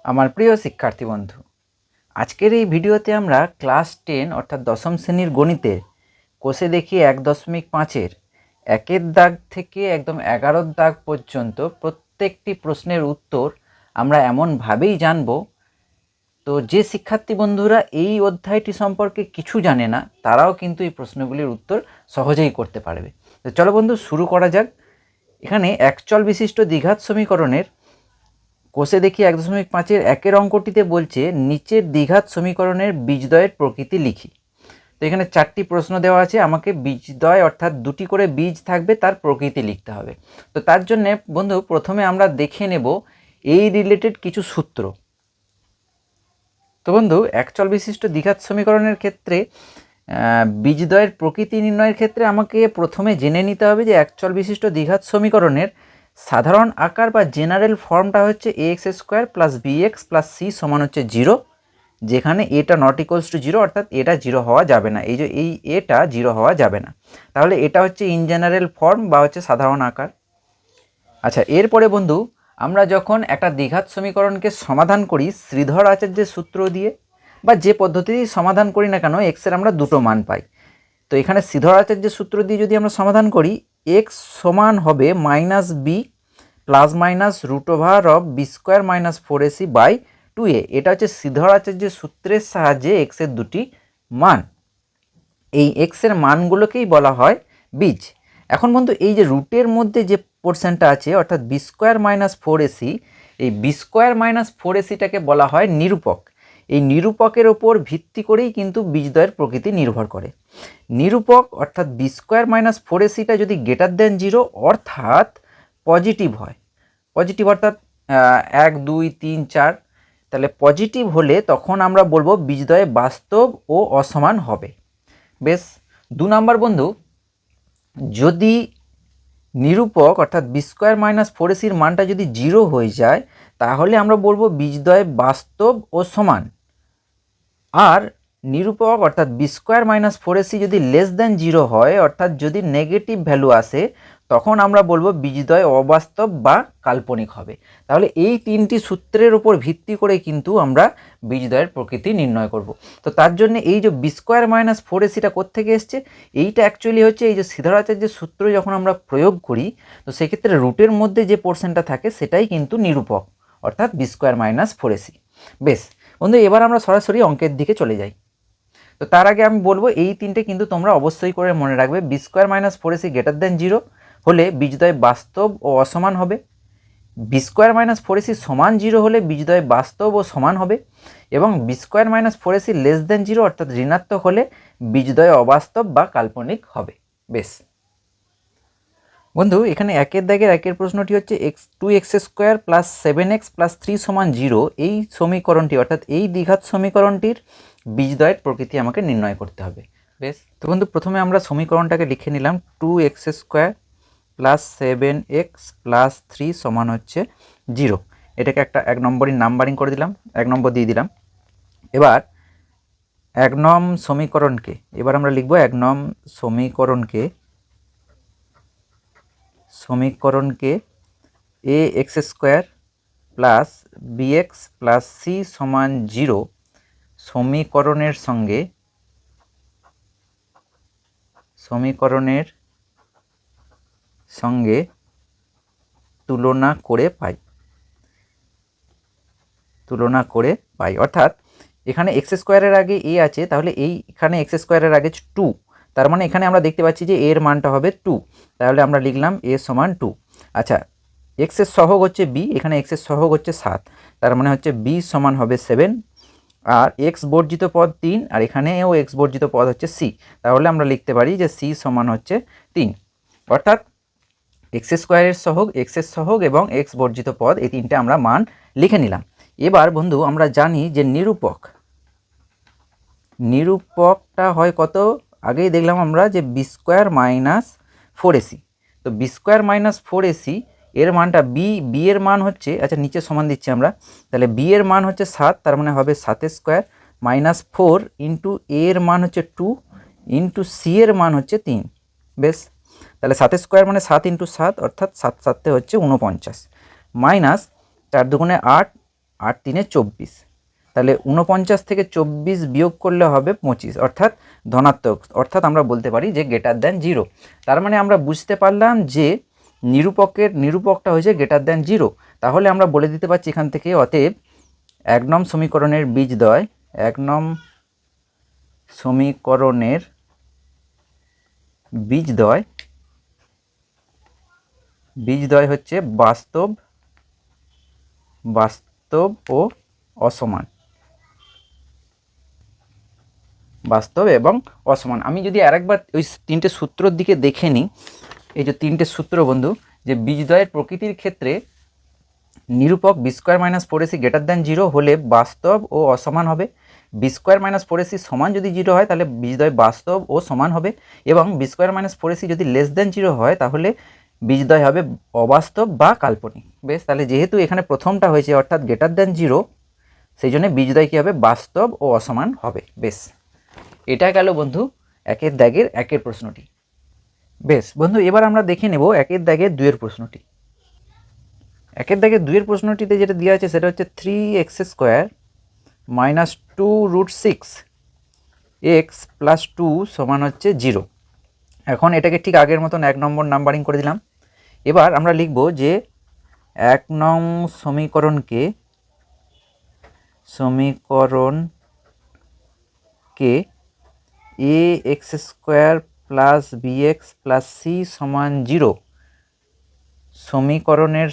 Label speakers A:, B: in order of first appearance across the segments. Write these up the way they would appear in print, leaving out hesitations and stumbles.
A: আমার প্রিয় শিক্ষার্থী বন্ধু, আজকের এই ভিডিওতে আমরা ক্লাস 10 অর্থাৎ দশম শ্রেণীর গণিতের কোষে দেখি 1.5-এর একের দাগ থেকে একদম 11 দাগ পর্যন্ত প্রত্যেকটি প্রশ্নের উত্তর আমরা এমনভাবেই জানব। তো যে শিক্ষার্থী বন্ধুরা এই অধ্যায়টি সম্পর্কে কিছু জানে না, তারাও কিন্তু এই প্রশ্নগুলির উত্তর সহজেই করতে পারবে। তো চলো বন্ধু, শুরু করা যাক। এখানে একচল বিশিষ্ট দ্বিঘাত সমীকরণের কোষে দেখি 1.5-এর একের অঙ্কটিতে বলছে নিচের দ্বিঘাত সমীকরণের বীজদ্বয়ের প্রকৃতি লিখি। তো এখানে 4টি প্রশ্ন দেওয়া আছে, আমাকে বীজদ্বয় অর্থাৎ দুটি করে বীজ থাকবে, তার প্রকৃতি লিখতে হবে। তো তার জন্য বন্ধু প্রথমে আমরা দেখে নেব এই রিলেটেড কিছু সূত্র। তো বন্ধু, একচল বিশিষ্ট দ্বিঘাত সমীকরণের ক্ষেত্রে বীজদ্বয়ের প্রকৃতি নির্ণয়ের ক্ষেত্রে আমাকে প্রথমে জেনে নিতে হবে যে একচল বিশিষ্ট দ্বিঘাত সমীকরণের সাধারণ আকার বা জেনারেল ফর্মটা হচ্ছে ax² + bx + c সমান হচ্ছে 0, যেখানে এটা নট ইকুয়ালস টু 0 অর্থাৎ এটা 0 হওয়া যাবে না। এই যে এটা 0 হওয়া যাবে না, তাহলে এটা হচ্ছে ইন জেনারেল ফর্ম বা হচ্ছে সাধারণ আকার। আচ্ছা, এরপরে বন্ধু আমরা যখন একটা দ্বিঘাত সমীকরণকে সমাধান করি শ্রীধর আচার্যের সূত্র দিয়ে বা যে পদ্ধতিতেই সমাধান করি না কেন, এক্সের আমরা দুটো মান পাই। তো এখানে শ্রীধর আচার্যের সূত্র দিয়ে যদি আমরা সমাধান করি, এক্স সমান হবে -b ± √b² - 4ac/2a। এটা হচ্ছে শ্রীধর আচার্যের সূত্রের সাহায্যে এক্সের দুটি মান। এই এক্সের মানগুলোকেই বলা হয় বীজ। এখন বন্ধু এই যে রুটের মধ্যে যে পোর্শনটা আছে অর্থাৎ b² - 4ac, এই b² - 4ac-টাকে বলা হয় নিরূপক। এই নিরূপকের ওপর ভিত্তি করেই কিন্তু বীজদ্বয়ের প্রকৃতি নির্ভর করে। নিরূপক অর্থাৎ b² - 4ac-টা যদি > 0 অর্থাৎ পজিটিভ হয়, পজিটিভ অর্থাৎ 1 2 3 4, তাহলে পজিটিভ হলে তখন আমরা বলবো বীজদ্বয় বাস্তব ও অসমান হবে। বেশ, 2 নম্বর বন্ধু, যদি নিরূপক অর্থাৎ b² - 4ac-র মানটা যদি 0 হয়ে যায়, তাহলে আমরা বলবো বীজদ্বয় বাস্তব ও সমান। আর নিরূপক অর্থাৎ b² - 4ac যদি <0 হয় অর্থাৎ যদি নেগেটিভ ভ্যালু আসে, তখন আমরা বলবো বীজদ্বয় অবাস্তব বা কাল্পনিক হবে। তাহলে এই 3টি সূত্রের উপর ভিত্তি করে কিন্তু আমরা বীজদ্বয়ের প্রকৃতি নির্ণয় করব। তো তার জন্য এই যে b² - 4ac-টা কোত্থেকে এসছে, এইটা অ্যাকচুয়ালি হচ্ছে এই যে শ্রীধর আচার্যের সূত্র যখন আমরা প্রয়োগ করি, তো সেক্ষেত্রে রুটের মধ্যে যে পোর্শনটা থাকে সেটাই কিন্তু নিরূপক অর্থাৎ b² - 4ac। বেশ বন্ধু, এবার আমরা সরাসরি অঙ্কের দিকে চলে যাই। তো তার আগে আমি বলবো এই 3টে কিন্তু তোমরা অবশ্যই করে মনে রাখবে। b² - 4ac > 0 হলে বীজদ্বয় বাস্তব ও অসমান হবে, b² - 4ac সমান 0 হলে বীজদ্বয় বাস্তব ও সমান হবে, এবং b² - 4ac <0 অর্থাৎ ঋণাত্মক হলে বীজদ্বয় অবাস্তব বা কাল্পনিক হবে। বেশ বন্ধু, এখানে একের দাগের একের প্রশ্নটি হচ্ছে 2x² + 7x + 3 = 0 এই সমীকরণটি অর্থাৎ এই দ্বিঘাত সমীকরণটির বীজদ্বয়ের প্রকৃতি আমাকে নির্ণয় করতে হবে। বেশ, তো বন্ধু প্রথমে আমরা সমীকরণটাকে লিখে নিলাম। 2x² + 7x + 3 সমান হচ্ছে 0। এটাকে একটা 1 নম্বরই নাম্বারিং করে দিলাম, 1 নম্বর দিয়ে দিলাম। এবার 1 নং সমীকরণকে এবার আমরা লিখব 1 নং সমীকরণকে ax² + bx + c = 0 সমীকরণের সঙ্গে তুলনা করে পাই। অর্থাৎ এখানে x² আগে a আছে, তাহলে এইখানে x² আগে 2, তার মানে এখানে আমরা দেখতে পাচ্ছি যে a এর মানটা হবে 2, তাহলে আমরা লিখলাম a = 2। আচ্ছা, x এর সহগ হচ্ছে b, এখানে x এর সহগ হচ্ছে 7, তার মানে হচ্ছে b সমান হবে 7, আর x বর্জিত পদ 3, আর এখানেও x বর্জিত পদ হচ্ছে c, তাহলে আমরা লিখতে পারি যে c সমান হচ্ছে 3। অর্থাৎ x² এর সহগ, x এর সহগ এবং x বর্জিত পদ, এই 3টে আমরা মান লিখে নিলাম। এবার বন্ধু আমরা জানি যে নিরূপকটা হয় কত, আগেই দেখলাম আমরা যে b² - 4ac। তো b² - 4ac এর মানটা b এর মান হচ্ছে, আচ্ছা নিচে সমান দিচ্ছি আমরা, তাহলে b এর মান হচ্ছে 7, তার মানে হবে 7² - 4 × a এর মান হচ্ছে 2 × c এর মান হচ্ছে 3। বেশ, তাহলে 7² মানে 7 × 7 অর্থাৎ 7 7 হচ্ছে 49, -4 2 8, 8 3 24, তাহলে 49 থেকে 24 বিয়োগ করলে হবে 25, অর্থাৎ ধনাত্মক, অর্থাৎ আমরা বলতে পারি যে গ্রেটার দ্যান 0। তার মানে আমরা বুঝতে পারলাম যে নিরূপকটা হয়েছে গ্রেটার দ্যান 0। তাহলে আমরা বলে দিতে পারছি এখান থেকে, অতএব 1 নং সমীকরণের বীজদ্বয়, 1 নং সমীকরণের বীজদ্বয় হচ্ছে বাস্তব ও অসমান, বাস্তব এবং অসমান। আমি যদি আরেকবার ওই 3টে সূত্রর দিকে দেখে নিই, এই যে 3টে সূত্র বন্ধু, যে বীজদ্বয়ের প্রকৃতির ক্ষেত্রে নিরূপক B square minus 4ac greater than 0 হলে বাস্তব ও অসমান হবে, বি স্কোয়ার মাইনাস 4ac সমান যদি 0 হয় তাহলে বীজদ্বয় বাস্তব ও সমান হবে, এবং বি স্কোয়ার মাইনাস 4ac যদি লেস দ্যান 0 হয় তাহলে বীজদ্বয় হবে অবাস্তব বা কাল্পনিক। বেশ, তাহলে যেহেতু এখানে প্রথমটা হয়েছে অর্থাৎ গ্রেটার দ্যান 0, সেই জন্য বীজদ্বয় কী হবে, বাস্তব ও অসমান হবে। বেশ, এটা গেল বন্ধু 1-এর দাগের 1-এর প্রশ্নটি। বেশ বন্ধু, এবার আমরা দেখে নেব 1-এর দাগের 2-এর প্রশ্নটি। 1-এর দাগের 2-এর প্রশ্নটিতে যেটা দেওয়া আছে সেটা হচ্ছে 3x square minus 2√6 x plus 2 সমান হচ্ছে 0। এখন এটাকে ঠিক আগের মতন 1 নম্বর নাম্বারিং করে দিলাম। এবার আমরা লিখব যে 1 নং সমীকরণকে ax square plus bx plus c সমান 0 সমীকরণের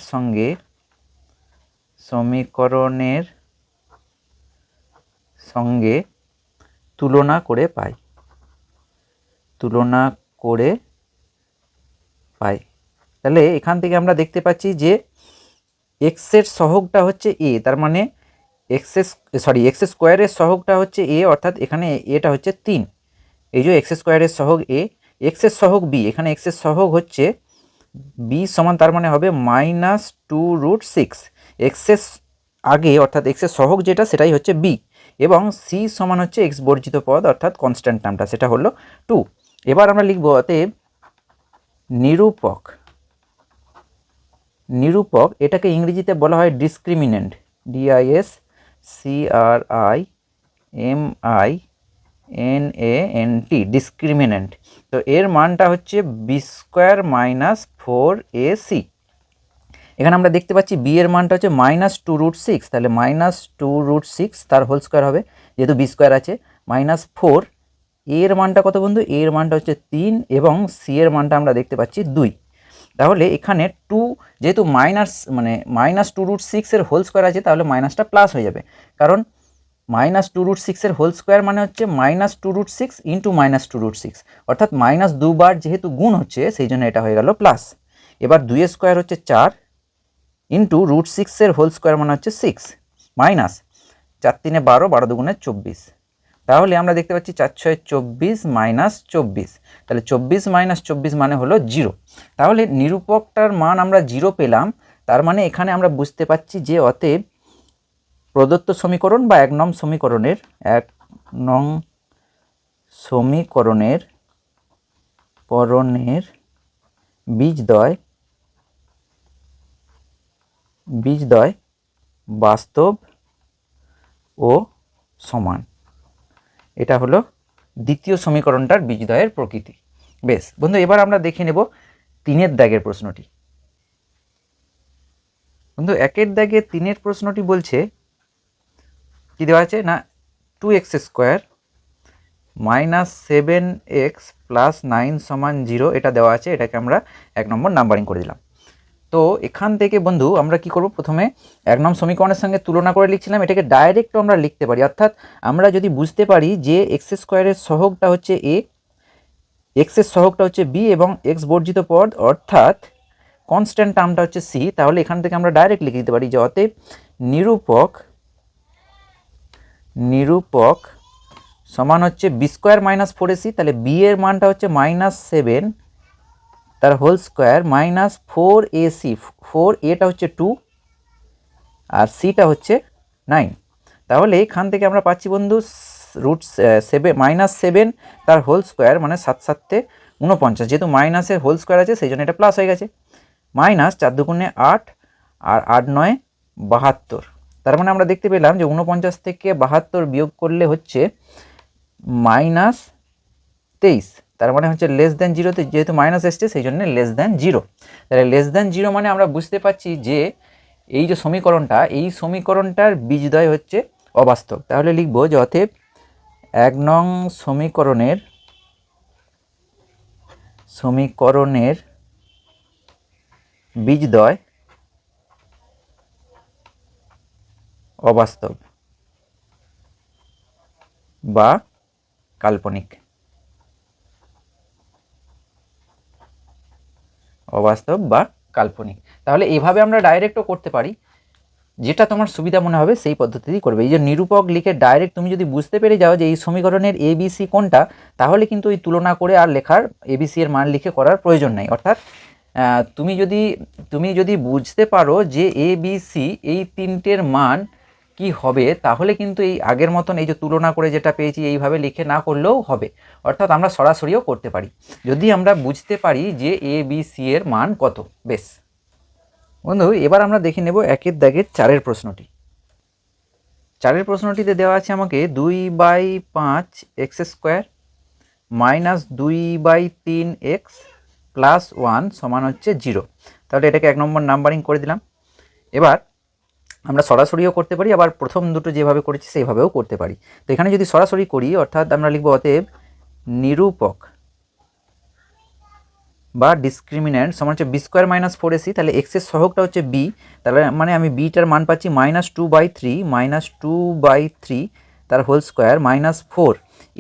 A: সঙ্গে তুলনা করে পাই। তাহলে এখান থেকে আমরা দেখতে পাচ্ছি যে x এর সহগটা হচ্ছে a, তার মানে x স্কোয়ারের সহগটা হচ্ছে a, অর্থাৎ এখানে এটা হচ্ছে 3। এই যে x স্কোয়ারের সহগ a, x এর সহগ b, এখানে x এর সহগ হচ্ছে b সমান, তার মানে হবে -2√6। x এর আগে অর্থাৎ x এর সহগ যেটা সেটাই হচ্ছে b, এবং c সমান হচ্ছে x বর্জিত পদ অর্থাৎ কনস্ট্যান্ট টার্মটা, সেটা হলো 2। এবার আমরা লিখব অতএব নিরূপক, এটাকে ইংরেজিতে বলা হয় ডিসক্রিমিন্যান্ট, DISCRIMINANT, ডিসক্রিমিন্যান্ট। তো এর মানটা হচ্ছে বি স্কোয়ার মাইনাস 4ac। এখানে আমরা দেখতে পাচ্ছি বি এর মানটা হচ্ছে -2√6, তাহলে -2√6 তার হোল স্কোয়ার হবে, যেহেতু বি স্কোয়ার আছে, -4। এর মানটা কত বন্ধু, এর মানটা হচ্ছে 3, এবং সি এর মানটা আমরা দেখতে পাচ্ছি 2। তাহলে এখানে 2 যেহেতু -2√6 এর হোল স্কোয়ার আছে, তাহলে মাইনাসটা প্লাস হয়ে যাবে, কারণ -2√6 এর হোল স্কোয়ার মানে হচ্ছে -2√6 ইন্টু -2√6, অর্থাৎ -2বার যেহেতু গুণ হচ্ছে সেই জন্য এটা হয়ে গেল প্লাস। এবার 2 এর স্কোয়ার হচ্ছে 4 ইন্টু √6 এর হোল স্কোয়ার মানে হচ্ছে 6, মাইনাস 4 3 12, 12 2 24। তাহলে আমরা দেখতে পাচ্ছি 4 6 24 মাইনাস 24, তাহলে 24 মাইনাস 24 মানে হলো 0। তাহলে নিরূপকটার মান আমরা 0 পেলাম, তার মানে এখানে আমরা বুঝতে পাচ্ছি যে অতএব প্রদত্ত সমীকরণ বা 1 নং সমীকরণের বীজদ্বয় বাস্তব ও সমান। এটা হলো দ্বিতীয় সমীকরণটার বীজদ্বয়ের প্রকৃতি। বেশ বন্ধু, এবার আমরা দেখে নেব 3-এর দাগের প্রশ্নটি। বন্ধু 1-এর দাগে 3-এর প্রশ্নটি বলছে, কি দেওয়া আছে না, 2x square minus 7x plus 9 সমান 0 এটা দেওয়া আছে। এটাকে আমরা 1 নম্বর নাম্বারিং করে দিলাম। তো এখান থেকে বন্ধু আমরা কি করব, প্রথমে 1 নং সমীকরণের সঙ্গে তুলনা করে লিখছিলাম, এটাকে ডাইরেক্ট আমরা লিখতে পারি, অর্থাৎ আমরা যদি বুঝতে পারি যে x স্কোয়ারের সহগটা হচ্ছে a, x এর সহগটা হচ্ছে b, এবং x বর্জিত পদ অর্থাৎ কনস্ট্যান্ট টার্মটা হচ্ছে c, তাহলে এখান থেকে আমরা ডাইরেক্ট লিখে দিতে পারি যে অতএব নিরূপক সমান হচ্ছে বি স্কোয়ার মাইনাস 4ac, তাহলে b এর মানটা হচ্ছে -7 তার হোল স্কোয়ার মাইনাস 4ac, 4a-টা হচ্ছে 2 আর c-টা হচ্ছে 9। তাহলে এখান থেকে আমরা পাচ্ছি বন্ধু -7 তার হোল স্কোয়ার মানে 7 7 49, যেহেতু মাইনাসের হোল স্কোয়ার আছে সেই জন্য এটা প্লাস হয়ে গেছে, মাইনাস 4 2 8 আর 8 9 72, তার মানে আমরা দেখতে পেলাম যে 49 থেকে 72 বিয়োগ করলে হচ্ছে -23, তার মানে হচ্ছে লেস দ্যান জিরোতে যেহেতু মাইনাস এসছে সেই জন্য লেস দ্যান জিরো। তাহলে লেস দ্যান জিরো মানে আমরা বুঝতে পারছি যে এই যে সমীকরণটা, এই সমীকরণটার বীজদ্বয় হচ্ছে অবাস্তব। তাহলে লিখব যে অতএব 1 নং সমীকরণের বীজদ্বয় অবাস্তব বা কাল্পনিক। অবাস্তব বা কাল্পনিক। তাহলে এইভাবে আমরা ডাইরেক্টও করতে পারি, যেটা তোমার সুবিধা মনে হবে সেই পদ্ধতিতেই করবে। এই যে নিরূপক লিখে ডাইরেক্ট তুমি যদি বুঝতে পেরে যাও যে এই সমীকরণের এবিসি কোনটা, তাহলে কিন্তু ওই তুলনা করে আর লেখার এবিসি এর মান লিখে করার প্রয়োজন নেই। অর্থাৎ তুমি যদি বুঝতে পারো যে এবিসি এই তিনটের মান কি হবে, তাহলে কিন্তু এই আগের মতন এই যে তুলনা করে যেটা পেয়েছি এইভাবে লিখে না করলেও হবে। অর্থাৎ আমরা সরাসরিও করতে পারি যদি আমরা বুঝতে পারি যে এবিসি এর মান কত। বেশ বন্ধু, এবার আমরা দেখে নেব 1 দাগের 4 প্রশ্নটি। 4 প্রশ্নটিতে দেওয়া আছে আমাকে 2/5 x square minus 2/3 x plus 1 সমান হচ্ছে 0। তাহলে এটাকে 1 নম্বর নাম্বারিং করে দিলাম। এবার আমরা সরাসরিও করতে পারি, আবার প্রথম দুটো যেভাবে করেছি সেইভাবেও করতে পারি। তো এখানে যদি সরাসরি করি, অর্থাৎ আমরা লিখব অতএব নিরূপক বা ডিসক্রিমিন্যান্ট সমান হচ্ছে বি স্কোয়ার মাইনাস 4ac। তাহলে এক্সের সহগটা হচ্ছে বি, তাহলে মানে আমি বিটার মান পাচ্ছি -2/3 তার হোল স্কোয়ার -4।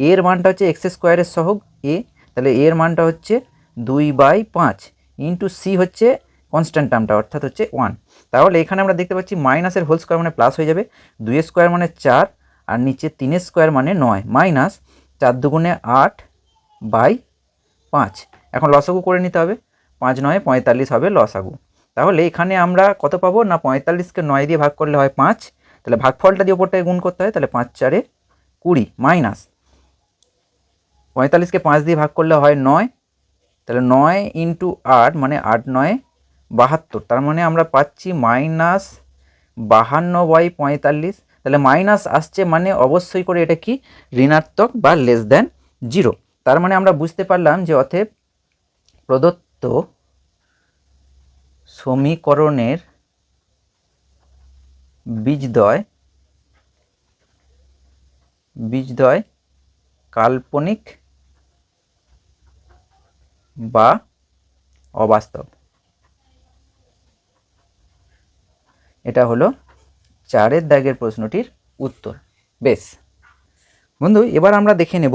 A: এর মানটা হচ্ছে এক্স স্কোয়ারের সহগ এ, তাহলে এর মানটা হচ্ছে 2/5 ইন্টু সি হচ্ছে কনস্ট্যান্ট টার্মটা অর্থাৎ হচ্ছে 1। তাহলে এখানে আমরা দেখতে পাচ্ছি মাইনাসের হোল স্কোয়ার মানে প্লাস হয়ে যাবে, 2 স্কোয়ার মানে 4 আর নিচে 3 স্কোয়ার মানে 9 মাইনাস 4 দুগুণে 8/5। এখন লসাগু করে নিতে হবে, 5 9 45 হবে লসাগু। তাহলে এখানে আমরা কত পাবো না 45কে 9 দিয়ে ভাগ করলে হয় 5, তাহলে ভাগফলটা দিয়ে ওপরটায় গুণ করতে হয়, তাহলে 5 4 20 মাইনাস 45কে 5 দিয়ে ভাগ করলে হয় 9, তাহলে 9 ইন্টু 8 মানে 8 9 72, তার মানে আমরা পাচ্ছি -52/45। তাহলে মাইনাস আসছে মানে অবশ্যই করে এটা কি ঋণাত্মক বা লেস দ্যান 0। তার মানে আমরা বুঝতে পারলাম যে অতএব প্রদত্ত সমীকরণের বীজদ্বয় কাল্পনিক বা অবাস্তব। এটা হলো 4 দাগের প্রশ্নটির উত্তর। বেশ বন্ধু, এবার আমরা দেখে নেব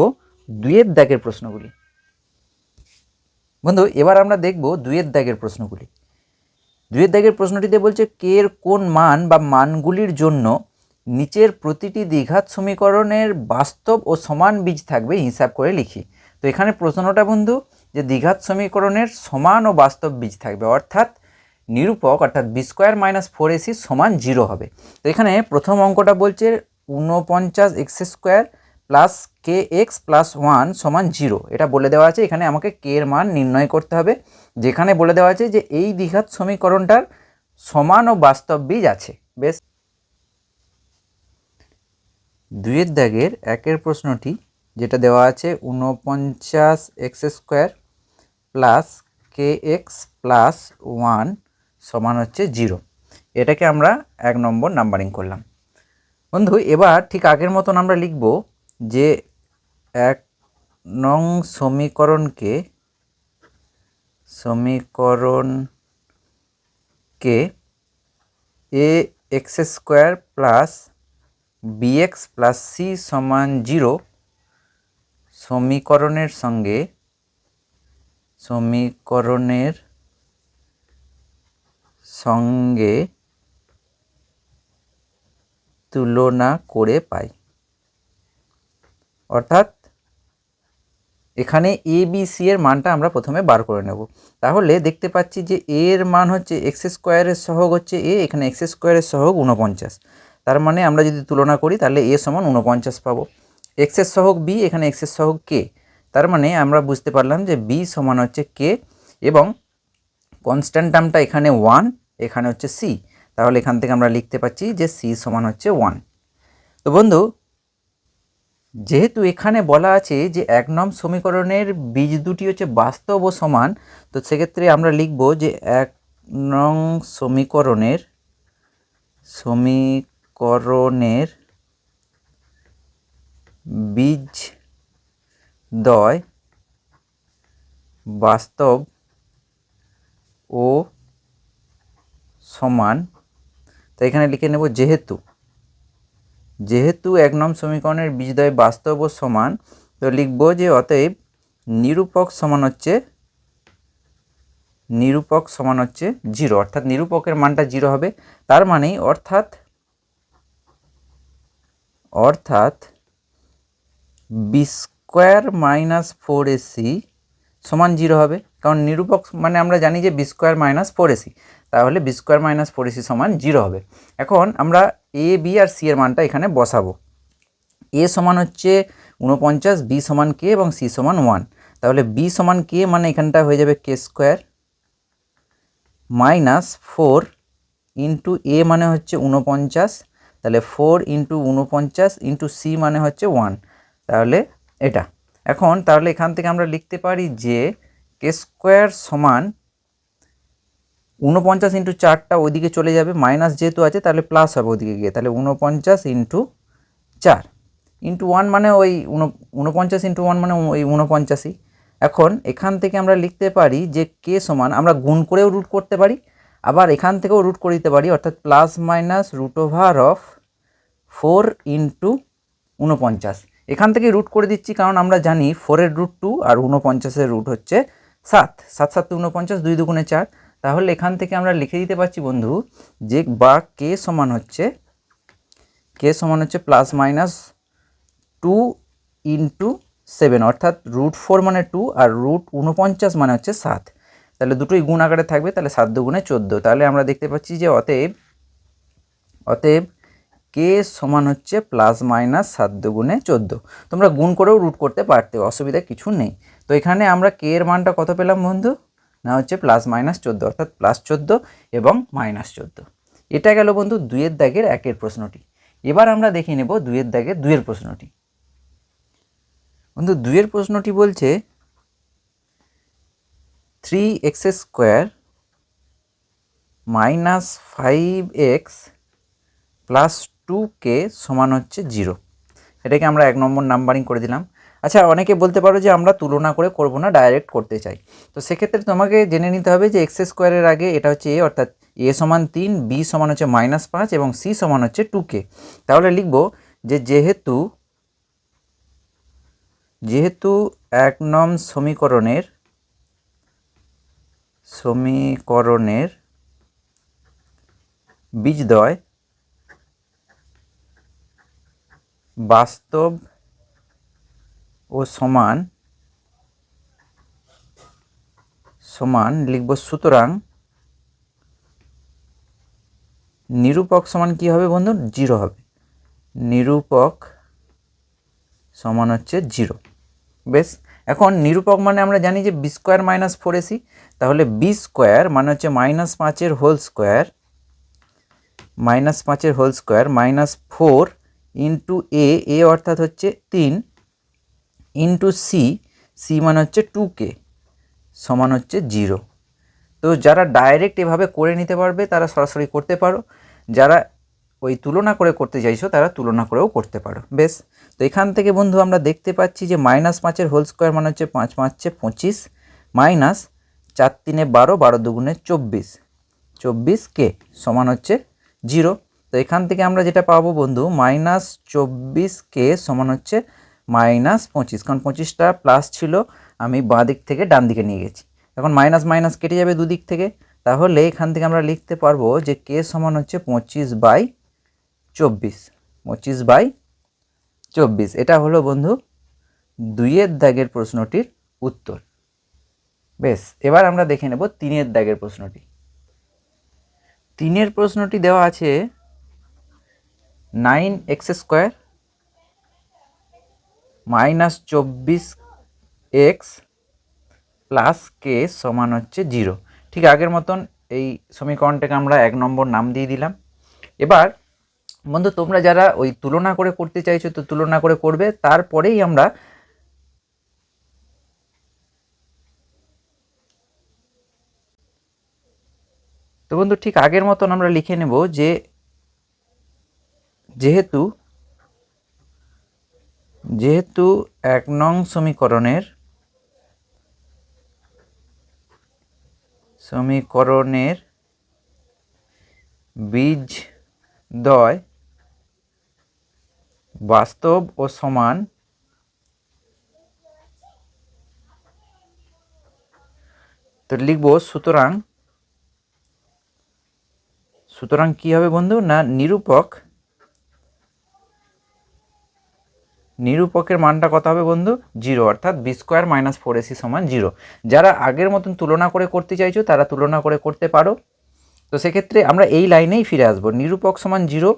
A: 2 দাগের প্রশ্নগুলি। বন্ধু, এবার আমরা দেখব 2 দাগের প্রশ্নগুলি। 2 দাগের প্রশ্নটিতে বলছে কে এর কোন মান বা মানগুলির জন্য নিচের প্রতিটি দ্বিঘাত সমীকরণের বাস্তব ও সমান বীজ থাকবে হিসাব করে লিখি। তো এখানে প্রশ্নটা বন্ধু যে দ্বিঘাত সমীকরণের সমান ও বাস্তব বীজ থাকবে, অর্থাৎ নিরূপক অর্থাৎ বি স্কোয়ার মাইনাস 4ac সমান 0 হবে। তো এখানে প্রথম অঙ্কটা বলছে 49 এক্স স্কোয়ার প্লাস কে এক্স প্লাস 1 সমান 0, এটা বলে দেওয়া আছে। এখানে আমাকে কে এর মান নির্ণয় করতে হবে, যেখানে বলে দেওয়া আছে যে এই দ্বিঘাত সমীকরণটার সমান ও বাস্তব বীজ আছে। বেশ 2 দাগের 1 প্রশ্নটি যেটা দেওয়া আছে 49 এক্স স্কোয়ার প্লাস কে এক্স প্লাস 1 সমান হচ্ছে 0, এটাকে আমরা 1 নম্বর নাম্বারিং করলাম। বন্ধু, এবার ঠিক আগের মতন আমরা লিখব যে 1 নং সমীকরণকে A X square plus BX plus C সমান 0 সমীকরণের সঙ্গে তুলনা করে পাই। অর্থাৎ এখানে এ বি সি এর মানটা আমরা প্রথমে বার করে নেব। তাহলে দেখতে পাচ্ছি যে এর মান হচ্ছে এক্স স্কোয়ারের সহগ হচ্ছে এ, এখানে এক্স স্কোয়ারের সহগ 49, তার মানে আমরা যদি তুলনা করি তাহলে এ সমান 49 পাবো। এক্সের সহগ বি, এখানে এক্সের সহগ কে, তার মানে আমরা বুঝতে পারলাম যে বি সমান হচ্ছে কে এবং কনস্ট্যান্ট টার্মটা এখানে 1, এখানে হচ্ছে সি, তাহলে এখান থেকে আমরা লিখতে পাচ্ছি যে সি সমান হচ্ছে 1। তো বন্ধু, যেহেতু এখানে বলা আছে যে 1 নং সমীকরণের বীজ দুটি হচ্ছে বাস্তব ও সমান, তো সেক্ষেত্রে আমরা লিখব যে 1 নং সমীকরণের বীজদ্বয় বাস্তব ও সমান। তো এখানে লিখে নেব যেহেতু 1 নং সমীকরণের বীজদ্বয় বাস্তব ও সমান, তো লিখব যে অতএব নিরূপক সমান হচ্ছে 0, অর্থাৎ নিরূপকের মানটা 0 হবে। তার মানেই অর্থাৎ বি স্কোয়ার মাইনাস 4ac সমান 0 হবে, কারণ নিরূপক মানে আমরা জানি যে বি স্কোয়ার মাইনাস 4ac, তাহলে বি স্কোয়ার মাইনাস 4ac সমান 0 হবে। এখন আমরা এ বি আর সি এর মানটা এখানে বসাবো। এ সমান হচ্ছে 49, বি সমান কে এবং সি সমান 1। তাহলে বি সমান কে মানে এখানটা হয়ে যাবে কে স্কোয়ার মাইনাস 4 ইন্টু এ মানে হচ্ছে 49, তাহলে 4 ইন্টু 49 ইন্টু সি মানে হচ্ছে 1, তাহলে এটা। এখন তাহলে এখান থেকে আমরা লিখতে পারি যে কে স্কোয়ার সমান 49 ইন্টু 4টা ওইদিকে চলে যাবে, মাইনাস যেহেতু আছে তাহলে প্লাস হবে ওইদিকে গিয়ে, তাহলে 49 ইন্টু 4 ইন্টু 1 মানে ওই 49 ইন্টু 1 মানে ওই 49ই। এখন এখান থেকে আমরা লিখতে পারি যে কে সমান, আমরা গুণ করেও রুট করতে পারি, আবার এখান থেকেও রুট করে দিতে পারি, অর্থাৎ plus minus root over of 4 into 49। এখান থেকে রুট করে দিচ্ছি কারণ আমরা জানি 4-এর রুট 2 আর 49-এর রুট হচ্ছে 7, 7 7 49, 2 দুগুণে 4। তাহলে এখান থেকে আমরা লিখে দিতে পারছি বন্ধু যে বা কে সমান হচ্ছে প্লাস মাইনাস 2 ইন্টু 7, অর্থাৎ রুট 4 মানে 2 আর রুট 49 মানে হচ্ছে 7, তাহলে দুটোই গুণ আকারে থাকবে, তাহলে 7 দুগুণে 14। তাহলে আমরা দেখতে পাচ্ছি যে অতএব কে সমান হচ্ছে প্লাস মাইনাস 7 দুগুণে 14। তোমরা গুণ করেও রুট করতে পারতে, অসুবিধা কিছু নেই। তো এখানে আমরা কে এর মানটা কত পেলাম বন্ধু, না হচ্ছে প্লাস মাইনাস 14, অর্থাৎ প্লাস 14 এবং মাইনাস 14। এটা গেল বন্ধু 2-এর দাগের 1-এর প্রশ্নটি। এবার আমরা দেখে নেব 2-এর দাগের 2-এর প্রশ্নটি। বন্ধু 2-এর প্রশ্নটি বলছে 3x square minus 5x plus 2k সমান হচ্ছে 0। এটাকে আমরা 1 নম্বর নাম্বারিং করে দিলাম। আচ্ছা, অনেকে বলতে পারো যে আমরা তুলনা করে করব না, ডাইরেক্ট করতে চাই। তো সেক্ষেত্রে তোমাকে জেনে নিতে হবে যে এক্স স্কোয়ারের আগে এটা হচ্ছে এ, অর্থাৎ এ সমান 3, বি সমান হচ্ছে -5 এবং সি সমান হচ্ছে 2k। তাহলে লিখব যে যেহেতু 1 নং সমীকরণের বীজদ্বয় বাস্তব ও সমান লিখব, সুতরাং নিরূপক সমান কি হবে বন্ধু, 0 হবে। নিরূপক সমান হচ্ছে 0। বেশ, এখন নিরূপক মানে আমরা জানি যে বি স্কোয়ার মাইনাস 4ac, তাহলে বি স্কোয়ার মানে হচ্ছে -5 হোল স্কোয়ার -4 ইন্টু এ অর্থাৎ হচ্ছে 3 ইন্টু সি মানে হচ্ছে 2k সমান হচ্ছে 0। তো যারা ডাইরেক্ট এভাবে করে নিতে পারবে তারা সরাসরি করতে পারো, যারা ওই তুলনা করে করতে চাইছো তারা তুলনা করেও করতে পারো। বেশ, তো এখান থেকে বন্ধু আমরা দেখতে পাচ্ছি যে -5 হোল স্কোয়ার মানে হচ্ছে 5 5 25 মাইনাস 4 3 12, 12 দুগুণে 24, 24k সমান হচ্ছে 0। তো এখান থেকে আমরা যেটা পাবো বন্ধু -24k সমান হচ্ছে -25, কারণ 25টা প্লাস ছিল, আমি বাঁ দিক থেকে ডান দিকে নিয়ে গেছি। এখন মাইনাস মাইনাস কেটে যাবে দুদিক থেকে, তাহলে এখান থেকে আমরা লিখতে পারবো যে কে সমান হচ্ছে 25/24। এটা হলো বন্ধু 2-এর দাগের প্রশ্নটির উত্তর। বেশ, এবার আমরা দেখে নেব 3-এর দাগের প্রশ্নটি। 3-এর প্রশ্নটি দেওয়া আছে 9x স্কোয়ার -24x প্লাস কে সমান হচ্ছে 0। ঠিক আগের মতন এই সমীকরণটাকে আমরা 1 নম্বর নাম দিয়ে দিলাম। এবার বন্ধু তোমরা যারা ওই তুলনা করে করতে চাইছো তো তুলনা করে করবে, তারপরেই আমরা তো বন্ধু ঠিক আগের মতন আমরা লিখে নেব যে যেহেতু 1 নং সমীকরণের বীজদ্বয় বাস্তব ও সমান, তো লিখব সুতরাং কি হবে বন্ধু না নিরূপকের মানটা কত হবে বন্ধু 0, অর্থাৎ বি স্কোয়ার মাইনাস 4ac সমান 0। যারা আগের মতন তুলনা করে করতে চাইছো তারা তুলনা করে করতে পারো। তো সেক্ষেত্রে আমরা এই লাইনেই ফিরে আসবো, নিরূপক সমান 0।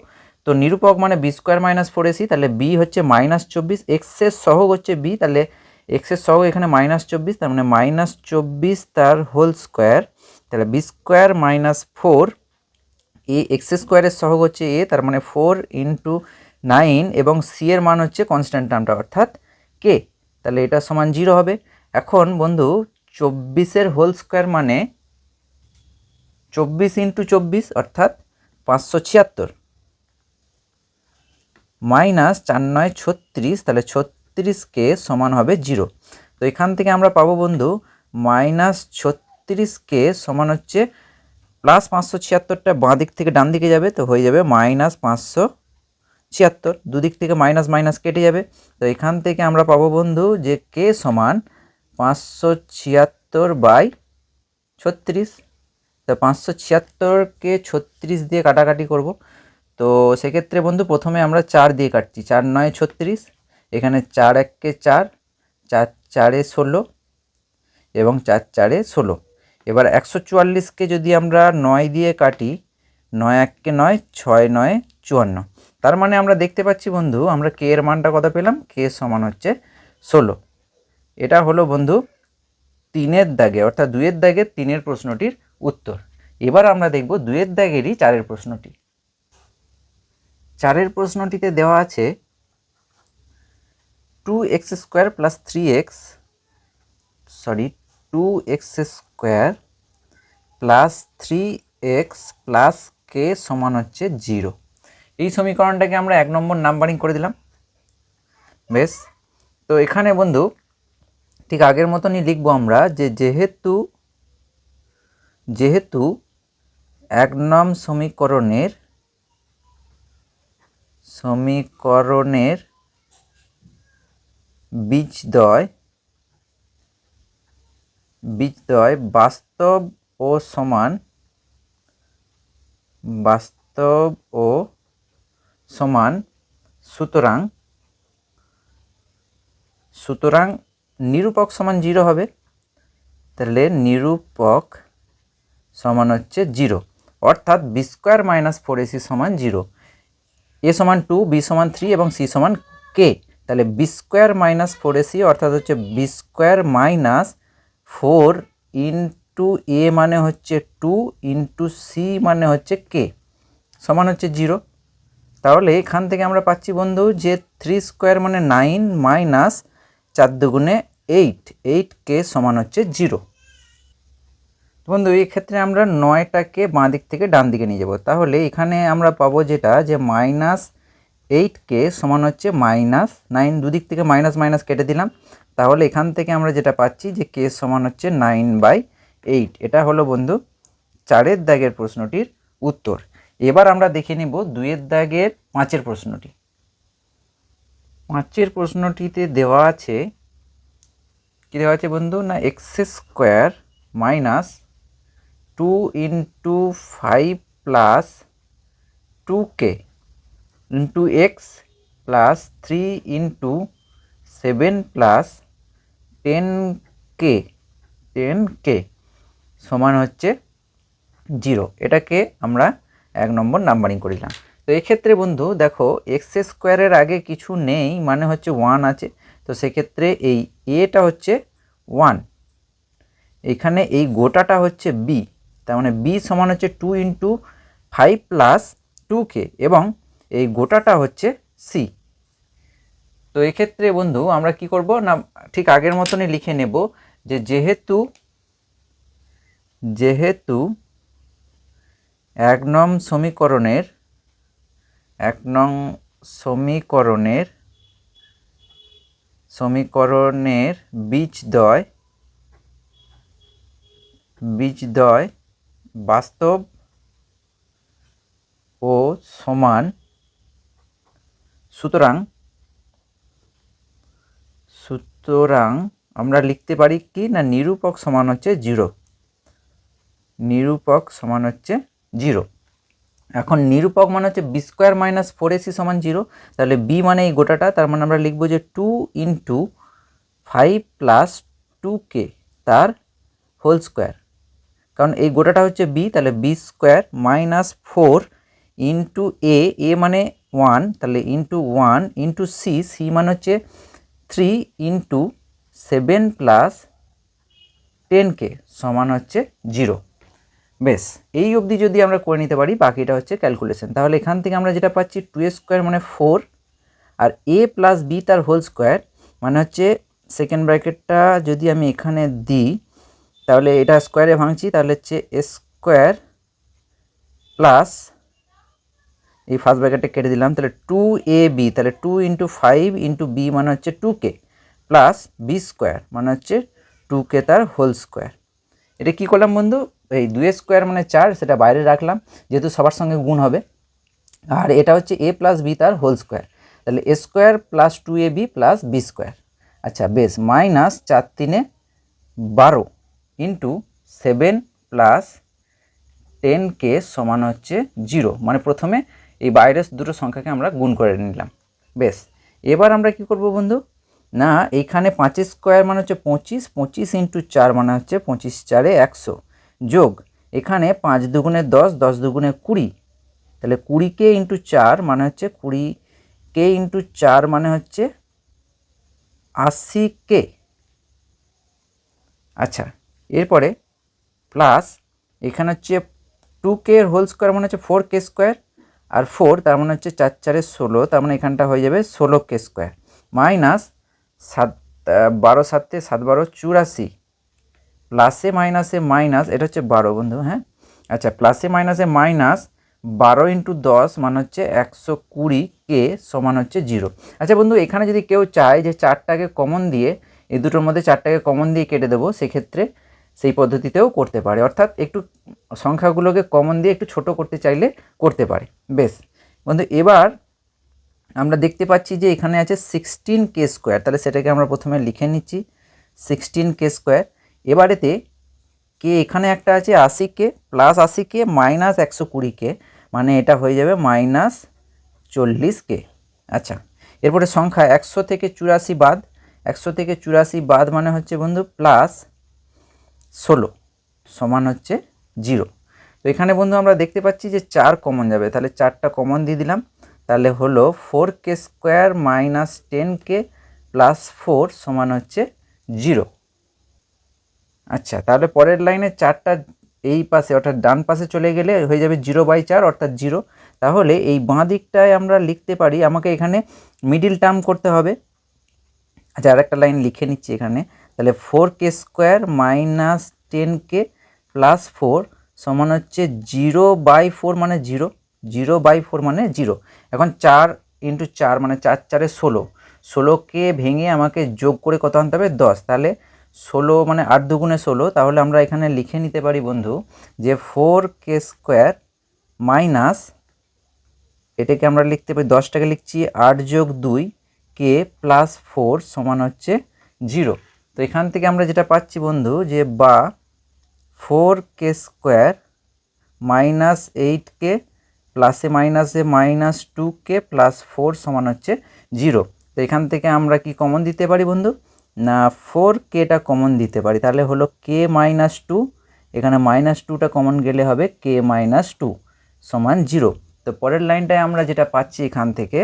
A: তো নিরূপক মানে বি স্কোয়ার মাইনাস 4ac, তাহলে বি হচ্ছে -24, এক্সের সহগ হচ্ছে বি, তাহলে এক্সের সহগ এখানে -24, তার মানে -24 তার হোল স্কোয়ার, তাহলে বি স্কোয়ার মাইনাস 4 এ এক্স স্কোয়ারের সহগ হচ্ছে এ, তার মানে 4 × 9 এবং সি এর মান হচ্ছে কনস্ট্যান্ট টার্মটা অর্থাৎ কে, তাহলে এটা সমান 0 হবে। এখন বন্ধু 24-এর হোল স্কোয়ার মানে 24 × 24 অর্থাৎ 576 মাইনাস 4 × 9 = 36, তাহলে 36কে সমান হবে 0। তো এখান থেকে আমরা পাবো বন্ধু -36কে সমান হচ্ছে প্লাস 576টা বাঁ দিক থেকে ডান দিকে যাবে, তো হয়ে যাবে -576, দুদিক থেকে মাইনাস মাইনাস কেটে যাবে। তো এখান থেকে আমরা পাবো বন্ধু যে কে সমান 576/36। তো 576কে 36 দিয়ে কাটাকাটি করব। তো সেক্ষেত্রে বন্ধু প্রথমে আমরা 4 দিয়ে কাটছি, 4 × 9 = 36, এখানে 4 × 1 = 4, 4 × 4 = 16 এবং 4 × 4 = 16। এবার 144কে যদি আমরা 9 দিয়ে কাটি, 9 × 1 = 9, 6 × 9 = 54। তার মানে আমরা দেখতে পাচ্ছি বন্ধু আমরা কে এর মানটা কত পেলাম, কে সমান হচ্ছে 16। এটা হলো বন্ধু 3-এর দাগে অর্থাৎ 2-এর দাগের 3-এর প্রশ্নটির উত্তর। এবার আমরা দেখব 2-এর দাগেরই 4-এর প্রশ্নটি। 4-এর প্রশ্নটিতে দেওয়া আছে 2x² + 3x, 2x² + 3x + k সমান হচ্ছে 0। এই সমীকরণটাকে আমরা 1 নম্বর নাম্বারিং করে দিলাম। বেশ, তো এখানে বন্ধু ঠিক আগের মতনই লিখবো আমরা যে যেহেতু 1 নং সমীকরণের বীজদ্বয় বাস্তব ও সমান, সুতরাং নিরূপক সমান 0 হবে। তাহলে নিরূপক সমান হচ্ছে 0, অর্থাৎ বি স্কোয়ার মাইনাস 4ac সমান 0, এ সমান 2, বি সমান 3 এবং সি সমান কে। তাহলে বি স্কোয়ার মাইনাস 4ac অর্থাৎ হচ্ছে বি স্কোয়ার মাইনাস 4 × এ মানে হচ্ছে 2 × সি মানে হচ্ছে কে সমান হচ্ছে 0। তাহলে এখান থেকে আমরা পাচ্ছি বন্ধু যে 3² মানে 9 মাইনাস 4 দুগুণে 8, 8কে সমান হচ্ছে 0। বন্ধু এই ক্ষেত্রে আমরা 9টাকে বাঁ দিক থেকে ডান দিকে নিয়ে যাব, তাহলে এখানে আমরা পাবো যেটা যে -8কে সমান হচ্ছে -9, দুদিক থেকে মাইনাস মাইনাস কেটে দিলাম, তাহলে এখান থেকে আমরা যেটা পাচ্ছি যে কে সমান হচ্ছে 9/8। এটা হলো বন্ধু 4-এর দাগের প্রশ্নটির উত্তর। এবার আমরা দেখে নিব 2-এর দাগের 5-এর প্রশ্নটি। 5-এর প্রশ্নটিতে দেওয়া আছে কি দেওয়া আছে বন্ধু না x² - 2 × 5 + 2k × x + 3 × 7 + 10k সমান হচ্ছে 0। এটাকে আমরা 1 নম্বর নাম্বারিং করিলাম। তো এক্ষেত্রে বন্ধু দেখো x² এর আগে কিছু নেই মানে হচ্ছে 1 আছে, তো সেক্ষেত্রে এই এটা হচ্ছে 1, এখানে এই গোটাটা হচ্ছে বি তার মানে বি সমান হচ্ছে 2 ইন্টু 5 প্লাস 2k এবং এই গোটাটা হচ্ছে সি। তো এক্ষেত্রে বন্ধু আমরা কি করব না, ঠিক আগের মতনই লিখে নেব যে যেহেতু 1 নং সমীকরণের বীজদ্বয় বাস্তব ও সমান, সুতরাং আমরা লিখতে পারি কি না, নিরূপক সমান হচ্ছে 0। এখন নিরূপক মানে হচ্ছে বি স্কোয়ার মাইনাস 4ac সমান 0। তাহলে বি মানে এই গোটাটা, তার মানে আমরা লিখবো যে 2 ইন্টু 5 প্লাস 2k তার হোল স্কোয়ার, কারণ এই গোটাটা হচ্ছে বি, তাহলে B square minus 4 into A মানে 1, তাহলে ইন্টু 1 ইন্টু সি মানে হচ্ছে 3 ইন্টু 7 প্লাস 10k সমান হচ্ছে 0। বেশ, এই অবধি যদি আমরা করে নিতে পারি, বাকিটা হচ্ছে ক্যালকুলেশন। তাহলে এখান থেকে আমরা যেটা পাচ্ছি 2a স্কোয়ার মানে 4 আর a প্লাস বি তার হোল স্কোয়ার মানে হচ্ছে সেকেন্ড ব্র্যাকেটটা যদি আমি এখানে দিই, তাহলে এটা স্কোয়ারে ভাঙছি, তাহলে হচ্ছে এ স্কোয়ার প্লাস এই ফার্স্ট ব্র্যাকেটটা কেটে দিলাম, তাহলে 2ab, তাহলে 2 ইন্টু 5 ইন্টু বি মানে হচ্ছে 2k প্লাস বি স্কোয়ার মানে হচ্ছে 2k তার হোল স্কোয়ার। এটা কি করলাম বন্ধু, এই 2a স্কোয়ার মানে 4, সেটা বাইরে রাখলাম যেহেতু সবার সঙ্গে গুণ হবে, আর এটা হচ্ছে a প্লাস বি তার হোল স্কোয়ার, তাহলে a square plus 2ab plus B square. আচ্ছা বেশ, মাইনাস 4 3 12 ইন্টু 7 প্লাস 10k সমান হচ্ছে 0। মানে প্রথমে এই বাইরের দুটো সংখ্যাকে আমরা গুণ করে নিলাম। বেশ, এবার আমরা কি করব বন্ধু, না এইখানে 5 স্কোয়ার মানে হচ্ছে 25, 25 ইন্টু 4 মানে হচ্ছে 25 4 100 যোগ এখানে 5 দুগুণে 10, 10 দুগুণে 20, তাহলে 20k ইন্টু 4 মানে হচ্ছে 20k ইন্টু 4 মানে হচ্ছে 80k। আচ্ছা, এরপরে প্লাস এখানে হচ্ছে 2k এর হোল স্কোয়ার মানে হচ্ছে 4k স্কোয়ার, আর 4 তার মানে হচ্ছে 4 4 16, তার মানে এখানটা হয়ে যাবে 16k স্কোয়ার মাইনাস 12 7 7 12 84, প্লাসে মাইনাসে মাইনাস, এটা হচ্ছে 12 বন্ধু, হ্যাঁ আচ্ছা, প্লাসে মাইনাসে মাইনাস 12 ইন্টু 10 মানে হচ্ছে 120k সমান হচ্ছে 0। আচ্ছা বন্ধু, এখানে যদি কেউ চায় যে 4টাকে কমন দিয়ে, এই দুটোর মধ্যে 4টাকে কমন দিয়ে কেটে দেবো, সেক্ষেত্রে সেই পদ্ধতিতেও করতে পারে, অর্থাৎ একটু সংখ্যাগুলোকে কমন দিয়ে একটু ছোট করতে চাইলে করতে পারে। বেশ বন্ধু, এবার আমরা দেখতে পাচ্ছি যে এখানে আছে 16k স্কোয়ার, তাহলে সেটাকে আমরা প্রথমে লিখে নিচ্ছি 16k স্কোয়ার। এবারেতে কে এখানে একটা আছে 80k plus 80k minus 120k, মানে এটা হয়ে যাবে মাইনাস 40k। আচ্ছা, এরপরে সংখ্যা 100 থেকে 84 বাদ, 100 থেকে 84 বাদ মানে হচ্ছে বন্ধু প্লাস 16 সমান হচ্ছে 0। তো এখানে বন্ধু আমরা দেখতে পাচ্ছি যে 4 কমন যাবে, তাহলে 4টা কমন দিয়ে দিলাম, তাহলে হলো 4k square minus 10k plus 4 সমান হচ্ছে 0। আচ্ছা, তাহলে পরের লাইনে 4টা এই পাশে অর্থাৎ ডান পাশে চলে গেলে হয়ে যাবে 0/4 অর্থাৎ 0। তাহলে এই বাঁ দিকটায় আমরা লিখতে পারি, আমাকে এখানে মিডিল টার্ম করতে হবে। আচ্ছা, আর একটা লাইন লিখে নিচ্ছি এখানে, তাহলে 4k square minus 10k plus 4 সমান হচ্ছে 0/4 মানে 0, 0/4 মানে 0। এখন 4 ইন্টু 4 মানে 4 4 16, 16কে ভেঙে আমাকে যোগ করে কত আনতে হবে 10, তাহলে 16 মানে 8 দুগুণে 16, তাহলে আমরা এখানে লিখে নিতে পারি বন্ধু যে 4k স্কোয়ার মাইনাস, এটাকে আমরা লিখতে পারি 10টাকে লিখছি 8 যোগ 2 k প্লাস 4 সমান হচ্ছে 0। তো এখান থেকে আমরা যেটা পাচ্ছি বন্ধু যে বা 4k স্কোয়ার মাইনাস 8k প্লাসে মাইনাসে মাইনাস 2k প্লাস 4 সমান হচ্ছে 0। তো এখান থেকে আমরা কি কমন দিতে পারি বন্ধু, না 4kটা কমন দিতে পারি, তাহলে হলো k মাইনাস 2, এখানে মাইনাস 2টা কমন গেলে হবে k মাইনাস 2 সমান 0। তো পরের লাইনটায় আমরা যেটা পাচ্ছি এখান থেকে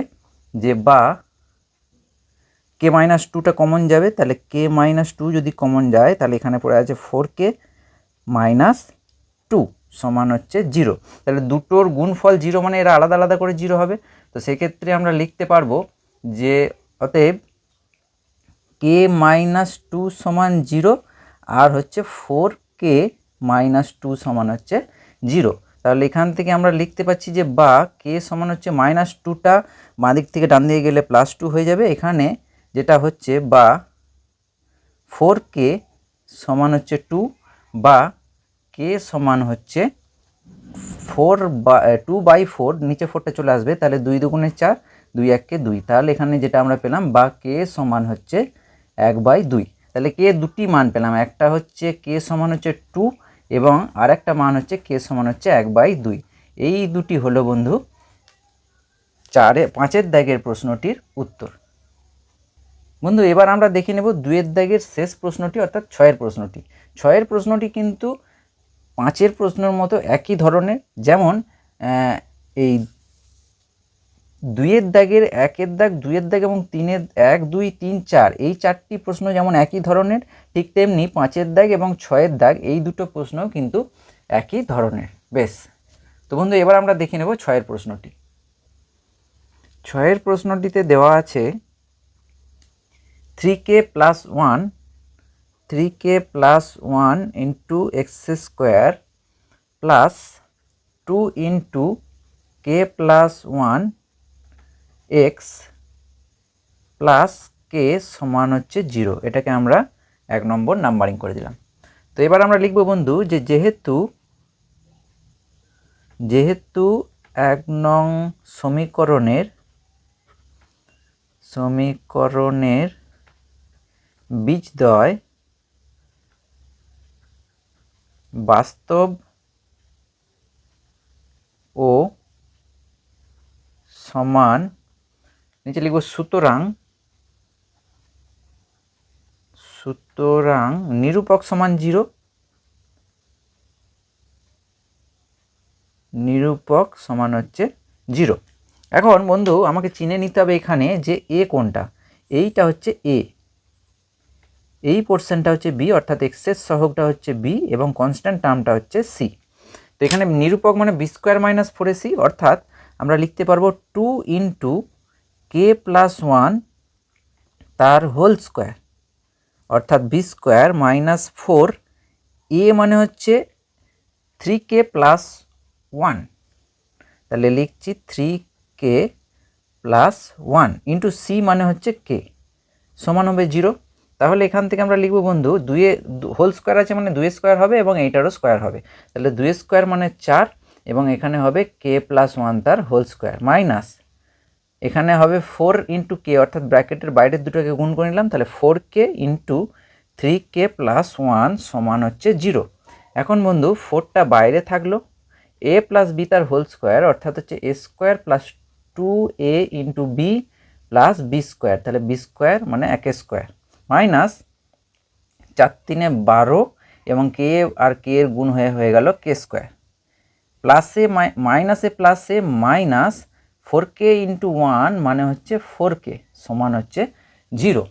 A: যে বা k মাইনাস 2টা কমন যাবে, তাহলে k মাইনাস 2 যদি কমন যায় তাহলে এখানে পড়ে আছে 4k মাইনাস টু সমান হচ্ছে 0। তাহলে দুটোর গুণফল 0 মানে এরা আলাদা আলাদা করে 0 হবে। তো সেক্ষেত্রে আমরা লিখতে পারবো যে অতএব কে মাইনাস টু সমান 0 আর হচ্ছে 4k মাইনাস টু সমান হচ্ছে 0। তাহলে এখান থেকে আমরা লিখতে পাচ্ছি যে বা কে সমান হচ্ছে মাইনাস টুটা বাঁ দিক থেকে ডান দিকে গেলে প্লাস টু হয়ে যাবে। এখানে যেটা হচ্ছে বা 4k সমান হচ্ছে 2 বা কে সমান হচ্ছে 2/4, নিচে 4টা চলে আসবে, তাহলে 2 দুগুণে 4, 2 1-কে 2। তাহলে এখানে যেটা আমরা পেলাম বা কে সমান হচ্ছে 1/2। তাহলে কে দুটি মান পেলাম, একটা হচ্ছে কে সমান হচ্ছে 2 এবং আরেকটা মান হচ্ছে কে সমান হচ্ছে 1/2। এই দুটি হলো বন্ধু 5-এর দাগের প্রশ্নটির উত্তর। বন্ধু এবার আমরা দেখে নেব 2-এর দাগের শেষ প্রশ্নটি অর্থাৎ 6-এর প্রশ্নটি। 6-এর প্রশ্নটি কিন্তু 5-এর প্রশ্নের মতো একই ধরনের, যেমন এই 2-এর দাগের 1-এর দাগ, 2-এর দাগ এবং 3-এর 1 2 3 4 এই 4টি প্রশ্ন যেমন একই ধরনের, ঠিক তেমনি 5-এর দাগ এবং 6-এর দাগ এই দুটো প্রশ্নও কিন্তু একই ধরনের। বেশ, তো বন্ধু এবার আমরা দেখে নেব 6-এর প্রশ্নটি। 6-এর প্রশ্নটিতে দেওয়া আছে 3k plus 1 into x square plus 2 into k plus 1 x plus কে সমান হচ্ছে 0। এটাকে আমরা 1 নম্বর নাম্বারিং করে দিলাম। তো এবার আমরা লিখব বন্ধু যে যেহেতু 1 নং সমীকরণের বীজদ্বয় বাস্তব ও সমান, নিচে লিখব সুতরাং নিরূপক সমান 0, নিরূপক সমান হচ্ছে 0। এখন বন্ধু আমাকে চিনে নিতে হবে এখানে যে এ কোনটা। এইটা হচ্ছে এ, এই পোর্শনটা হচ্ছে বি, অর্থাৎ এক্সের সহগটা হচ্ছে বি এবং কনস্ট্যান্ট টার্মটা হচ্ছে সি। তো এখানে নিরূপক মানে বি স্কোয়ার মাইনাস 4ac, অর্থাৎ আমরা লিখতে পারবো 2 ইন্টু কে প্লাস 1 তার হোল স্কোয়ার, অর্থাৎ বি স্কোয়ার মাইনাস 4, এ মানে হচ্ছে 3k প্লাস 1, তাহলে লিখছি 3k প্লাস 1 ইন্টু সি মানে হচ্ছে কে সমান হবে 0। তাহলে এখান থেকে আমরা লিখব বন্ধু 2 হোল স্কোয়ার আছে মানে 2 স্কোয়ার হবে এবং এইটারও স্কোয়ার হবে, তাহলে 2 স্কোয়ার মানে 4 এবং এখানে হবে কে প্লাস 1 তার হোল স্কোয়ার মাইনাস এখানে হবে 4 ইন্টু কে, অর্থাৎ ব্র্যাকেটের বাইরের দুটোকে গুণ করে নিলাম, তাহলে 4k ইন্টু 3k প্লাস 1 সমান হচ্ছে 0। এখন বন্ধু 4টা বাইরে থাকলো, এ প্লাস বি তার হোল স্কোয়ার অর্থাৎ হচ্ছে A square plus 2a into B plus B square, তাহলে বি স্কোয়ার মানে 1 স্কোয়ার মাইনাস 4 3 12 এবং কে আর কে এর গুণ হয়ে গেল কে স্কোয়ার, প্লাসে মাইনাসে প্লাসে মাইনাস 4k ইন্টু 1 মানে হচ্ছে 4k সমান হচ্ছে 0।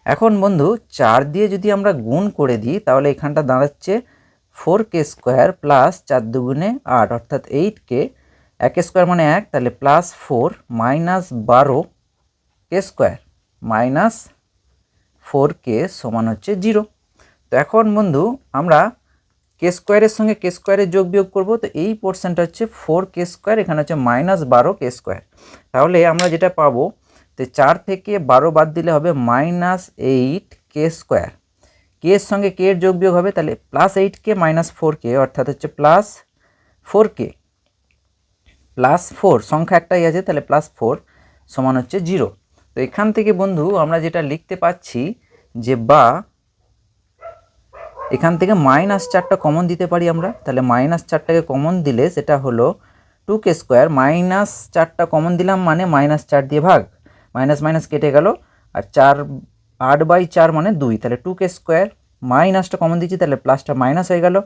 A: এখন বন্ধু 4 দিয়ে যদি আমরা গুণ করে দিই তাহলে এখানটা দাঁড়াচ্ছে 4k স্কোয়ার প্লাস 4 দুগুণে 8 অর্থাৎ 8k, 1 স্কোয়ার মানে 1, তাহলে plus 4 minus 12k square minus 4k সমান হচ্ছে 0। তো এখন বন্ধু আমরা কে স্কোয়ারের সঙ্গে কে স্কোয়ারের যোগ বিয়োগ করবো, তো এই পোর্শনটা হচ্ছে 4k স্কোয়ার, এখানে হচ্ছে মাইনাস 12k স্কোয়ার, তাহলে আমরা যেটা পাবো তো 4 থেকে 12 বাদ দিলে হবে মাইনাস 8k স্কোয়ার, কে এর সঙ্গে কে এর যোগ বিয়োগ হবে, তাহলে প্লাস 8k মাইনাস 4k অর্থাৎ হচ্ছে প্লাস 4k প্লাস 4, সংখ্যা একটাই আছে তাহলে প্লাস 4 সমান হচ্ছে 0। তো এখান থেকে বন্ধু আমরা যেটা লিখতে পাচ্ছি যে বা এখান থেকে মাইনাস 4টা কমন দিতে পারি আমরা, তাহলে মাইনাস 4টাকে কমন দিলে সেটা হলো 2k স্কোয়ার, মাইনাস 4টা কমন দিলাম মানে মাইনাস 4 দিয়ে ভাগ, মাইনাস মাইনাস কেটে গেল আর 8/4 মানে 2, তাহলে 2k স্কোয়ার, মাইনাসটা কমন দিচ্ছি তাহলে প্লাসটা মাইনাস হয়ে গেল,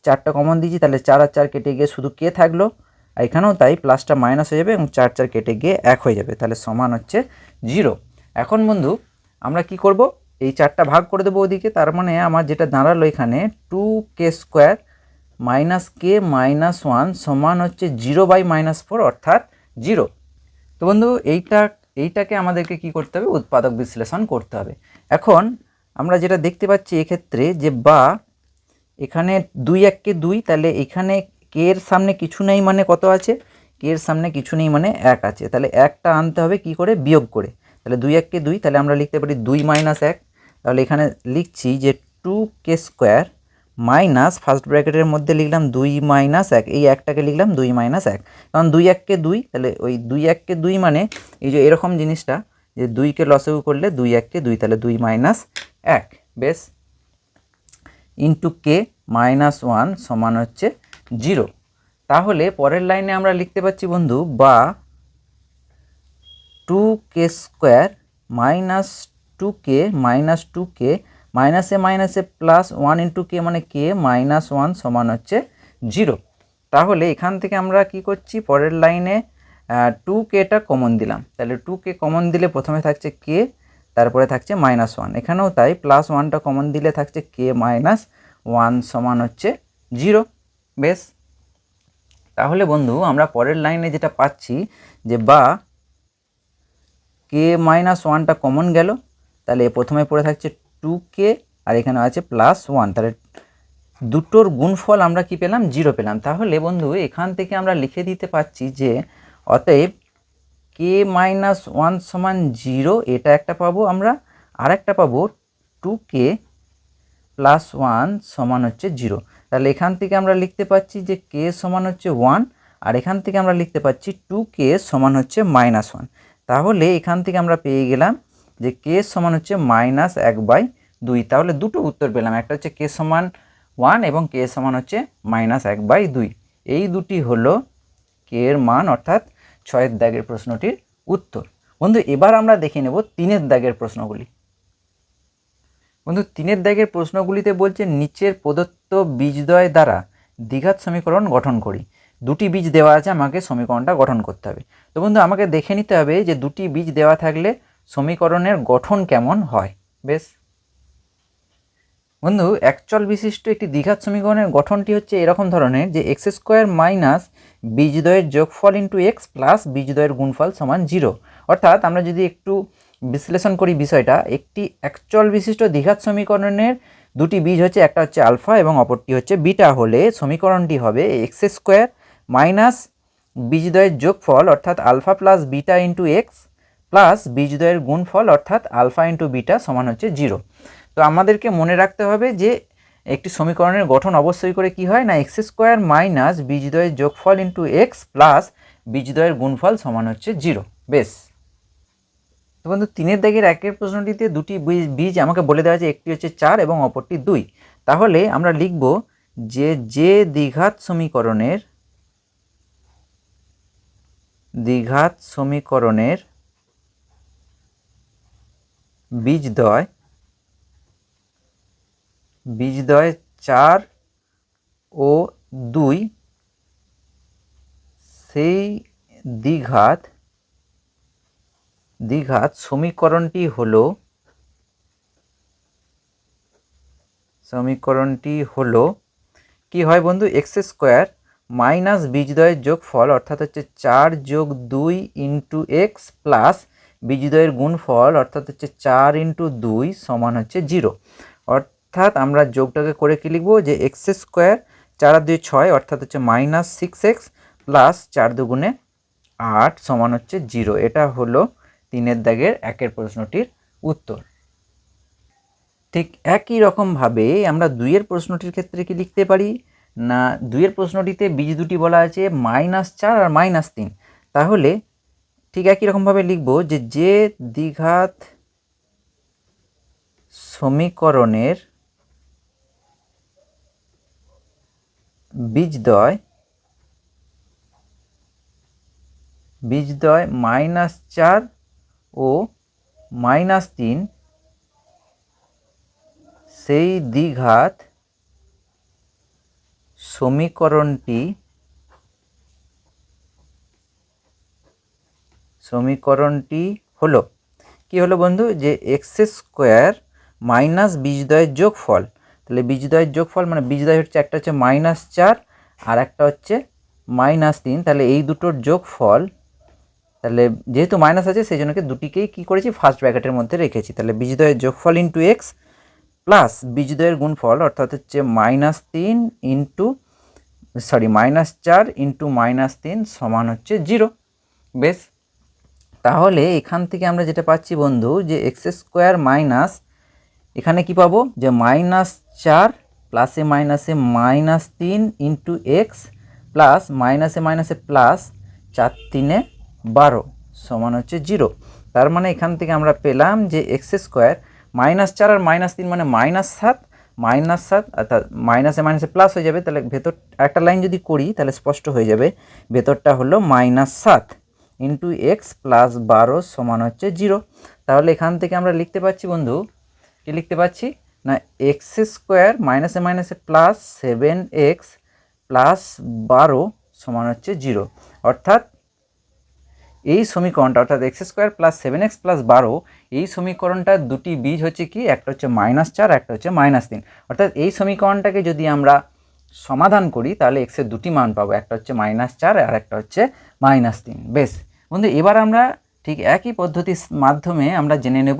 A: 4টা কমন দিচ্ছি তাহলে 4 আর 4 কেটে গিয়ে শুধু কে থাকলো, আর এখানেও তাই প্লাসটা মাইনাস হয়ে যাবে এবং 4 4 কেটে গিয়ে 1 হয়ে যাবে, তাহলে সমান হচ্ছে 0। এখন বন্ধু আমরা কি করব, এই 4টা ভাগ করে দেবো ওদিকে, তার মানে আমার যেটা দাঁড়ালো এখানে 2k স্কোয়ার মাইনাস কে মাইনাস ওয়ান সমান হচ্ছে 0/-4 অর্থাৎ 0। তো বন্ধু এইটাকে আমাদেরকে কি করতে হবে, উৎপাদক বিশ্লেষণ করতে হবে। এখন আমরা যেটা দেখতে পাচ্ছি এক্ষেত্রে যে বা এখানে 2 1 কে 2, তাহলে এখানে কে এর সামনে কিছু নেই মানে কত আছে, কে এর সামনে কিছু নেই মানে 1 আছে, তাহলে 1টা আনতে হবে কি করে, বিয়োগ করে। তাহলে 2 1 কে 2, তাহলে আমরা লিখতে পারি 2 - 1। তাহলে এখানে লিখছি যে 2k² মাইনাস ফার্স্ট ব্র্যাকেটের মধ্যে লিখলাম 2 - 1, এই একটাকে লিখলাম 2 - 1, কারণ 2 1 কে 2, তাহলে ওই 2 1 কে 2 মানে এই যে এরকম জিনিসটা যে 2কে লসাগু করলে 2 1 কে 2, তাহলে 2 - 1 বেশ, ইন্টু কে মাইনাস 1 সমান হচ্ছে 0। তাহলে পরের লাইনে আমরা লিখতে পাচ্ছি বন্ধু বা 2k² minus 2k minus 2k মাইনাসে মাইনাসে প্লাস 1 ইন্টু কে মানে কে মাইনাস 1 সমান হচ্ছে 0। তাহলে এখান থেকে আমরা কি করছি, পরের লাইনে 2kটা কমন দিলাম, তাহলে 2k কমন দিলে প্রথমে থাকছে কে, তারপরে থাকছে -1, এখানেও তাই প্লাস 1টা কমন দিলে থাকছে কে মাইনাস 1 সমান হচ্ছে 0। বেশ, তাহলে বন্ধু আমরা পরের লাইনে যেটা পাচ্ছি যে বা কে মাইনাস 1টা কমন গেল, তাহলে প্রথমে পড়ে থাকছে 2k আর এখানে আছে +1, তাহলে দুটোর গুণফল আমরা কি পেলাম, 0 পেলাম। তাহলে বন্ধু এখান থেকে আমরা লিখে দিতে পাচ্ছি যে অতএব কে মাইনাস 1 সমান 0, এটা একটা পাবো আমরা, আর একটা পাবো 2k + 1 সমান হচ্ছে 0। তাহলে এখান থেকে আমরা লিখতে পাচ্ছি যে কে সমান হচ্ছে 1, আর এখান থেকে আমরা লিখতে পাচ্ছি 2k সমান হচ্ছে -1। তাহলে এখান থেকে আমরা পেয়ে গেলাম যে কে সমান হচ্ছে -1/2। তাহলে দুটো উত্তর পেলাম, একটা হচ্ছে কে সমান 1 এবং কে সমান হচ্ছে -1/2। এই দুটি হলো কে এর মান, অর্থাৎ 6 দাগের প্রশ্নটির উত্তর। বন্ধু এবার আমরা দেখে নেব 3 দাগের প্রশ্নগুলি। বন্ধু 3 দাগের প্রশ্নগুলিতে বলছে নিচের প্রদত্ত বীজদ্বয় দ্বারা দ্বিঘাত সমীকরণ গঠন করি। দুটি বীজ দেওয়া আছে, আমাকে সমীকরণটা গঠন করতে হবে। তো বন্ধু আমাকে দেখে নিতে হবে যে দুটি বীজ দেওয়া থাকলে সমীকরণের গঠন কেমন হয়। বেশ বন্ধু, একচল বিশিষ্ট একটি দ্বিঘাত সমীকরণের গঠনটি হচ্ছে এরকম ধরনের যে x² মাইনাস বীজদ্বয়ের যোগফল ইন্টু এক্স প্লাস বীজদ্বয়ের গুণফল সমান 0। অর্থাৎ আমরা যদি একটু বিশ্লেষণ করি বিষয়টা, একটি একচল বিশিষ্ট দ্বিঘাত সমীকরণের দুটি বীজ হচ্ছে, একটা হচ্ছে আলফা এবং অপরটি হচ্ছে বিটা হলে সমীকরণটি হবে x² মাইনাস বীজদ্বয়ের যোগফল অর্থাৎ alpha plus beta into X plus বীজদ্বয়ের গুণফল অর্থাৎ আলফা ইন্টু বিটা সমান হচ্ছে 0। তো আমাদেরকে মনে রাখতে হবে যে একটি সমীকরণের গঠন অবশ্যই করে কি হয় না, x² মাইনাস বীজদ্বয়ের যোগফল ইন্টু এক্স প্লাস বীজদ্বয়ের গুণফল সমান হচ্ছে 0। বেশ, তো বন্ধু 3 দাগের 1 প্রশ্নটিতে দুটি বীজ আমাকে বলে দেওয়া আছে, একটি হচ্ছে 4 এবং অপরটি 2। তাহলে আমরা লিখব যে দ্বিঘাত সমীকরণের বীজদ্বয় 4 ও 2, সেই দ্বিঘাত সমীকরণটি হলো কি হয় বন্ধু, x² মাইনাস বীজদ্বয়ের যোগফল অর্থাৎ হচ্ছে 4 + 2 ইন্টু এক্স প্লাস বীজদ্বয়ের গুণফল অর্থাৎ হচ্ছে 4 × 2 সমান হচ্ছে 0। অর্থাৎ আমরা যোগটাকে করে কি লিখবো যে x² 4 আর 2 6 অর্থাৎ হচ্ছে -6x প্লাস 4 × 2 = 8 সমান হচ্ছে 0। এটা হলো 3 দাগের 1 প্রশ্নটির উত্তর। ঠিক একই রকমভাবে আমরা 2 প্রশ্নটির ক্ষেত্রে কি লিখতে পারি না, 2 প্রশ্নটিতে বীজ দুটি বলা আছে -4 আর -3। তাহলে ঠিক একই রকমভাবে লিখব যে দ্বিঘাত সমীকরণের বীজদ্বয় -4 ও -3, সেই দ্বিঘাত সমীকরণটি হলো কি হলো বন্ধু, যে x² মাইনাস বীজদ্বয়ের যোগফল, তাহলে বীজদ্বয়ের যোগফল মানে বীজদ্বয় হচ্ছে একটা হচ্ছে -4 আর একটা হচ্ছে -3, তাহলে এই দুটোর যোগফল, তাহলে যেহেতু মাইনাস আছে সেই জন্য দুটিকেই কী করেছি ফার্স্ট ব্র্যাকেটের মধ্যে রেখেছি। তাহলে বীজদ্বয়ের যোগফল ইন্টু এক্স প্লাস বীজদ্বয়ের গুণফল অর্থাৎ হচ্ছে -4 ইন্টু -3 সমান হচ্ছে 0। বেশ, তাহলে এখান থেকে আমরা যেটা পাচ্ছি বন্ধু যে এক্স স্কোয়ার মাইনাস এখানে কি পাবো যে -4 প্লাসে মাইনাসে -3 ইন্টু এক্স প্লাস মাইনাসে মাইনাসে প্লাস 4 3 12 সমান হচ্ছে 0। তার মানে এখান থেকে আমরা পেলাম যে এক্স স্কোয়ার -4 আর -3 মানে -7 অর্থাৎ মাইনাসে মাইনাসে প্লাস হয়ে যাবে, তাহলে ভেতর একটা লাইন যদি করি তাহলে স্পষ্ট হয়ে যাবে। ভেতরটা হলো -7 ইন্টু এক্স প্লাস 12 সমান হচ্ছে 0। তাহলে এখান থেকে আমরা লিখতে পাচ্ছি বন্ধু, কি লিখতে পাচ্ছি না এক্স স্কোয়ার মাইনাসে মাইনাসে প্লাস 7x প্লাস 12 সমান হচ্ছে 0। অর্থাৎ এই সমীকরণটা অর্থাৎ x square plus 7x plus 12 এই সমীকরণটার দুটি বীজ হচ্ছে কি, একটা হচ্ছে -4 একটা হচ্ছে -3। অর্থাৎ এই সমীকরণটাকে যদি আমরা সমাধান করি তাহলে এক্সের দুটি মান পাবো, একটা হচ্ছে -4 আর একটা হচ্ছে -3। বেশ বন্ধু, এবার আমরা ঠিক একই পদ্ধতির মাধ্যমে আমরা জেনে নেব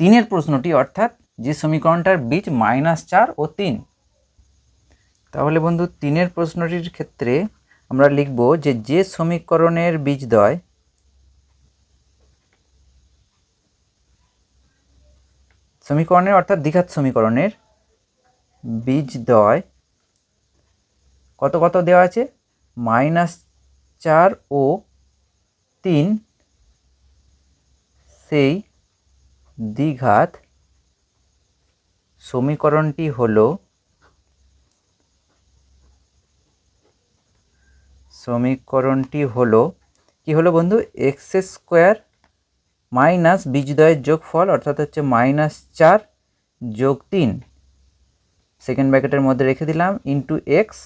A: 3-এর প্রশ্নটি, অর্থাৎ যে সমীকরণটার বীজ -4 ও 3। তাহলে বন্ধু 3-এর প্রশ্নটির ক্ষেত্রে আমরা লিখব যে সমীকরণের বীজদ্বয় অর্থাৎ দ্বিঘাত সমীকরণের বীজদ্বয় কত কত দেওয়া আছে, -4 ও 3, সেই দ্বিঘাত সমীকরণটি হলো কি হলো বন্ধু, এক্স স্কোয়ার মাইনাস বীজদ্বয়ের যোগফল অর্থাৎ হচ্ছে -4 যোগ 3 সেকেন্ড ব্র্যাকেটের মধ্যে রেখে দিলাম ইন্টু এক্স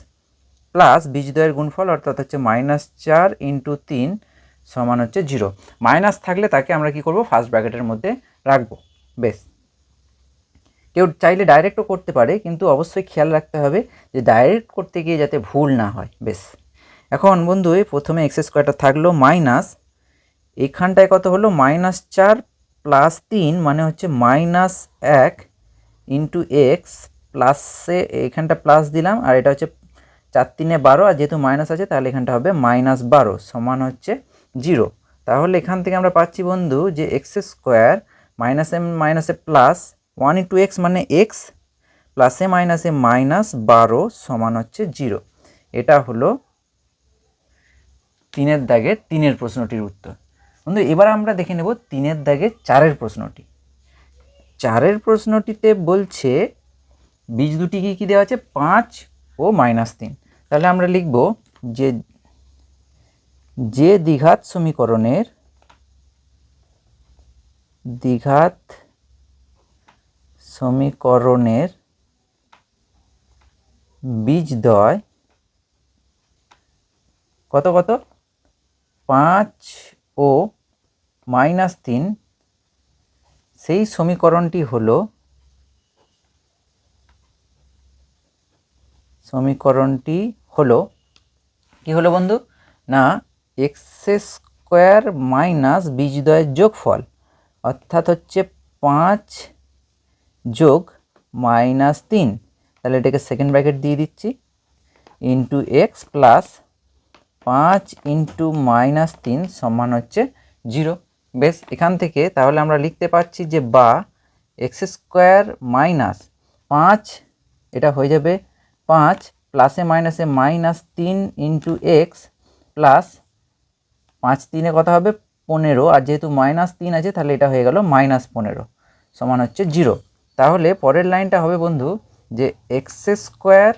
A: প্লাস বীজদ্বয়ের গুণফল অর্থাৎ হচ্ছে -4 ইন্টু 3 সমান হচ্ছে 0। মাইনাস থাকলে তাকে আমরা কি করব ফার্স্ট ব্র্যাকেটের মধ্যে রাখবো। বেশ, কেউ চাইলে ডাইরেক্টও করতে পারে, কিন্তু অবশ্যই খেয়াল রাখতে হবে যে ডাইরেক্ট করতে গিয়ে যাতে ভুল না হয়। বেশ, এখন বন্ধু প্রথমে এক্স স্কোয়ারটা থাকলো মাইনাস, এখানটায় কত হলো -4 প্লাস 3 মানে হচ্ছে -1 ইন্টু এক্স প্লাসে এখানটা প্লাস দিলাম আর এটা হচ্ছে 4 3 12 আর যেহেতু মাইনাস আছে তাহলে এখানটা হবে -12 সমান হচ্ছে 0। তাহলে এখান থেকে আমরা পাচ্ছি বন্ধু যে এক্স স্কোয়ার মাইনাসে প্লাস 1 ইন্টু এক্স মানে এক্স প্লাসে মাইনাসে -12 সমান হচ্ছে 0। এটা হলো 3-এর দাগের 3-এর প্রশ্নটির উত্তর। বন্ধু এবার আমরা দেখে নেব 3-এর দাগের 4-এর প্রশ্নটি। 4-এর প্রশ্নটিতে বলছে বীজ দুটি কি কি দেওয়া আছে, 5 ও -3। তাহলে আমরা লিখব যে দ্বিঘাত সমীকরণের বীজদ্বয় কত কত 5 ও -3, সেই সমীকরণটি হলো কি হলো বন্ধু না এক্স স্কোয়ার মাইনাস বীজদ্বয়ের যোগফল অর্থাৎ হচ্ছে 5 যোগ -3, তাহলে এটাকে সেকেন্ড ব্র্যাকেট দিয়ে দিচ্ছি ইন্টু এক্স প্লাস 5 ইন্টু -3 সমান হচ্ছে 0। বেশ, এখান থেকে তাহলে আমরা লিখতে পাচ্ছি যে বা এক্স স্কোয়ার মাইনাস 5 এটা হয়ে যাবে 5 প্লাসে মাইনাসে -3 ইন্টু এক্স প্লাস 5 3 কত হবে 15, আর যেহেতু -3 আছে তাহলে এটা হয়ে গেল -15 সমান হচ্ছে 0। তাহলে পরের লাইনটা হবে বন্ধু যে এক্স স্কোয়ার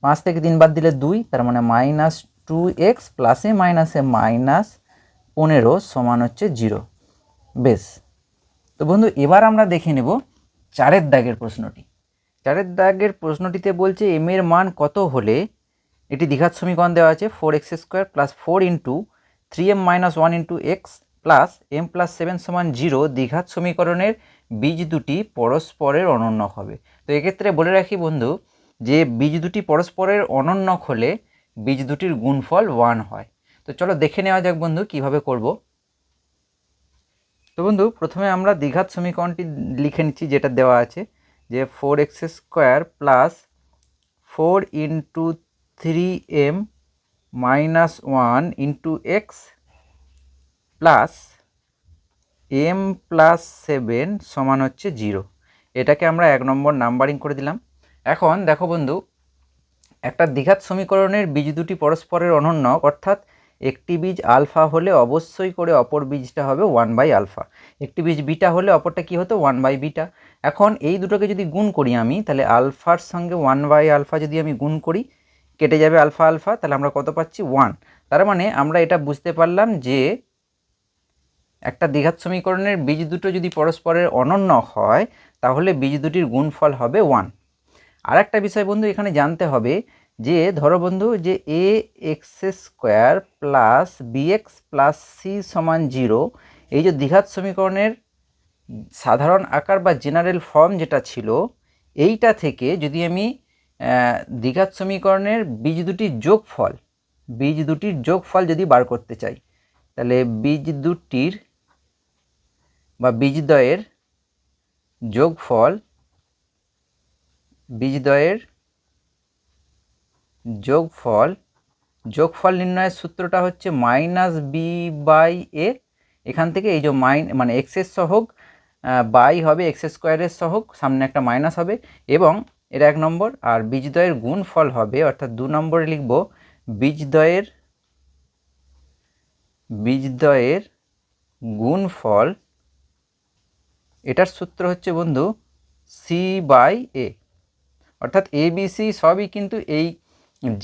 A: 5 থেকে 3 বাদ দিলে 2, তার মানে -2x প্লাসে মাইনাসে -15 সমান হচ্ছে 0। বেশ, তো বন্ধু এবার আমরা দেখে নেব 4-এর দাগের প্রশ্নটি। 4-এর দাগের প্রশ্নটিতে বলছে এম এর মান কত হলে এটি দ্বিঘাত সমীকরণ দেওয়া আছে 4x² plus 4 into 3m - 1 into X plus m + 7 সমান 0 দ্বিঘাত সমীকরণের বীজ দুটি পরস্পরের অনন্য হবে। তো এক্ষেত্রে বলে রাখি বন্ধু যে বীজ দুটি পরস্পরের অনন্যক হলে বীজ দুটির গুণফল 1 হয়। তো চলো দেখে নেওয়া যাক বন্ধু কিভাবে করব। তো বন্ধু প্রথমে আমরা দ্বিঘাত সমীকরণটি লিখে নিচ্ছি, যেটা দেওয়া আছে যে 4x² plus 4 into 3m minus 1 into X plus m plus 7 সমান হচ্ছে 0। এটাকে আমরা 1 নম্বর নাম্বারিং করে দিলাম। এখন দেখো বন্ধু, একটা দ্বিঘাত সমীকরণের বীজ দুটি পরস্পরের অনন্যক, অর্থাৎ একটি বীজ আলফা হলে অবশ্যই করে অপর বীজটা হবে 1/α, একটি বীজ বিটা হলে অপরটা কি হতো 1/β। এখন এই দুটোকে যদি গুণ করি আমি, তাহলে আলফার সঙ্গে 1/α যদি আমি গুণ করি, কেটে যাবে আলফা আলফা, তাহলে আমরা কত পাচ্ছি 1। তার মানে আমরা এটা বুঝতে পারলাম যে একটা দ্বিঘাত সমীকরণের বীজ দুটো যদি পরস্পরের অনন্যক হয় তাহলে বীজ দুটির গুণফল হবে 1। আর একটা বিষয় বন্ধু এখানে জানতে হবে যে ধরো বন্ধু যে ax² plus bx plus c সমান 0, এই যে দ্বিঘাত সমীকরণের সাধারণ আকার বা জেনারেল ফর্ম যেটা ছিল, এইটা থেকে যদি আমি দ্বিঘাত সমীকরণের বীজ দুটির যোগফল যদি বার করতে চাই, তাহলে বীজ দুটির বা বীজদ্বয়ের যোগফল নির্ণয়ের সূত্রটা হচ্ছে -b/a। এখান থেকে এই যে মানে এক্সের সহগ বাই হবে x² সহগ, সামনে একটা মাইনাস হবে, এবং এর 1 নম্বর। আর বীজদ্বয়ের গুণফল হবে, অর্থাৎ 2 নম্বরে লিখব বীজদ্বয়ের গুণফল, এটার সূত্র হচ্ছে বন্ধু c/a। অর্থাৎ ABC সবই কিন্তু এই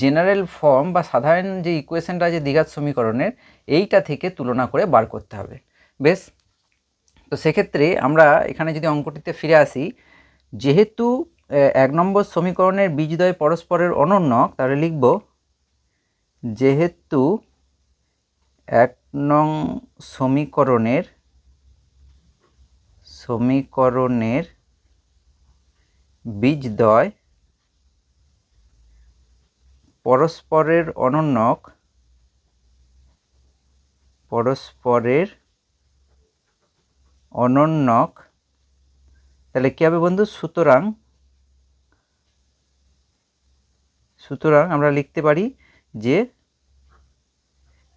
A: জেনারেল ফর্ম বা সাধারণ যে ইকুয়েশনটা আছে দ্বিঘাত সমীকরণের, এইটা থেকে তুলনা করে বার করতে হবে। বেশ, তো সেক্ষেত্রে আমরা এখানে যদি অঙ্কটিতে ফিরে আসি, যেহেতু 1 নম্বর সমীকরণের বীজদ্বয় পরস্পরের অনন্যক, তাহলে লিখব যেহেতু 1 নং সমীকরণের বীজদ্বয় পরস্পরের অনন্যক, তাহলে কি হবে বন্ধু, সুতরাং আমরা লিখতে পারি যে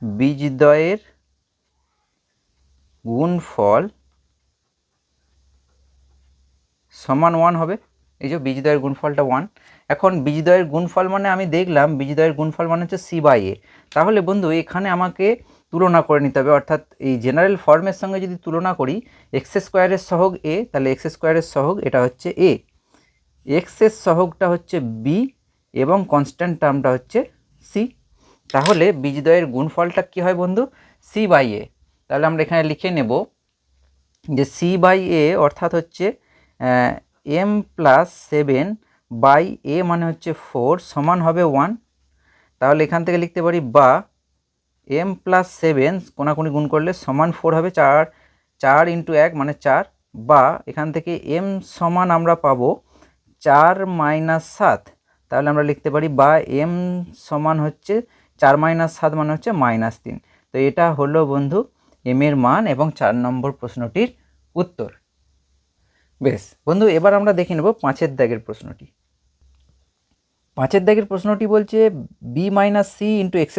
A: বীজদ্বয়ের গুণফল সমান 1 হবে। এই যে বীজদ্বয়ের গুণফলটা 1। এখন বীজদ্বয়ের গুণফল মানে আমি দেখলাম বীজদ্বয়ের গুণফল মানে হচ্ছে c/a। তাহলে বন্ধু এখানে আমাকে তুলনা করে নিতে হবে, অর্থাৎ এই জেনারেল ফর্মের সঙ্গে যদি তুলনা করি, x² এর সহগ a, তাহলে x² এর সহগ এটা হচ্ছে a, x এর সহগটা হচ্ছে b, এবং কনস্ট্যান্ট টার্মটা হচ্ছে c। তাহলে বীজদ্বয়ের গুণফলটা কি হয় বন্ধু, c/a। তাহলে আমরা এখানে লিখে নেব যে c/a অর্থাৎ হচ্ছে m প্লাস 7/a মানে হচ্ছে 4 সমান হবে 1। তাহলে এখান থেকে লিখতে পারি বা m প্লাস 7 কোনাকুনি গুণ করলে সমান 4 হবে, 4 ইন্টু 1 মানে 4, বা এখান থেকে m সমান আমরা পাবো 4 - 7। তাহলে আমরা লিখতে পারি বা m সমান হচ্ছে 4 - 7 মানে হচ্ছে -3। তো এটা হলো বন্ধু m এর মান এবং 4 নম্বর প্রশ্নটির উত্তর। বেশ বন্ধু, এবার আমরা দেখে নেব 5-এর দাগের প্রশ্নটি। 5-এর দাগের প্রশ্নটি বলছে b - c into x²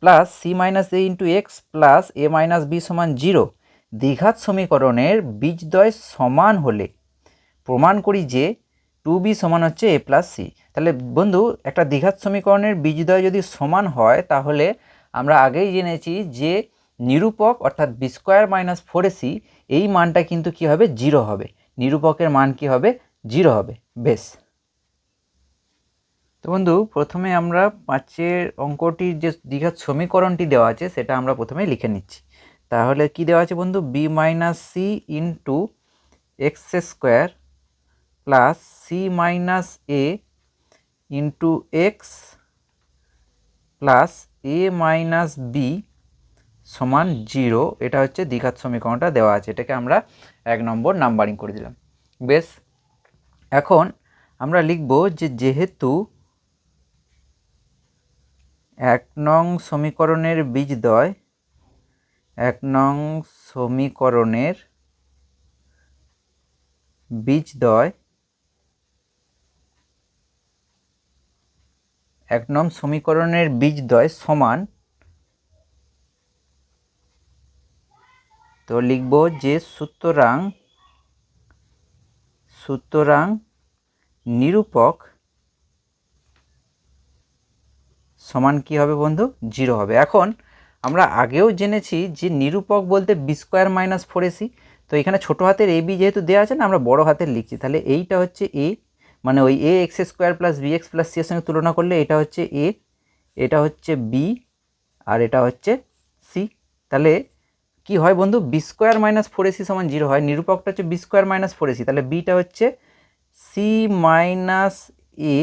A: plus c - a into x plus a - b সমান 0 দ্বিঘাত সমীকরণের বীজদ্বয় সমান হলে প্রমাণ করি যে 2b সমান হচ্ছে a প্লাস c। তাহলে বন্ধু একটা দ্বিঘাত সমীকরণের বীজদ্বয় যদি সমান হয়, তাহলে আমরা আগেই জেনেছি যে নিরূপক অর্থাৎ b² - 4ac এই মানটা কিন্তু কি হবে, 0 হবে। নিরূপকের মান কি হবে, 0 হবে। বেশ, তো বন্ধু প্রথমে আমরা 5-এর অঙ্কটির যে দ্বিঘাত সমীকরণটি দেওয়া আছে সেটা আমরা প্রথমে লিখে নিচ্ছি। তাহলে কি দেওয়া আছে বন্ধু, b - c into x² plus c - a into X plus a - b সমান 0, এটা হচ্ছে দ্বিঘাত সমীকরণটা দেওয়া আছে। এটাকে আমরা 1 নম্বর নাম্বারিং করে দিলাম। বেশ, এখন আমরা লিখব যে যেহেতু 1 নং সমীকরণের বীজদ্বয় 1 নং সমীকরণের বীজদ্বয় 1 নং সমীকরণের বীজদ্বয় সমান, তো লিখব যে সুতরাং নিরূপক সমান কি হবে বন্ধু? 0 হবে। এখন আমরা আগেও জেনেছি যে নিরূপক বলতে বি স্কোয়ার মাইনাস 4ac, তো এখানে ছোটো হাতের এ বি যেহেতু দেওয়া আছে না, আমরা বড় হাতের লিখছি। তাহলে এইটা হচ্ছে এ, মানে ওই A X square plus B X plus C এর সঙ্গে তুলনা করলে এটা হচ্ছে এ, এটা হচ্ছে বি, আর এটা হচ্ছে সি। তাহলে কি হয় বন্ধু? বি স্কোয়ার মাইনাস 4ac সমান 0 হয়। নিরূপকটা হচ্ছে বি স্কোয়ার মাইনাস 4ac, তাহলে বিটা হচ্ছে সি মাইনাস এ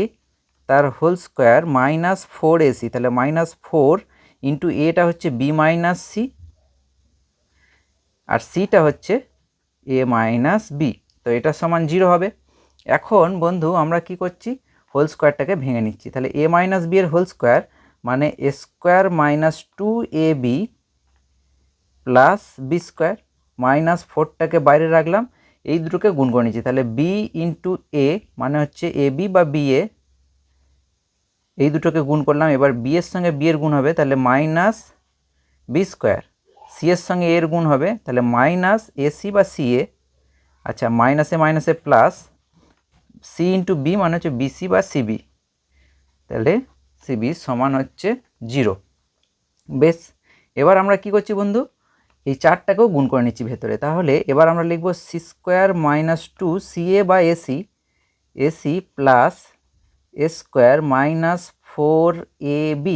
A: তার হোল স্কোয়ার মাইনাস 4ac, তাহলে মাইনাস 4 ইন্টু এটা হচ্ছে বি মাইনাস সি, আর সিটা হচ্ছে এ মাইনাস বি, তো এটা সমান 0 হবে। এখন বন্ধু আমরা কি করছি? হোল স্কোয়ারটাকে ভেঙে নিচ্ছি। তাহলে এ মাইনাস বি এর হোল স্কোয়ার মানে A square minus 2ab plus B square, minus 4টাকে বাইরে রাখলাম, এই দুটোকে গুণ করে নিচ্ছি। তাহলে বি ইন্টু এ মানে হচ্ছে এ বি বা বি এ, এই দুটোকে গুণ করলাম। এবার বি এর সঙ্গে বি এর গুণ হবে, তাহলে মাইনাস বি স্কোয়ার, সি এর সঙ্গে এর গুণ হবে, তাহলে মাইনাস এসি বা সি এ, আচ্ছা মাইনাসে মাইনাসে প্লাস সি ইন্টু বি মানে হচ্ছে বিসি বা সিবি, তাহলে সিবি সমান হচ্ছে 0। বেশ, এবার আমরা কি করছি বন্ধু? এই 4টাকেও গুণ করে নিচ্ছি ভেতরে। তাহলে এবার আমরা লিখব সি স্কোয়ার মাইনাস 2 সি এ বা AC, AC plus A square minus 4ab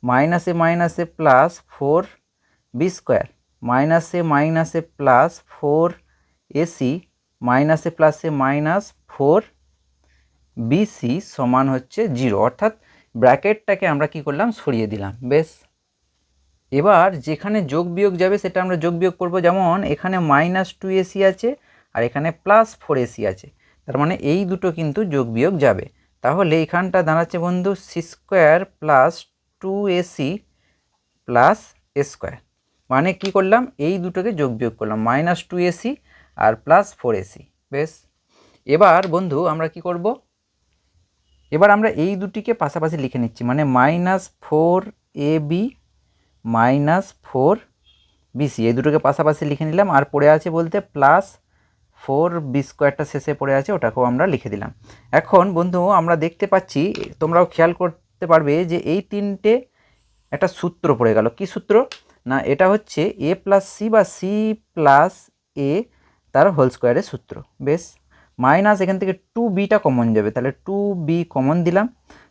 A: মাইনাসে মাইনাসে প্লাস 4b স্কোয়ার, মাইনাসে মাইনাসে প্লাস 4ac মাইনাসে প্লাসে মাইনাস 4bc সমান হচ্ছে 0, অর্থাৎ ব্র্যাকেটটাকে আমরা কি করলাম? সরিয়ে দিলাম। বেশ, এবার যেখানে যোগ বিয়োগ যাবে সেটা আমরা যোগ বিয়োগ করব। যেমন এখানে মাইনাস 2ac আছে আর এখানে প্লাস 4ac আছে, তার মানে এই দুটো কিন্তু যোগ বিয়োগ যাবে। তাহলে এখানটা দাঁড়াচ্ছে বন্ধু C square plus 2ac plus A square, মানে কি করলাম? এই দুটোকে যোগ বিয়োগ করলাম, মাইনাস 2ac আর প্লাস 4ac। বেশ, এবার বন্ধু আমরা কি করব? এবার আমরা এই দুটিকে পাশাপাশি লিখে নিচ্ছি, মানে মাইনাস 4ab মাইনাস 4bc, এই দুটোকে পাশাপাশি লিখে নিলাম। আর পড়ে আছে বলতে প্লাস 4b স্কোয়ারটা শেষে পড়ে আছে, ওটাকেও আমরা লিখে দিলাম। এখন বন্ধু আমরা দেখতে পাচ্ছি, তোমরাও খেয়াল করতে পারবে যে এই তিনটে একটা সূত্র পড়ে গেল। কি সূত্র? না এটা হচ্ছে এ প্লাস সি বা সি প্লাস এ তার হোল স্কোয়ারের সূত্র। বেশ, মাইনাস এখান থেকে 2bটা কমন যাবে, তাহলে 2b কমন দিলাম,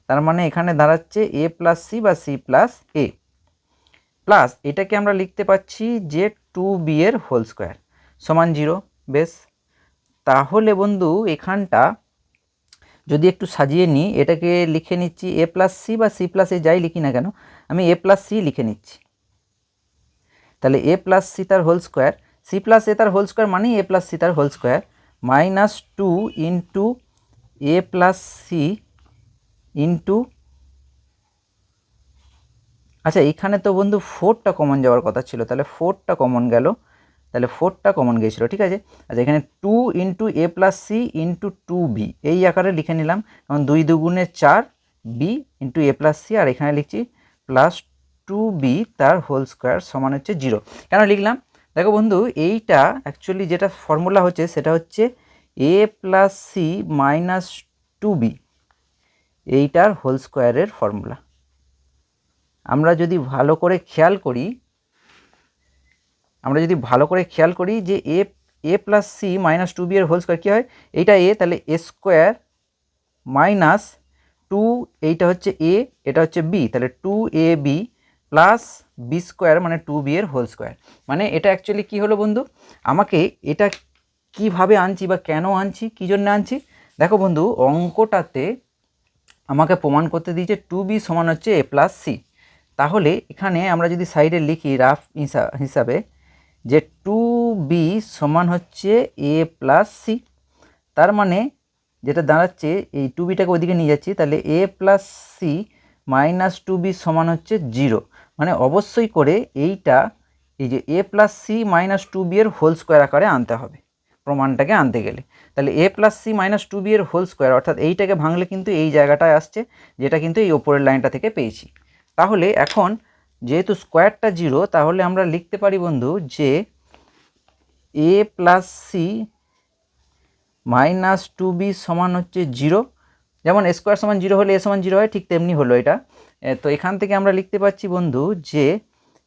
A: তার মানে এখানে দাঁড়াচ্ছে এ প্লাস সি বা সি প্লাস এ প্লাস এটাকে আমরা লিখতে পাচ্ছি যে 2b এর হোল স্কোয়ার সমান 0। বেশ, তাহলে বন্ধু এখানটা যদি একটু সাজিয়ে নিই, এটাকে লিখে নিচ্ছি এ প্লাস সি বা সি প্লাস এ, যাই লিখি না কেন আমি এ প্লাস সি লিখে নিচ্ছি। তাহলে এ প্লাস সি তার হোল স্কোয়ার, সি প্লাস এ তার হোল স্কোয়ার মানেই এ প্লাস সি তার whole square, minus 2 into A plus C into, আচ্ছা এখানে তো বন্ধু 4টা কমন যাওয়ার কথা ছিল, তাহলে 4টা কমন গেল, তাহলে 4টা কমন গিয়েছিল, ঠিক আছে। আচ্ছা এখানে 2 into A plus C into 2b এই আকারে লিখে নিলাম, কারণ 2 দুগুণে 4 B into A plus C, আর এখানে লিখছি প্লাস 2b তার হোল স্কোয়ার সমান হচ্ছে 0। কেন লিখলাম? দেখো বন্ধু এইটা অ্যাকচুয়ালি যেটা ফর্মুলা হচ্ছে সেটা হচ্ছে A plus C minus 2b, এইটার হোল স্কোয়ারের ফর্মুলা। আমরা যদি ভালো করে খেয়াল করি যে এ প্লাস সি মাইনাস 2b এর হোল স্কোয়ার কী হয়? এইটা এ, তাহলে এ স্কোয়ার মাইনাস 2, এইটা হচ্ছে এ, এটা হচ্ছে বি, তাহলে 2ab প্লাস বি স্কোয়ার মানে 2b এর হোল স্কোয়ার। মানে এটা অ্যাকচুয়ালি কী হলো বন্ধু? আমাকে এটা কিভাবে আনছি বা কেন আনছি, কী জন্য আনছি? দেখো বন্ধু অঙ্কটাতে আমাকে প্রমাণ করতে দিয়েছে 2b সমান হচ্ছে এ প্লাস সি। তাহলে এখানে আমরা যদি সাইডে লিখি রাফ হিসাবে যে 2b সমান হচ্ছে এ প্লাস সি, তার মানে যেটা দাঁড়াচ্ছে এই 2b-টাকে ওইদিকে নিয়ে যাচ্ছি, তাহলে a plus C minus 2b সমান হচ্ছে 0। মানে অবশ্যই করে এইটা এই যে a plus C minus 2b এর হোল স্কোয়ার আকারে আনতে হবে প্রমাণটাকে আনতে গেলে। তাহলে a plus C minus 2b এর হোল স্কোয়ার, অর্থাৎ এইটাকে ভাঙলে কিন্তু এই জায়গাটায় আসছে, যেটা কিন্তু এই ওপরের লাইনটা থেকে পেয়েছি। তাহলে এখন যেহেতু স্কোয়ারটা 0, তাহলে আমরা লিখতে পারি বন্ধু যে a plus C minus 2b সমান হচ্ছে 0। যেমন স্কোয়ার সমান 0 হলে a সমান 0 হয়, ঠিক তেমনি হলো এটা। তো এখান থেকে আমরা লিখতে পাচ্ছি বন্ধু যে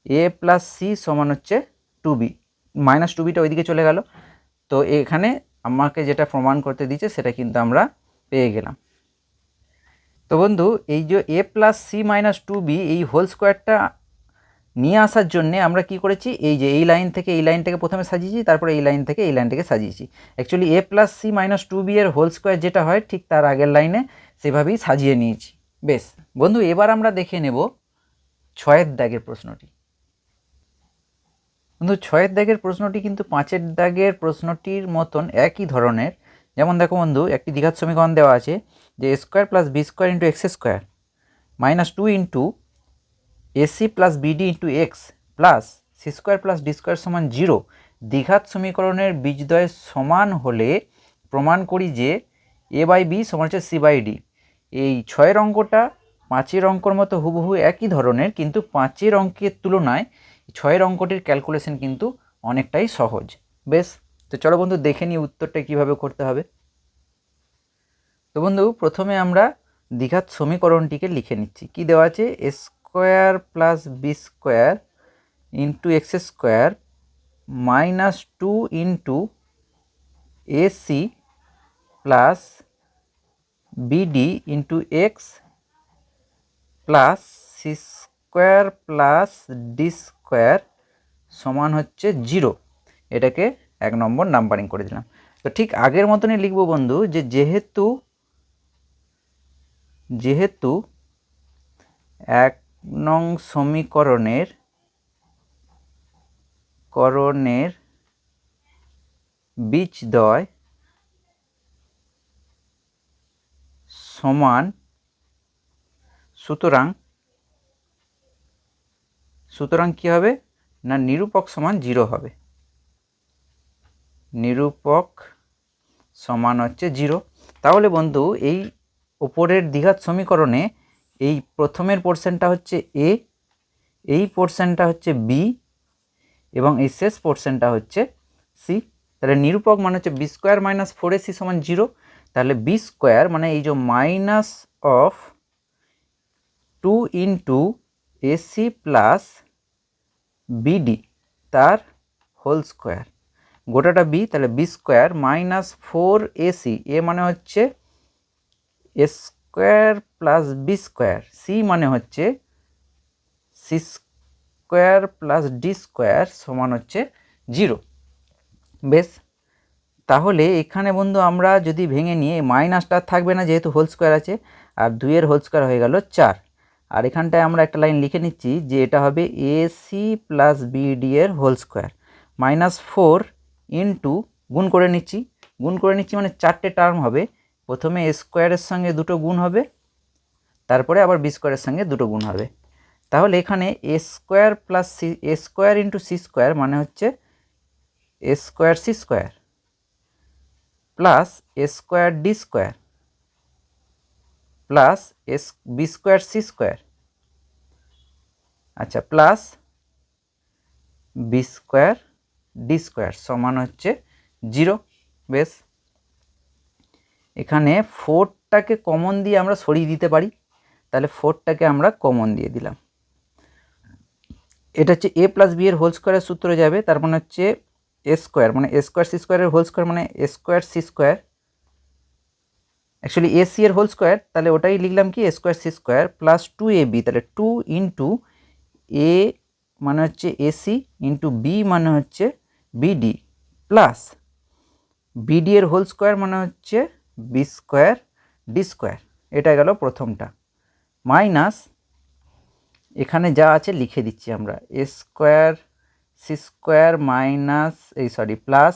A: a প্লাস সি সমান হচ্ছে 2b, মাইনাস 2bটা ওইদিকে চলে গেল। তো এখানে আমাকে যেটা প্রমাণ করতে দিচ্ছে সেটা কিন্তু আমরা পেয়ে গেলাম। তো বন্ধু এই যে a plus C minus 2b এই হোল স্কোয়ারটা নিয়ে আসার জন্যে আমরা কি করেছি, এই যে এই লাইন থেকে এই লাইনটাকে প্রথমে সাজিয়েছি, তারপরে এই লাইন থেকে এই লাইনটাকে সাজিয়েছি। Actually a plus C minus 2b এর হোল স্কোয়ার যেটা হয় ঠিক তার আগের লাইনে সেভাবেই সাজিয়ে নিয়েছি। বেশ বন্ধু, এবার আমরা দেখে নেব 6-এর দাগের প্রশ্নটি। বন্ধু 6-এর দাগের প্রশ্নটি কিন্তু 5-এর দাগের প্রশ্নটির মতন একই ধরনের। যেমন দেখো বন্ধু, একটি দ্বিঘাত সমীকরণ দেওয়া আছে যে a square plus B square into X square minus 2 into AC plus BD into X plus C square plus D square সমান 0 দ্বিঘাত সমীকরণের বীজদ্বয় সমান হলে প্রমাণ করি যে এ বাই বি সমান হচ্ছে সি বাই ডি। এই 6-এর অঙ্কটা 5-এর অঙ্কর মতো হুবহু একই ধরনের, কিন্তু 5-এর অঙ্কের তুলনায় 6-এর অঙ্কটির ক্যালকুলেশন কিন্তু অনেকটাই সহজ। বেশ, তো চলো বন্ধু দেখে নিই উত্তরটা কীভাবে করতে হবে। তো বন্ধু প্রথমে আমরা দ্বিঘাত সমীকরণটিকে লিখে নিচ্ছি। কি দেওয়া আছে, A square plus B square into X square minus 2 into AC plus BD into X plus C square plus D square সমান হচ্ছে 0। এটাকে 1 নম্বর নাম্বারিং করে দিলাম। তো ঠিক আগের মতনই লিখব বন্ধু যে যেহেতু 1 নং সমীকরণের বীজদ্বয় সমান, সুতরাং কি হবে না, নিরূপক সমান 0 হবে। নিরূপক সমান হচ্ছে 0। তাহলে বন্ধু এই উপরের দ্বিঘাত সমীকরণে এই প্রথমের পোর্শনটা হচ্ছে এ, এই পোর্শনটা হচ্ছে বি এবং এই শেষ পোর্শনটা হচ্ছে সি। তাহলে নিরূপক মানে হচ্ছে বি স্কোয়ার মাইনাস 4ac সমান 0। তাহলে বি স্কোয়ার মানে এই যে minus of 2 into AC plus BD তার হোল স্কোয়ার, গোটাটা বি, তাহলে B square minus 4ac, A মানে হচ্ছে A square plus B square, C মানে হচ্ছে C square plus D square সমান হচ্ছে 0। বেশ, তাহলে এখানে বন্ধু আমরা যদি ভেঙে নিয়ে মাইনাসটা থাকবে না যেহেতু হোল স্কোয়ার আছে, আর 2-এর হোল স্কোয়ার হয়ে গেল 4। আর এখানটায় আমরা একটা লাইন লিখে নিচ্ছি যে এটা হবে এসি প্লাস বিডি এর হোল স্কোয়ার মাইনাস 4 ইন্টু গুণ করে নিচ্ছি মানে 4টে টার্ম হবে। প্রথমে এ স্কোয়ারের সঙ্গে দুটো গুণ হবে, তারপরে আবার বি স্কোয়ারের সঙ্গে দুটো গুণ হবে। তাহলে এখানে A square plus C, A square into C square মানে হচ্ছে A square C square plus A square D square plus S B square C square, আচ্ছা, plus B square D square সমান হচ্ছে 0। বেশ, এখানে 4টাকে কমন দিয়ে আমরা সরিয়ে দিতে পারি, তাহলে 4টাকে আমরা কমন দিয়ে দিলাম। এটা হচ্ছে এ প্লাস বি এর হোল স্কোয়ারের সূত্রে যাবে, তার মানে হচ্ছে এ স্কোয়ার মানে এ স্কোয়ার সি স্কোয়ারের হোল স্কোয়ার মানে A square C square, actually A C এর হোল স্কোয়ার, তাহলে ওটাই লিখলাম কি A square C square plus 2ab, তাহলে 2 ইন্টু এ মানে হচ্ছে এসি ইন্টু বি মানে হচ্ছে বিডি প্লাস বিডি এর হোল স্কোয়ার মানে হচ্ছে বি স্কোয়ার ডি স্কোয়ার। এটা গেল প্রথমটা, মাইনাস এখানে যা আছে লিখে দিচ্ছি আমরা A square C square minus plus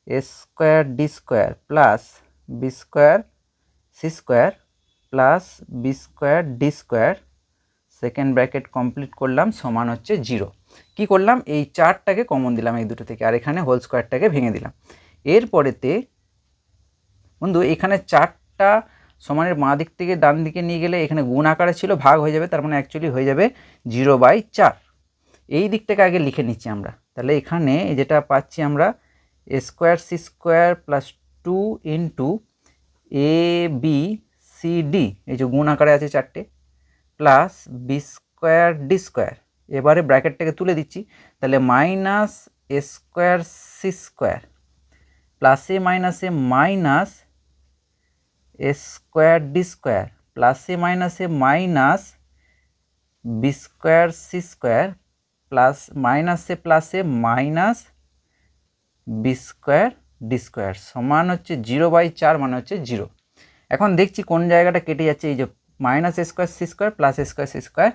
A: A square D square plus B square C square plus B square D square second bracket complete করলাম সমান হচ্ছে 0। কি করলাম, এই 4টাকে কমন দিলাম এই দুটো থেকে, আর এখানে হোল স্কোয়ারটাকে ভেঙে দিলাম। এরপরেতে বন্ধু এখানে 4টা সমানের বাঁ দিক থেকে ডান দিকে নিয়ে গেলে এখানে গুণ আকারে ছিল, ভাগ হয়ে যাবে, তার মানে অ্যাকচুয়ালি হয়ে যাবে 0/4। এই দিকটাকে আগে লিখে নিচ্ছি আমরা। তাহলে এখানে যেটা পাচ্ছি আমরা A square C square plus 2 into A B C D, এই যে গুণ আকারে আছে 4টে, plus B square D square. এবারে ব্র্যাকেটটাকে তুলে দিচ্ছি, তাহলে minus A square C square প্লাসে মাইনাসে minus A square D square প্লাসে মাইনাসে minus B square C square plus মাইনাসে প্লাসে minus B square D square সমান হচ্ছে 0/4, মানে হচ্ছে 0। এখন দেখছি কোন জায়গাটা কেটে যাচ্ছে, এই যে minus A square C square plus A square C square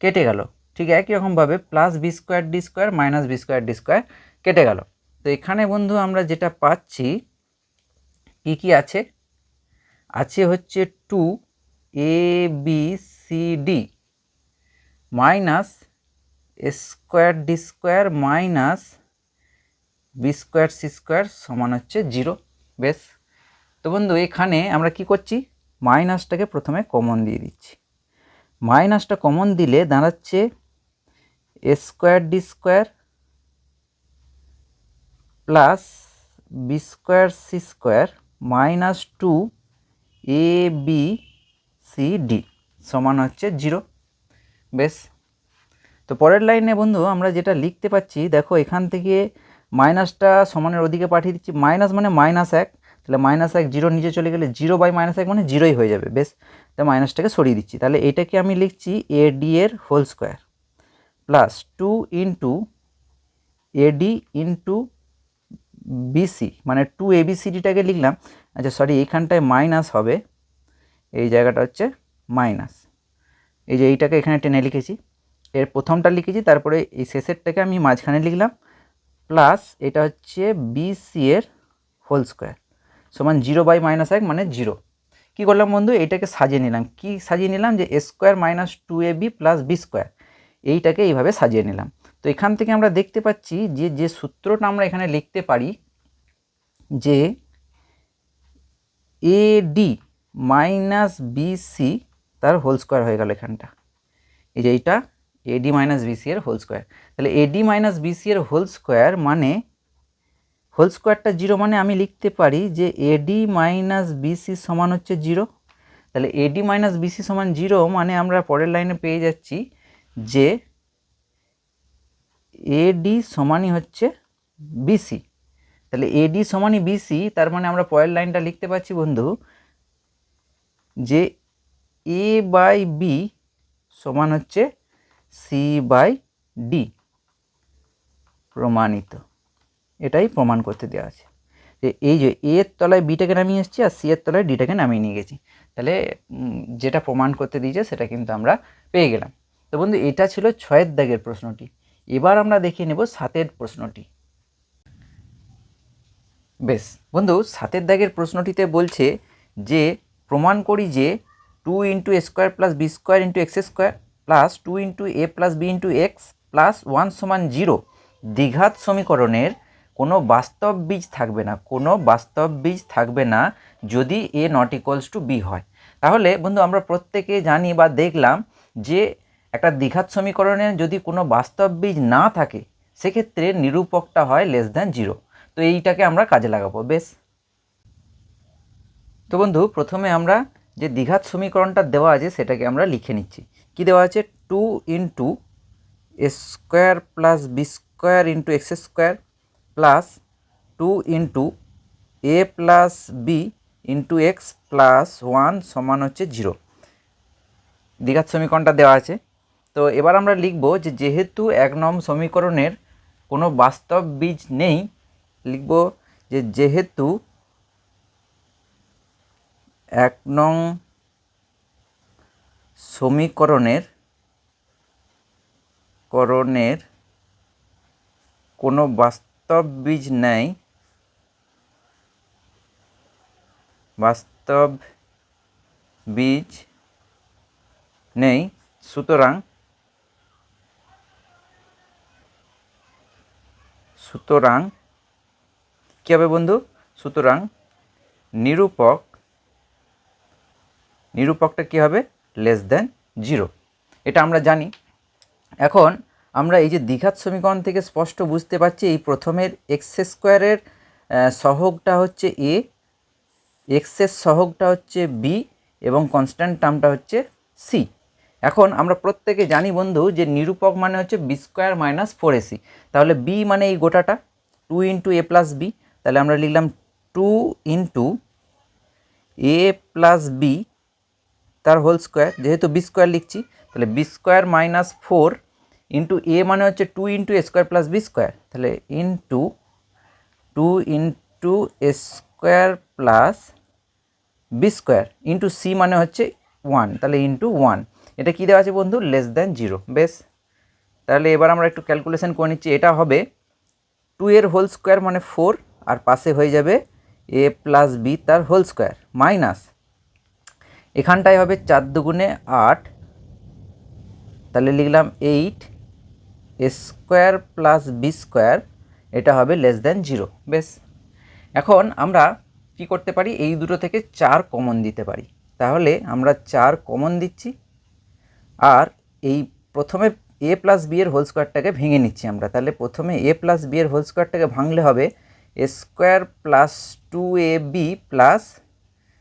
A: কেটে গেল, ঠিক একই রকমভাবে plus B square D square minus B square D square কেটে গেল। তো এখানে বন্ধু আমরা যেটা পাচ্ছি কি আছে, আছে হচ্ছে 2 A B C D minus A square D square minus B square C square সমান হচ্ছে 0। বেশ, তো বন্ধু এখানে আমরা কি করছি, মাইনাসটাকে প্রথমে কমন দিয়ে দিচ্ছি। মাইনাসটা কমন দিলে দাঁড়াচ্ছে A square D square plus B square C square minus 2 A B C D সমান হচ্ছে 0। বেশ, তো পরের লাইনে বন্ধু আমরা যেটা লিখতে পাচ্ছি, দেখো এখান থেকে মাইনাসটা সমানের ওদিকে পাঠিয়ে দিচ্ছি, মাইনাস মানে -1, তাহলে -1 0 নিচে চলে গেলে 0/-1 মানে 0ই হয়ে যাবে। বেশ, তো মাইনাসটাকে সরিয়ে দিচ্ছি, তাহলে এটাকে আমি লিখছি এ ডি এর whole square plus 2 into AD into BC, মানে 2 ABCDটাকে লিখলাম। আচ্ছা সরি, এইখানটায় মাইনাস হবে, এই জায়গাটা হচ্ছে মাইনাস, এই যে এইটাকে এখানে টেনে লিখেছি, এর প্রথমটা লিখেছি, তারপরে এই শেষেরটাকে আমি মাঝখানে লিখলাম, প্লাস এটা হচ্ছে বিসি এর হোল স্কোয়ার সমান 0/-1 মানে 0। কী করলাম বন্ধু, এইটাকে সাজিয়ে নিলাম, কি সাজিয়ে নিলাম, যে A square minus 2ab plus B square, এইটাকে এইভাবে সাজিয়ে নিলাম। তো এখান থেকে আমরা দেখতে পাচ্ছি যে সূত্রটা আমরা এখানে লিখতে পারি, যে এডি মাইনাস বিসি তার হোল স্কোয়ার হয়ে গেল এখানটা, এই যে এইটা এডি মাইনাস বিসি এর হোল স্কোয়ার। তাহলে এডি মাইনাস বিসি এর হোল স্কোয়ার মানে হোল স্কোয়ারটা 0, মানে আমি লিখতে পারি যে এডি মাইনাস বিসি সমান হচ্ছে 0। তাহলে এডি মাইনাস বিসি সমান 0, মানে আমরা পরের লাইনে পেয়ে যাচ্ছি যে এডি সমানই হচ্ছে বিসি। তাহলে এডি সমানই বিসি, তার মানে আমরা পরের লাইনটা লিখতে পাচ্ছি বন্ধু যে এ বাই বি সমান হচ্ছে সি বাই ডি, প্রমাণিত। এটাই প্রমাণ করতে দেওয়া আছে, যে এই যে এ এর তলায় বিটাকে নামিয়ে এসেছি আর সি এর তলায় ডিটাকে নামিয়ে নিয়ে গেছি, তাহলে যেটা প্রমাণ করতে দিয়েছে সেটা কিন্তু আমরা পেয়ে গেলাম। তো বন্ধু এটা ছিল 6এর দাগের প্রশ্নটি। এবার আমরা দেখিয়ে নেব 7এর প্রশ্নটি। বেশ বন্ধু, 7এর দাগের প্রশ্নটিতে বলছে যে প্রমাণ করি যে 2 into A square plus B square into X square plus 2 into A plus B into X plus 1 সমান 0 দ্বিঘাত সমীকরণের কোনো বাস্তব বীজ থাকবে না, কোনো বাস্তব বীজ থাকবে না যদি এ নট ইকুয়ালস টু বি হয়। তাহলে বন্ধু আমরা প্রত্যেকে জানি বা দেখলাম যে একটা দ্বিঘাত সমীকরণের যদি কোনো বাস্তব বীজ না থাকে সেক্ষেত্রে নিরূপকটা হয় <0। তো এইটাকে আমরা কাজে লাগাবো। বেশ, তো বন্ধু প্রথমে আমরা যে দ্বিঘাত সমীকরণটা দেওয়া আছে সেটাকে আমরা লিখে নিচ্ছি। কি দেওয়া আছে, 2 into A square plus B square into X square plus 2 into A plus B into X plus 1 সমান হচ্ছে 0। দ্বিঘাত সমীকরণটা দেওয়া আছে। তো এবার আমরা লিখব যে যেহেতু 1 নং সমীকরণের কোনো বাস্তব বীজ নেই, লিখব যে যেহেতু 1 নং সমীকরণের কোনো বাস্তব বীজ নেই, বাস্তব বীজ নেই, সুতরাং কী হবে বন্ধু? সুতরাং নিরূপকটা কী হবে? Less than 0। এটা আমরা জানি। এখন আমরা এই যে দ্বিঘাত সমীকরণ থেকে স্পষ্ট বুঝতে পারছি এই প্রথমের এক্স স্কোয়ারের সহগটা হচ্ছে এ, এক্সের সহগটা হচ্ছে বি এবং কনস্ট্যান্ট টার্মটা হচ্ছে সি। এখন আমরা প্রত্যেকে জানি বন্ধু যে নিরূপক মানে হচ্ছে বি স্কোয়ার মাইনাস 4ac। তাহলে বি মানে এই গোটাটা 2 ইন্টু এ প্লাস বি, তাহলে আমরা লিখলাম 2 ইন্টু এ প্লাস বি তার হোল স্কোয়ার, যেহেতু বি স্কোয়ার লিখছি তাহলে B square minus 4 into A মানে হচ্ছে 2 into A square plus B square, তাহলে into 2 into A square plus B square into C মানে হচ্ছে 1, তাহলে ইন্টু 1। এটা কী দেওয়া আছে বন্ধু? Less than 0। বেশ, তাহলে এবার আমরা একটু ক্যালকুলেশন করে নিচ্ছি। এটা হবে 2 এর হোল স্কোয়ার মানে 4, আর পাশে হয়ে যাবে এ প্লাস বি তার হোল স্কোয়ার মাইনাস এখানটায় হবে 4 দুগুণে 8, তাহলে লিখলাম 8 এ স্কোয়ার প্লাস বি স্কোয়ার, এটা হবে লেস দ্যান 0। বেশ, এখন আমরা কি করতে পারি? এই দুটো থেকে 4 কমন দিতে পারি। তাহলে আমরা 4 কমন দিচ্ছি, আর এই প্রথমে এ প্লাস বি এর হোল স্কোয়ারটাকে ভেঙে নিচ্ছি আমরা। তাহলে প্রথমে এ প্লাস বি এর হোল স্কোয়ারটাকে ভাঙলে হবে A square plus 2ab plus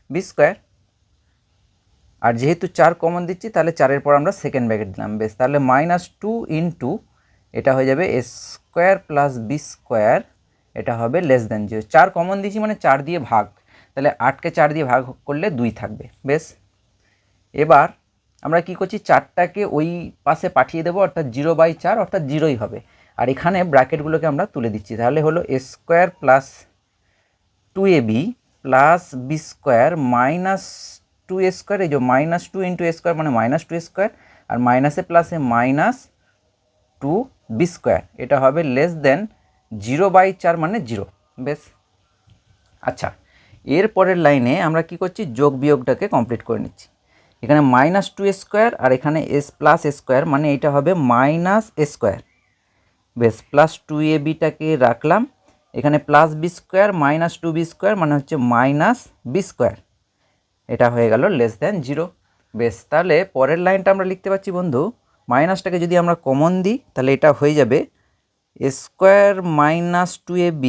A: B square, আর যেহেতু 4 কমন দিচ্ছি তাহলে 4-এর পর আমরা সেকেন্ড ব্র্যাকেট দিলাম। বেশ, তাহলে -2 ইন্টু এটা হয়ে যাবে A square plus B square, এটা হবে লেস দ্যান 0। 4 কমন দিয়েছি মানে 4 দিয়ে ভাগ, তাহলে 8কে 4 দিয়ে ভাগ করলে 2 থাকবে। বেশ, এবার আমরা কি করছি? 4টাকে ওই পাশে পাঠিয়ে দেবো, অর্থাৎ 0/4 অর্থাৎ 0ই হবে। আর এখানে ব্র্যাকেটগুলোকে আমরা তুলে দিচ্ছি, তাহলে হলো A square plus 2ab plus B square minus 2a square, এই যে -2 ইন্টু এ স্কোয়ার মানে -2a স্কোয়ার, আর মাইনাসে প্লাসে -2b স্কোয়ার, এটা হবে লেস দেন 0/4 মানে 0। বেশ, আচ্ছা, এর পরের লাইনে আমরা কি করছি? যোগ বিয়োগটাকে কমপ্লিট করে নিচ্ছি। এখানে -2a স্কোয়ার আর এখানে এস প্লাস এ স্কোয়ার, মানে এটা হবে মাইনাস এ স্কোয়ার। বেশ, প্লাস 2abটাকে রাখলাম, এখানে plus B square minus 2b square মানে হচ্ছে মাইনাস বি স্কোয়ার, এটা হয়ে গেল লেস দ্যান 0। বেশ, তাহলে পরের লাইনটা আমরা লিখতে পাচ্ছি বন্ধু, মাইনাসটাকে যদি আমরা কমন দিই তাহলে এটা হয়ে যাবে A square minus 2ab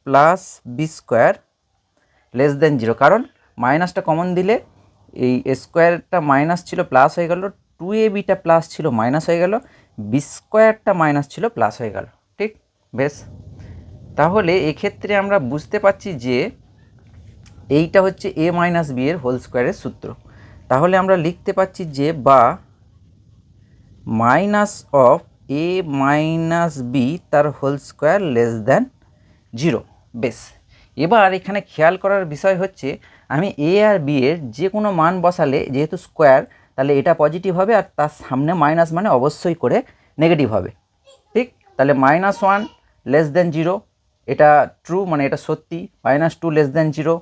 A: plus B square less than 0। কারণ মাইনাসটা কমন দিলে এই স্কোয়ারটা মাইনাস ছিল প্লাস হয়ে গেল, 2abটা প্লাস ছিল মাইনাস হয়ে গেল, বি স্কোয়ারটা মাইনাস ছিল প্লাস হয়ে গেল। ঠিক? বেশ, তাহলে এক্ষেত্রে আমরা বুঝতে পারছি যে এইটা হচ্ছে এ মাইনাস বি এর হোল স্কোয়ারের সূত্র। তাহলে আমরা লিখতে পাচ্ছি যে বা minus of A minus B তার হোল স্কোয়ার লেস দ্যান 0। বেশ, এবার এখানে খেয়াল করার বিষয় হচ্ছে আমি এ আর বি এর যে কোনো মান বসালে যেহেতু স্কোয়ার, তাহলে এটা পজিটিভ হবে, আর তার সামনে মাইনাস মানে অবশ্যই করে নেগেটিভ হবে। ঠিক? তাহলে -1 লেস দ্যান 0, এটা ট্রু, মানে এটা সত্যি। -2 লেস দ্যান 0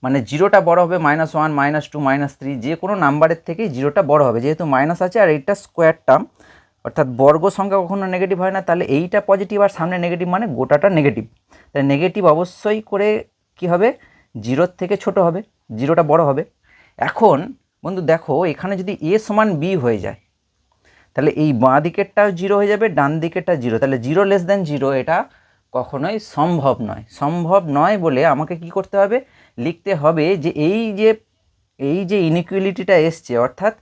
A: মানে 0টা বড় হবে, -1 -2 -3 যে কোনো নাম্বারের থেকেই 0টা বড় হবে, যেহেতু মাইনাস আছে আর এইটা স্কোয়ার টার্ম, অর্থাৎ বর্গ সংখ্যা কখনো নেগেটিভ হয় না। তাহলে এইটা পজিটিভ আর সামনে নেগেটিভ মানে গোটাটা নেগেটিভ, তাই নেগেটিভ অবশ্যই করে কি হবে? 0-র থেকে ছোট হবে, 0টা বড় হবে। এখন বন্ধু দেখো, এখানে যদি এ সমান বি হয়ে যায় তাহলে এই বাঁ দিকেরটাও 0 হয়ে যাবে, ডান দিকেরটা 0, তাহলে 0 লেস দ্যান 0 এটা কখনোই সম্ভব নয়। সম্ভব নয় বলে আমাকে কি করতে হবে? লিখতে হবে যে এই যে ইনইকুয়ালিটিটা এসছে, অর্থাৎ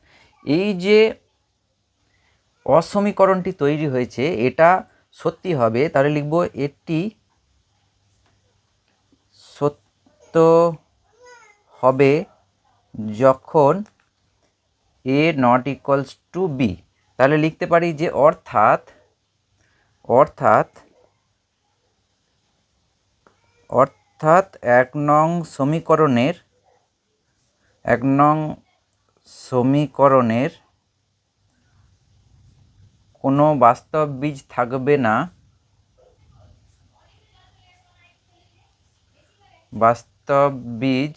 A: এই যে অসমীকরণটি তৈরি হয়েছে এটা সত্যি হবে। তাহলে লিখব এটি সত্য হবে যখন এ নট ইকুয়ালস টু বি। তাহলে লিখতে পারি যে অর্থাৎ 1 নং সমীকরণের কোনো বাস্তব বীজ থাকবে না, বাস্তব বীজ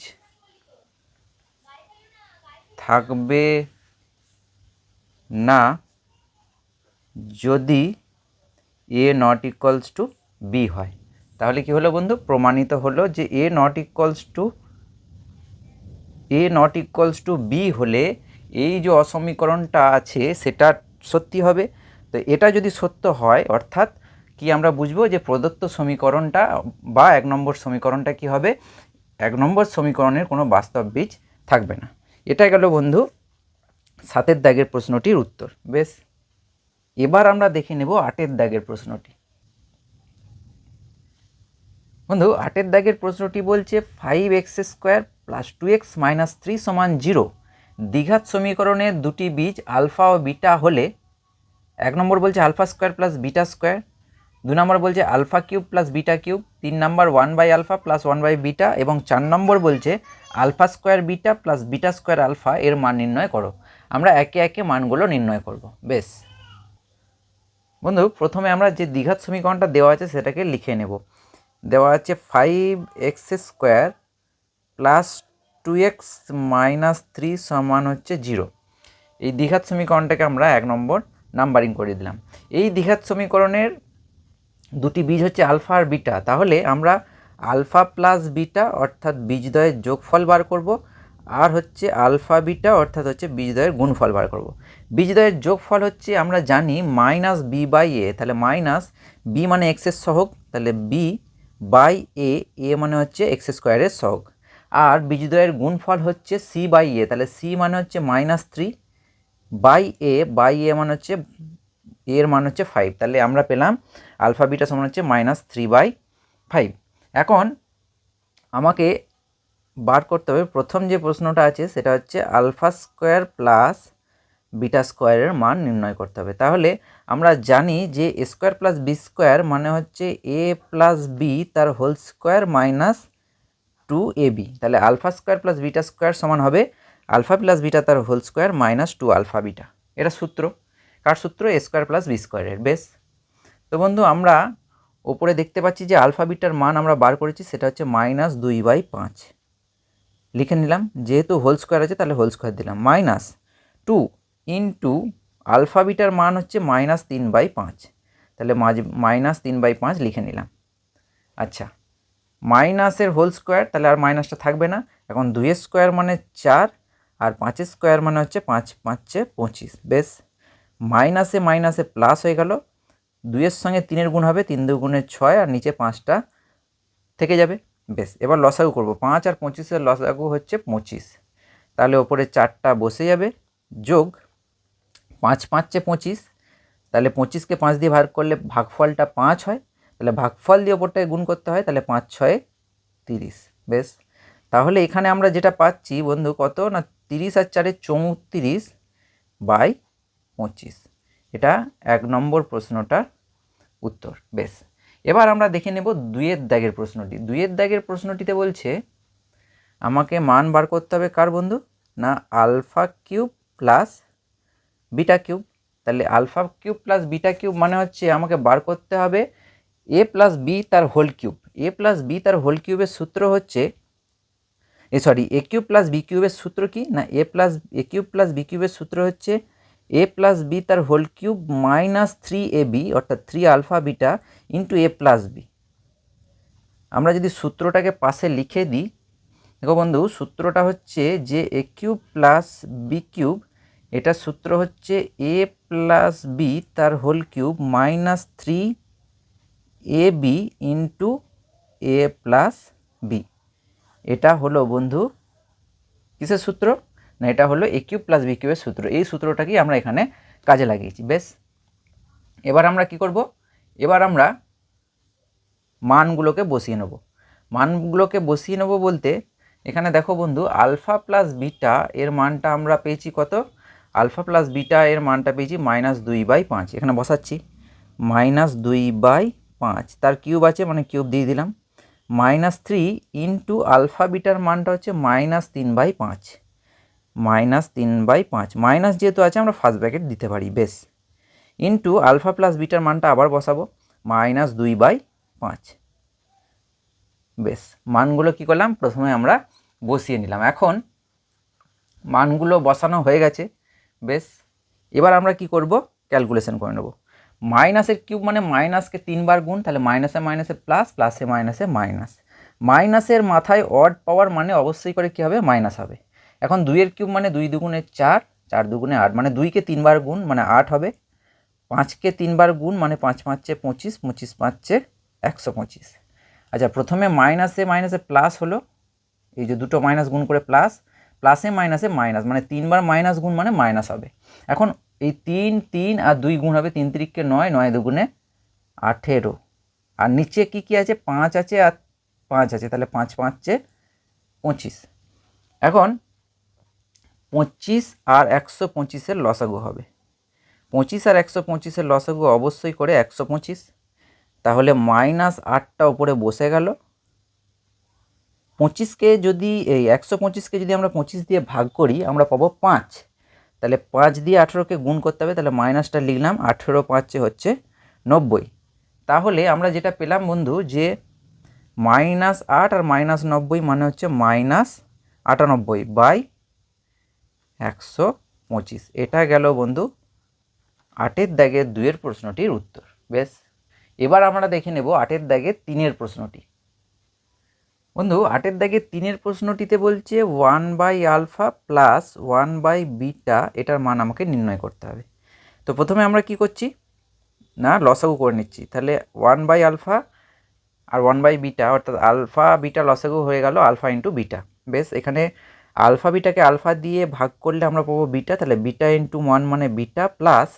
A: থাকবে না যদি এ নট ইকুয়ালস টু বি হয়। তাহলে কি হলো বন্ধু, প্রমাণিত হলো যে A not equals two B হলে এই যে অসমীকরণটা আছে সেটা সত্যি হবে। তো এটা যদি সত্য হয় অর্থাৎ কি আমরা বুঝবো যে প্রদত্ত সমীকরণটা বা 1 নম্বর সমীকরণটা কি হবে, 1 নম্বর সমীকরণের কোনো বাস্তব বীজ থাকবে না। এটা গেল বন্ধু 7 দাগের প্রশ্নটির উত্তর। বেশ, এবার আমরা দেখে নেব 8 দাগের প্রশ্নটি। বন্ধু 8 দাগের প্রশ্নটি বলছে 5x² + 2x - 3 = 0 দ্বিঘাত সমীকরণের দুটি বীজ আলফা ও বিটা হলে 1 নম্বর বলছে α² + β², 2 নম্বর বলছে α³ + β³ 3 নম্বর 1/α + 1/β এবং 4 নম্বর বলছে α² β + β² আলফা এর মান নির্ণয় করো। আমরা একে একে মানগুলো নির্ণয় করব। বেশ বন্ধু, প্রথমে আমরা যে দ্বিঘাত সমীকরণটা দেওয়া আছে সেটাকে লিখে নেব। দেওয়া আছে 5x² + 2x - 3 = 0। এই দ্বিঘাত সমীকরণটাকে আমরা 1 নম্বর নাম্বারিং করে দিলাম। এই দ্বিঘাত সমীকরণের দুটি বীজ হচ্ছে আলফা আর বিটা, তাহলে আমরা আলফা প্লাস বিটা অর্থাৎ বীজদ্বয়ের যোগফল বার করব, আর হচ্ছে আলফা বিটা অর্থাৎ হচ্ছে বীজদ্বয়ের গুণফল বার করব। বীজদ্বয়ের যোগফল হচ্ছে আমরা জানি -b/a, তাহলে মাইনাস বি মানে এক্সের সহগ, তাহলে b/a, এ মানে হচ্ছে x² এর সহগ, আর বীজদ্বয়ের গুণফল হচ্ছে c/a, তাহলে c মানে হচ্ছে -3/a মানে হচ্ছে এর মান হচ্ছে 5, তাহলে আমরা পেলাম আলফা বিটা সমান হচ্ছে -3/5। এখন আমাকে বার করতে হবে প্রথম যে প্রশ্নটা আছে সেটা হচ্ছে α² + β² এর মান নির্ণয় করতে হবে। তাহলে আমরা জানি যে a² + b² মানে হচ্ছে a + b তার হোল স্কোয়ার মাইনাস 2ab, তাহলে α² + β² সমান হবে α + β তার হোল স্কোয়ার মাইনাস 2α β। এটা সূত্র, কার সূত্র? a² + b² এর। বেশ, তো বন্ধু আমরা ওপরে দেখতে পাচ্ছি যে আলফা বিটার মান আমরা বার করেছি সেটা হচ্ছে -2/5 লিখে নিলাম, যেহেতু হোল স্কোয়ার আছে তাহলে হোল স্কোয়ার দিলাম, -2 ইন্টু আলফা বিটার মান হচ্ছে -3/5, তাহলে -3/5 লিখে নিলাম। আচ্ছা, মাইনাসের হোল স্কোয়ার, তাহলে আর মাইনাসটা থাকবে না। এখন 2 স্কোয়ার মানে 4 আর 5 স্কোয়ার মানে হচ্ছে 5 5 25। বেশ, মাইনাসে মাইনাসে প্লাস হয়ে গেল, 2-এর সঙ্গে 3-এর গুণ হবে, 3 × 2 = 6 আর নিচে 5টা থেকে যাবে। বেশ, এবার লসাগু করব, 5 আর 25-এর লসাগু হচ্ছে 25, তাহলে ওপরে 4টা বসে যাবে, যোগ 5 5 × 25, তাহলে 25কে 5 দিয়ে ভাগ করলে ভাগফলটা 5 হয়, তাহলে ভাগফল দিয়ে ওপরটায় গুণ করতে হয়, তাহলে 5 × 6 = 30। বেশ, তাহলে এখানে আমরা যেটা পাচ্ছি বন্ধু কত না 30 আর 4 = 34/25। এটা 1 নম্বর প্রশ্নটার উত্তর। বেশ, এবার আমরা দেখে নেব 2 দাগের প্রশ্নটি। 2 দাগের প্রশ্নটিতে বলছে আমাকে মান বার করতে হবে কার বন্ধু না α³ + β³, তাহলে α³ + β³ মানে হচ্ছে আমাকে বার করতে হবে a + b তার হোল কিউব। a + b তার হোল কিউবের সূত্র হচ্ছে a³ + b³ এর সূত্র কি না a³ + b³ এর সূত্র হচ্ছে a + b তার হোল কিউব -3ab অর্থাৎ 3α β ইন্টু a + b। আমরা যদি সূত্রটাকে পাশে লিখে দিই, দেখো বন্ধু সূত্রটা হচ্ছে যে a³ + b³ এটার সূত্র হচ্ছে a + b তার whole cube -3ab into a + b। এটা হলো বন্ধু কিসের সূত্র না এটা হলো a³ + b³ এর সূত্র। এই সূত্রটাকেই আমরা এখানে কাজে লাগিয়েছি। বেশ, এবার আমরা কি করব, এবার আমরা মানগুলোকে বসিয়ে নেব। মানগুলোকে বসিয়ে নেব বলতে এখানে দেখো বন্ধু আলফা প্লাস বিটা এর মানটা আমরা পেয়েছি কত, আলফা প্লাস বিটা এর মানটা পেয়েছি -2/5। এখানে বসাচ্ছি -2/5, তার কিউব আছে মানে কিউব দিয়ে দিলাম, -3 ইন্টু আলফা বিটার মানটা হচ্ছে -3/5, -3/5 মাইনাস যেহেতু আছে আমরা ফার্স্ট ব্র্যাকেট দিতে পারি। বেশ, ইন্টু আলফা প্লাস বিটার মানটা আবার বসাবো -2/5। বেশ, মানগুলো কি করলাম প্রথমে আমরা বসিয়ে নিলাম। এখন মানগুলো বসানো হয়ে গেছে। বেশ, এবার আমরা কি করব, ক্যালকুলেশন করে নেব। মাইনাসের কিউব মানে মাইনাসকে 3 বার গুণ, তাহলে মাইনাসে মাইনাসে প্লাস, প্লাসে মাইনাসে মাইনাস। মাইনাসের মাথায় অড পাওয়ার মানে অবশ্যই করে কী হবে, মাইনাস হবে। এখন 2-এর কিউব মানে 2 দুগুণে 4, 4 দুগুণে 8, মানে 2কে 3 বার গুণ মানে 8 হবে। 5কে 3 বার গুণ মানে 5 5 25, 25 5 125। আচ্ছা, প্রথমে মাইনাসে মাইনাসে প্লাস হলো, এই যে দুটো মাইনাস গুণ করে প্লাস, প্লাসে মাইনাসে মাইনাস, মানে 3 বার মাইনাস গুণ মানে মাইনাস হবে। এখন এই 3 3 আর 2 গুণ হবে, 3 3কে 9, 9 দুগুণে 18, আর নিচে কি কি আছে, 5 আছে আর 5 আছে, তাহলে 5 5 25। এখন 25 আর 125-এর লসাগু হবে। 25 আর 125-এর লসাগু অবশ্যই করে 125, তাহলে -8টা উপরে বসে গেল। 25কে যদি এই 125কে যদি আমরা 25 দিয়ে ভাগ করি আমরা পাবো 5, তাহলে 5 দিয়ে 18কে গুণ করতে হবে, তাহলে মাইনাসটা লিখলাম, 18 5 হচ্ছে 90। তাহলে আমরা যেটা পেলাম বন্ধু যে -8 আর -90 মানে হচ্ছে -98/125। এটা গেল বন্ধু 8-এর দাগের 2-এর প্রশ্নটির উত্তর। বেশ, এবার আমরা দেখে নেব 8-এর দাগের 3-এর প্রশ্নটি। বন্ধু 8-এর দাগের 3-এর প্রশ্নটিতে বলছে 1/α প্লাস 1/β এটার মান আমাকে নির্ণয় করতে হবে। তো প্রথমে আমরা কি করছি না, লসাগু করে নিচ্ছি। তাহলে 1/α আর 1/β, অর্থাৎ আলফা বিটা লসাগু হয়ে গেল আলফা ইন্টু বিটা। বেশ, এখানে আলফা বিটাকে আলফা দিয়ে ভাগ করলে আমরা পাবো বিটা, তাহলে বিটা ইন্টু 1 মানে বিটা, প্লাস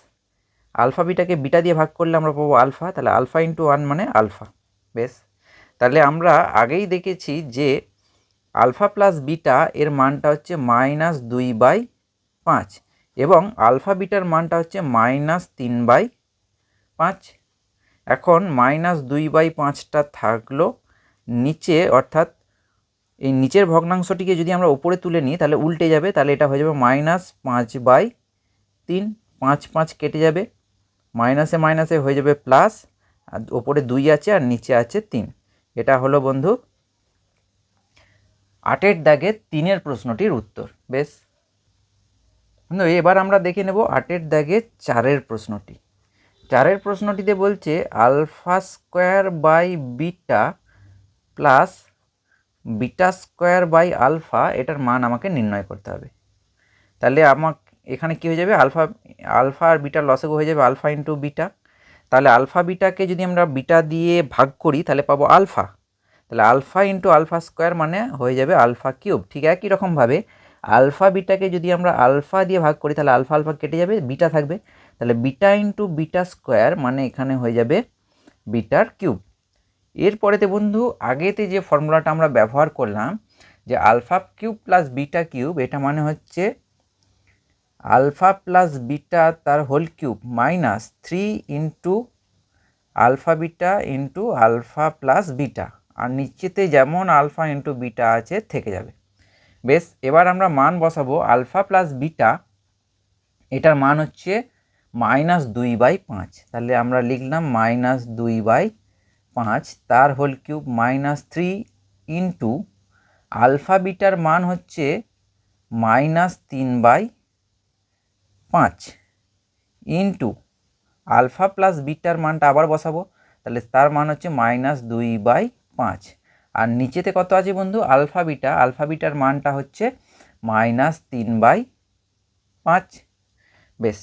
A: আলফা বিটাকে বিটা দিয়ে ভাগ করলে আমরা পাবো আলফা, তাহলে আলফা ইন্টু 1 মানে আলফা। বেশ, তাহলে আমরা আগেই দেখেছি যে আলফা প্লাস বিটা এর মানটা হচ্ছে -2/5 এবং আলফা বিটার মানটা হচ্ছে -3/5। এখন -2/5টা থাকলো নিচে, অর্থাৎ এই নিচের ভগ্নাংশটিকে যদি আমরা উপরে তুলে নিই তাহলে উল্টে যাবে, তাহলে এটা হয়ে যাবে -5/3। 5 5 কেটে যাবে, মাইনাসে মাইনাসে হয়ে যাবে প্লাস, আর ওপরে 2 আছে আর নিচে আছে 3। এটা হলো বন্ধু 8-এর দাগের 3-এর প্রশ্নটির উত্তর। বেশ বন্ধু, এবার আমরা দেখে নেব 8-এর দাগের 4-এর প্রশ্নটি। 4-এর প্রশ্নটিতে বলছে α² প্লাস β² এটার মান আমাকে নির্ণয় করতে হবে। তাহলে এখানে কি হয়ে যাবে, আলফা আর বিটার লসাগু হয়ে যাবে আলফা ইন্টু বিটা। তাহলে আলফা বিটাকে যদি আমরা বিটা দিয়ে ভাগ করি তাহলে পাবো আলফা, তাহলে আলফা ইন্টু α² মানে হয়ে যাবে α³ ঠিক একই রকমভাবে আলফা বিটাকে যদি আমরা আলফা দিয়ে ভাগ করি তাহলে আলফা আলফা কেটে যাবে, বিটা থাকবে, তাহলে বিটা ইন্টু β² মানে এখানে হয়ে যাবে β³। এরপরেতে বন্ধু আগেতে যে ফর্মুলাটা আমরা ব্যবহার করলাম যে α³ প্লাস β³ এটা মানে হচ্ছে আলফা প্লাস বিটা তার whole cube minus 3 into alpha beta into alpha plus beta, আর নিচেতে যেমন আলফা ইন্টু বিটা আছে থেকে যাবে। বেশ, এবার আমরা মান বসাবো। আলফা প্লাস বিটা এটার মান হচ্ছে -2/5, তাহলে আমরা লিখলাম -2/5, তার হোল কিউব -3 ইন্টু আলফা বিটার মান হচ্ছে -3/5 ইন্টু আলফা প্লাস বিটার মানটা আবার বসাবো, তাহলে তার মান হচ্ছে -2/5, আর নিচেতে কত আছে বন্ধু, আলফা বিটার মানটা হচ্ছে -3/5। বেশ,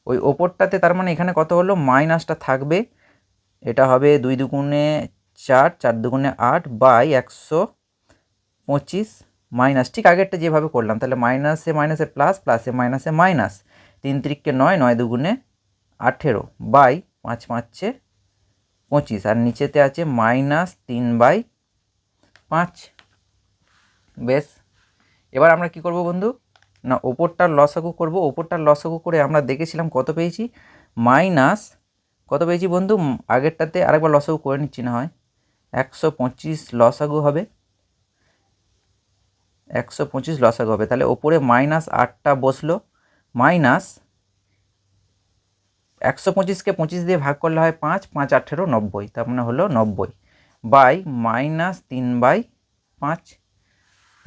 A: ওই ওপরটাতে তার মানে এখানে কত হলো, মাইনাসটা থাকবে, এটা হবে 2 দুগুণে 4, 4 দুগুণে 8/125 মাইনাস, ঠিক আগেরটা যেভাবে করলাম, তাহলে মাইনাসে মাইনাসে প্লাস, প্লাসে মাইনাসে মাইনাস, 3 3কে 9, 9 দুগুণে 18/5 5 25, আর নিচেতে আছে -3/5। বেশ, এবার আমরা কি করব বন্ধু না, ওপরটার লসাগু করব। ওপরটার লসাগু করে আমরা দেখেছিলাম কত পেয়েছি, কত পেয়েছি বন্ধু, আগেরটাতে আরেকবার লসাগু করে নিচ্ছি না হয়, 125 লসাগু হবে, 125 লসাগু হবে। তাহলে ওপরে -8টা বসলো, মাইনাস 125কে 25 দিয়ে ভাগ করলে হয় 5, 5 18 90, তার মানে হলো 90/-3/5।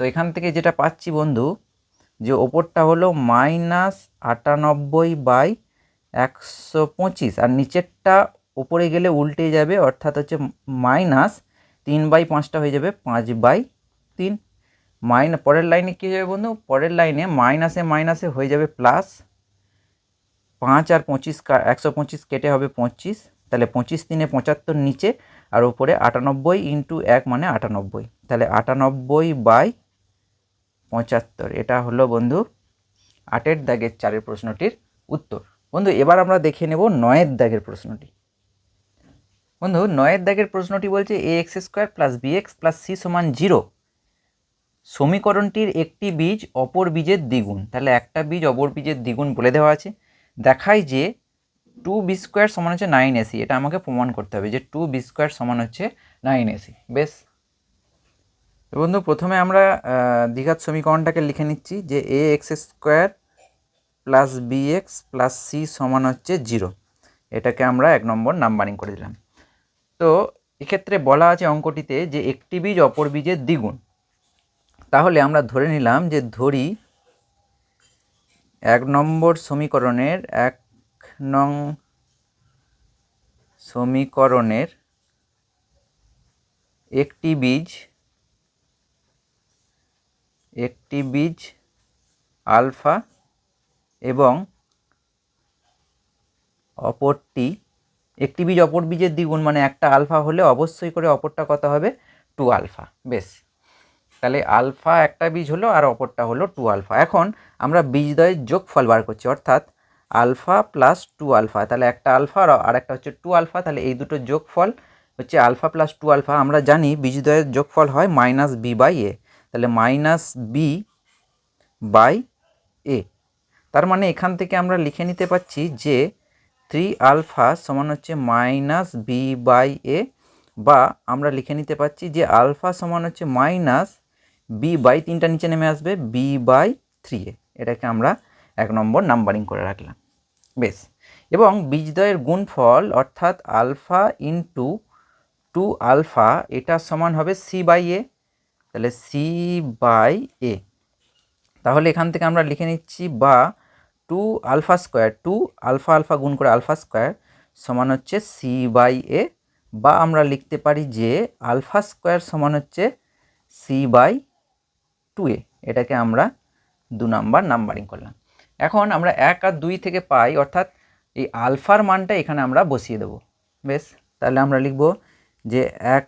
A: তো এখান থেকে যেটা পাচ্ছি বন্ধু যে ওপরটা হলো -98/125 আর নিচেরটা ওপরে গেলে উল্টে যাবে, অর্থাৎ হচ্ছে -3/5টা হয়ে যাবে 5/3। পরের লাইনে কী যাবে বন্ধু, পরের লাইনে মাইনাসে মাইনাসে হয়ে যাবে প্লাস, 5 আর 25 125 কেটে হবে 25, তাহলে 25 3 75 নিচে আর উপরে 98 ইন্টু 1 মানে 98, তাহলে 98/75। এটা হলো বন্ধু 8এর দাগের 4এর প্রশ্নটির উত্তর। বন্ধু এবার আমরা দেখে নেব 9এর দাগের প্রশ্নটি। বন্ধু 9এর দাগের প্রশ্নটি বলছে ax² + bx + c = 0 সমীকরণটির একটি বীজ অপর বীজের দ্বিগুণ। তাহলে একটা বীজ অপর বীজের দ্বিগুণ বলে দেওয়া আছে। দেখায় যে 2b² সমান হচ্ছে 9ac। এটা আমাকে প্রমাণ করতে হবে যে 2b² সমান হচ্ছে 9ac। বেশ বন্ধু, প্রথমে আমরা দ্বিঘাত সমীকরণটাকে লিখে নিচ্ছি যে ax² + bx + c সমান হচ্ছে 0। এটাকে আমরা 1 নম্বর নাম্বারিং করে দিলাম। তো এক্ষেত্রে বলা আছে অঙ্কটিতে যে একটি বীজ অপর বীজের দ্বিগুণ। তাহলে আমরা ধরে নিলাম যে ধরি 1 নম্বর সমীকরণের 1 নং সমীকরণের একটি বীজ আলফা এবং অপরটি একটি বীজ অপর বীজের দ্বিগুণ, মানে একটা আলফা হলে অবশ্যই করে অপরটা কত হবে 2 আলফা। বেশ, তাহলে আলফা একটা বীজ হলো আর অপরটা হলো 2 আলফা। এখন আমরা বীজদ্বয়ের যোগফল বার করছি, অর্থাৎ আলফা প্লাস 2 আলফা। তাহলে একটা আলফা আর একটা হচ্ছে 2 আলফা, তাহলে এই দুটো যোগফল হচ্ছে আলফা প্লাস 2 আলফা। আমরা জানি বীজদ্বয়ের যোগফল হয় -b/a, তাহলে -b/a। তার মানে এখান থেকে আমরা লিখে নিতে পারছি যে 3 আলফা সমান হচ্ছে -b/a, বা আমরা লিখে নিতে পারছি যে আলফা সমান হচ্ছে -b/3টা নিচে নেমে আসবে b/3a। এটাকে আমরা 1 নম্বর নাম্বারিং করে রাখলাম। বেশ, এবং বীজদ্বয়ের গুণফল অর্থাৎ আলফা ইন্টু 2 আলফা এটা সমান হবে c/a, তাহলে c/a। তাহলে এখান থেকে আমরা লিখে নিচ্ছি বা 2 আলফা² 2 আলফা আলফা গুণ করে আলফা² সমান হচ্ছে c/a, বা আমরা লিখতে পারি যে আলফা² সমান হচ্ছে c/2a। এটাকে আমরা 2 নাম্বার নাম্বারিং করলাম। এখন আমরা 1 আর 2 থেকে পাই, অর্থাৎ এই আলফার মানটা এখানে আমরা বসিয়ে দেব। বেশ, তাহলে আমরা লিখব যে 1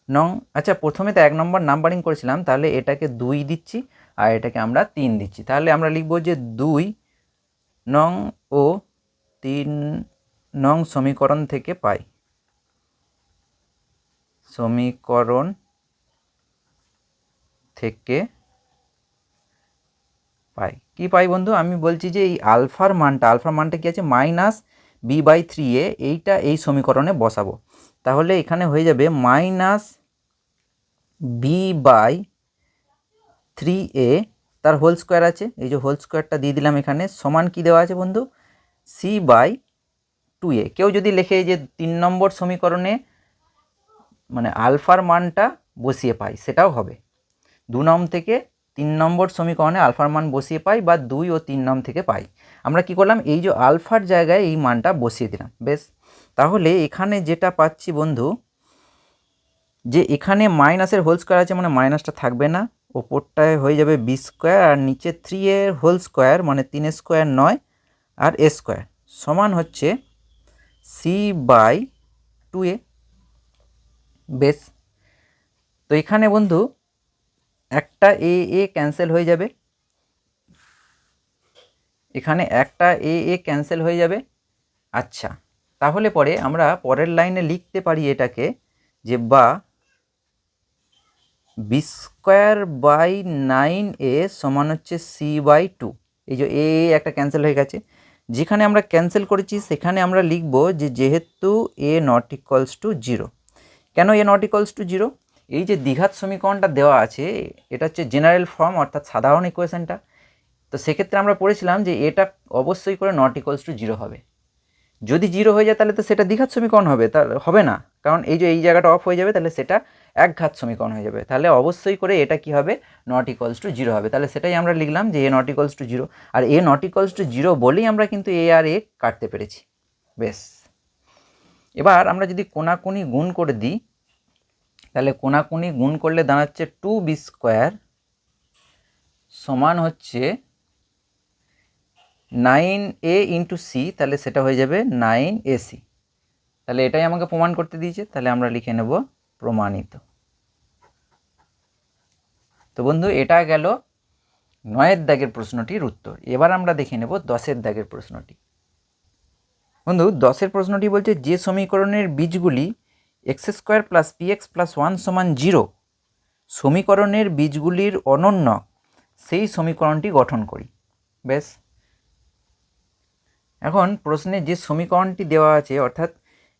A: নং, আচ্ছা প্রথমে তো 1 নম্বর নাম্বারিং করেছিলাম, তাহলে এটাকে 2 দিচ্ছি আর এটাকে আমরা 3 দিচ্ছি। তাহলে আমরা লিখব যে 2 নং ও 3 নং সমীকরণ থেকে পাই, সমীকরণ থেকে পাই কি পাই বন্ধু, আমি বলছি যে এই আলফার মানটা কি আছে -b/3a, এইটা এই সমীকরণে বসাবো। তাহলে এখানে হয়ে যাবে -b/3a, তার হোল স্কোয়ার আছে, এই যে হোল স্কোয়ারটা দিয়ে দিলাম এখানে, সমান কি দেওয়া আছে বন্ধু c/2a। কেউ যদি লেখে যে 3 নম্বর সমীকরণে মানে আলফার মানটা বসিয়ে পাই, সেটাও হবে। 2 নং থেকে 3 নম্বর সমীকরণে আলফার মান বসিয়ে পাই, বা 2 ও 3 নং থেকে পাই। আমরা কি করলাম, এই যে আলফার জায়গায় এই মানটা বসিয়ে দিলাম। বেশ, তাহলে এখানে যেটা পাচ্ছি বন্ধু, যে এখানে মাইনাসের হোল স্কোয়ার আছে মানে মাইনাসটা থাকবে না, ওপরটায় হয়ে যাবে b² আর নিচে 3 এর হোল স্কোয়ার মানে 3 স্কোয়ার 9 আর a² সমান হচ্ছে c/2a। বেশ, তো এখানে বন্ধু একটা a ক্যান্সেল হয়ে যাবে, এখানে একটা a ক্যান্সেল হয়ে যাবে। আচ্ছা, তাহলে পরে আমরা পরের লাইনে লিখতে পারি এটাকে যে বা b²/9a সমান হচ্ছে c/2। এই যে a একটা ক্যান্সেল হয়ে গেছে, যেখানে আমরা ক্যান্সেল করেছি সেখানে আমরা লিখব যে যেহেতু a ≠ 0। কেন a ≠ 0? এই যে দ্বিঘাত সমীকরণটা দেওয়া আছে এটা হচ্ছে জেনারেল ফর্ম, অর্থাৎ সাধারণ ইকুয়েশনটা। তো সেক্ষেত্রে আমরা পড়েছিলাম যে এটা অবশ্যই করে ≠ 0 হবে। যদি 0 হয়ে যায় তাহলে তো সেটা দ্বিঘাত সমীকরণ হবে, তা হবে না, কারণ এই যে এই জায়গাটা অফ হয়ে যাবে, তাহলে সেটা একঘাত সমীকরণ হয়ে যাবে। তাহলে অবশ্যই করে এটা কি হবে, নট ইকুয়ালস টু জিরো হবে। তাহলে সেটাই আমরা লিখলাম যে A not equals to zero, আর A not equals to zero বলেই আমরা কিন্তু এ আর এ কাটতে পেরেছি। বেশ, এবার আমরা যদি কোনাকুনি গুণ করে দিই, তাহলে কোনাকুনি গুণ করলে দাঁড়াচ্ছে 2b² সমান হচ্ছে 9a ইন্টু সি, তাহলে সেটা হয়ে যাবে 9ac। তাহলে এটাই আমাকে প্রমাণ করতে দিয়েছে, তাহলে আমরা লিখে নেব প্রমাণিত। তো বন্ধু, এটা গেল 9-এর দাগের প্রশ্নটির উত্তর। এবার আমরা দেখে নেব 10-এর দাগের প্রশ্নটি। বন্ধু, 10-এর প্রশ্নটি বলছে যে সমীকরণের বীজগুলি x² প্লাস px প্লাস 1 সমান 0 সমীকরণের বীজগুলির অনন্য, সেই সমীকরণটি গঠন করি। বেশ, এখন প্রশ্নে যে সমীকরণটি দেওয়া আছে, অর্থাৎ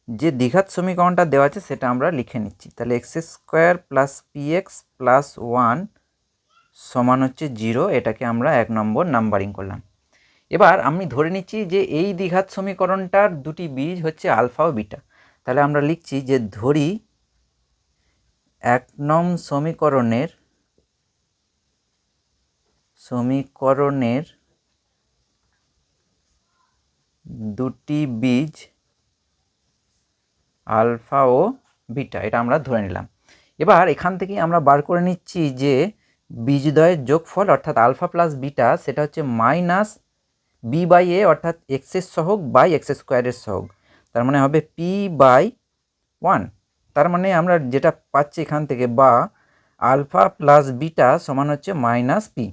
A: যে দ্বিঘাত সমীকরণটা দেওয়া আছে সেটা আমরা লিখে নিচ্ছি। তাহলে x² প্লাস px প্লাস 1 সমান হচ্ছে 0, এটাকে আমরা 1 নম্বর নাম্বারিং করলাম। এবার আমি ধরে নিচ্ছি যে এই দ্বিঘাত সমীকরণটার দুটি বীজ হচ্ছে আলফা ও বিটা। তাহলে আমরা লিখছি যে ধরি 1 নং সমীকরণের দুটি বীজ আলফা ও বিটা, এটা আমরা ধরে নিলাম। এবার এখান থেকে আমরা বার করে নিচ্ছি যে বীজদ্বয়ের যোগফল অর্থাৎ আলফা প্লাস বিটা সেটা হচ্ছে মাইনাস বি বাই এ অর্থাৎ এক্সের সহগ বাই x² সহগ, তার মানে হবে p/1। তার মানে আমরা যেটা পাচ্ছি এখান থেকে, বা আলফা প্লাস বিটা সমান হচ্ছে মাইনাস পি,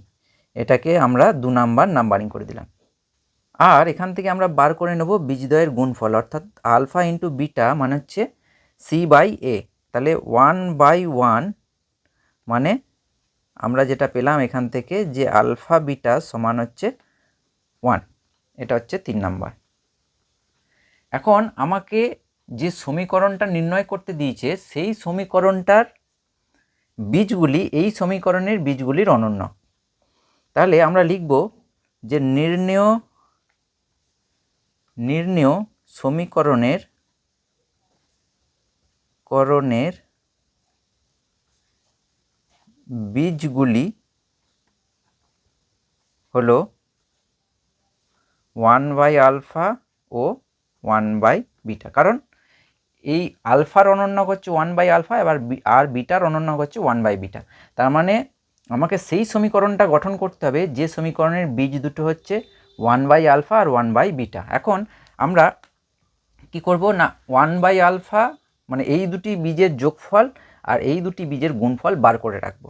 A: এটাকে আমরা 2 নাম্বার নাম্বারিং করে দিলাম। আর এখান থেকে আমরা বার করে নেব বীজদ্বয়ের গুণফল অর্থাৎ আলফা ইন্টু বিটা মানে হচ্ছে c/a। তাহলে 1/1 মানে আমরা যেটা পেলাম এখান থেকে যে আলফা বিটা সমান হচ্ছে 1, এটা হচ্ছে 3 নাম্বার। এখন আমাকে যে সমীকরণটা নির্ণয় করতে দিয়েছে সেই সমীকরণটার বীজগুলি এই সমীকরণের বীজগুলির অনন্য। তাহলে আমরা লিখব যে নির্ণেয় সমীকরণের বীজগুলি হলো 1/আলফা ও 1/বিটা, কারণ এই আলফার অনন্য হচ্ছে 1/আলফা আর বিটার অনন্য হচ্ছে 1/বিটা। তার মানে আমাকে সেই সমীকরণটা গঠন করতে হবে যে সমীকরণের বীজ দুটো হচ্ছে 1/আলফা আর 1/বিটা। এখন আমরা কি করব না, 1/আলফা মানে এই দুটি বীজের যোগফল আর এই দুটি বীজের গুণফল বার করে রাখবো।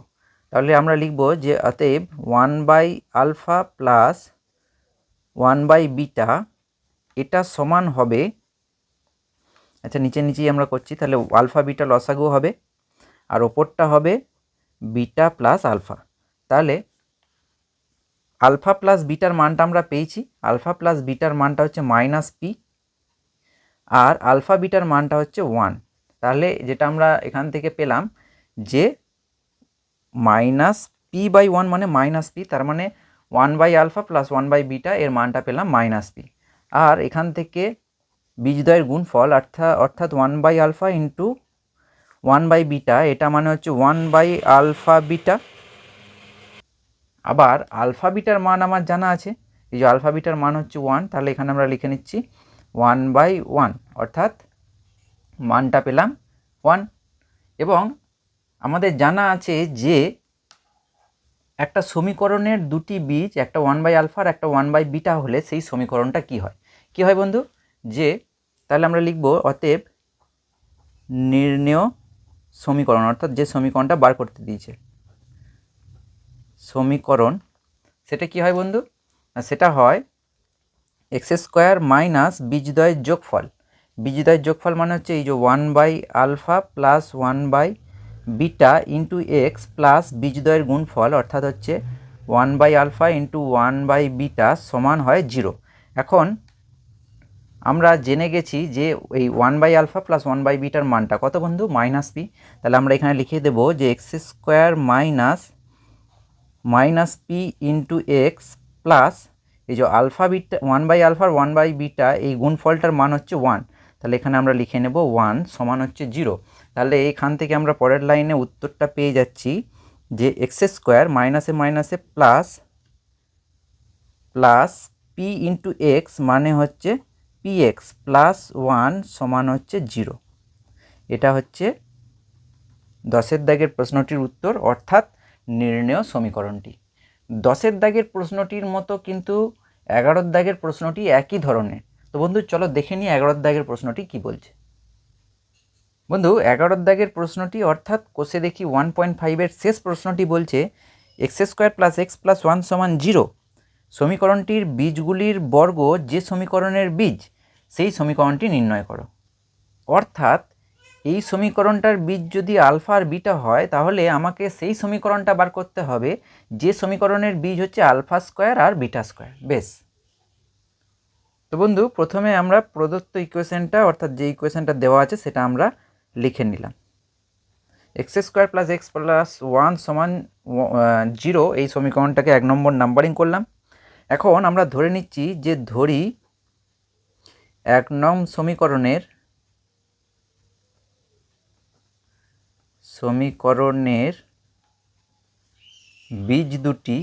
A: তাহলে আমরা লিখব যে অতএব 1/আলফা প্লাস 1/বিটা এটা সমান হবে, আচ্ছা নিচেই আমরা করছি, তাহলে আলফা বিটা লসাগু হবে আর ওপরটা হবে বিটা প্লাস আলফা। তাহলে আলফা প্লাস বিটার মানটা আমরা পেয়েছি, আলফা প্লাস বিটার মানটা হচ্ছে minus P R alpha bitter মানটা হচ্ছে 1। তাহলে যেটা আমরা এখান থেকে পেলাম যে মাইনাস p/1 মানে মাইনাস পি, তার মানে 1/আলফা প্লাস 1/বিটা এর মানটা পেলাম মাইনাস পি। আর এখান থেকে বীজদ্বয়ের গুণফল অর্থাৎ 1/আলফা ইন্টু 1/বিটা এটা মানে হচ্ছে 1/আলফা বিটা। আবার আলফা বিটার মান আমার জানা আছে, এই যে আলফা বিটার মান হচ্ছে 1, তাহলে এখানে আমরা লিখে নিচ্ছি 1/1 অর্থাৎ মানটা পেলাম 1। এবং আমাদের জানা আছে যে একটা সমীকরণের দুটি বীজ একটা 1/আলফা আর একটা 1/বিটা হলে সেই সমীকরণটা কি হয় বন্ধু, যে তাহলে আমরা লিখব অতএব নির্ণেয় সমীকরণ অর্থাৎ যে সমীকরণটা বার করতে দিয়েছে সমীকরণ, সেটা কি হয় বন্ধু, সেটা হয় x² মাইনাস বীজদ্বয়ের যোগফল। বীজদ্বয়ের যোগফল মানে হচ্ছে এই যে 1/আলফা প্লাস 1/বিটা ইন্টু এক্স প্লাস বীজদ্বয়ের গুণফল অর্থাৎ হচ্ছে 1/আলফা ইন্টু 1/বিটা সমান হয় 0। এখন আমরা জেনে গেছি যে এই 1/আলফা প্লাস 1/বিটার মানটা কত বন্ধু, মাইনাস পি। তাহলে আমরা এখানে লিখে দেবো যে x² minus P into X plus এই যে আলফা বিটা 1/আলফার 1/বিটা এই গুণফলটার মান হচ্ছে 1, তাহলে এখানে আমরা লিখে নেব 1 সমান হচ্ছে 0। তাহলে এখান থেকে আমরা পরের লাইনে উত্তরটা পেয়ে যাচ্ছি যে এক্স স্কোয়ার মাইনাসে মাইনাসে plus plus P into x মানে হচ্ছে পি এক্স প্লাস 1 সমান হচ্ছে 0। এটা হচ্ছে 10-এর দাগের প্রশ্নটির উত্তর, অর্থাৎ নির্ণেয় সমীকরণটি। 10-এর দাগের প্রশ্নটির মতো কিন্তু 11-র দাগের প্রশ্নটি একই ধরনের। তো বন্ধু চলো দেখে নিই 11-র দাগের প্রশ্নটি কি বলছে। বন্ধু 11-র দাগের প্রশ্নটি অর্থাৎ কোষে দেখি 1.5-এর শেষ প্রশ্নটি বলছে x square plus x plus 1 সমান 0। সমীকরণটির বীজগুলির বর্গ যে সমীকরণের বীজ সেই সমীকরণটি নির্ণয় করো। অর্থাৎ এই সমীকরণটার বীজ যদি আলফা আর বিটা হয় তাহলে আমাকে সেই সমীকরণটা বার করতে হবে যে সমীকরণের বীজ হচ্ছে আলফা স্কোয়ার আর বিটা স্কোয়ার। বেশ, তো বন্ধু প্রথমে আমরা প্রদত্ত ইকুয়েশনটা অর্থাৎ যে ইকুয়েশনটা দেওয়া আছে সেটা আমরা লিখে নিলাম। X square plus x plus 1 সমান 0 এই সমীকরণটাকে 1 নম্বর নাম্বারিং করলাম। এখন আমরা ধরে নিচ্ছি যে ধরি 1 নং সমীকরণের বীজ দুটি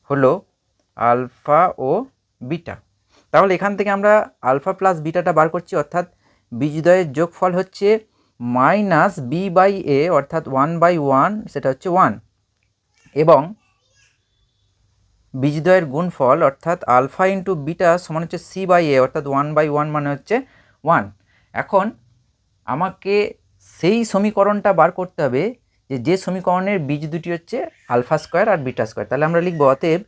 A: হলো আলফা ও বিটা। তাহলে এখান থেকে আমরা আলফা প্লাস বিটাটা বার করছি, অর্থাৎ বীজদ্বয়ের যোগফল হচ্ছে মাইনাস বি বাই এ অর্থাৎ 1/1 সেটা হচ্ছে 1, এবং বীজদ্বয়ের গুণফল অর্থাৎ আলফা ইন্টু বিটা সমান হচ্ছে সি বাই এ অর্থাৎ 1/1 মানে হচ্ছে 1। এখন আমাকে সেই সমীকরণটা বার করতে হবে যে সমীকরণের বীজ দুটি হচ্ছে আলফা স্কোয়ার আর বিটা স্কোয়ার। তাহলে আমরা লিখব অতএব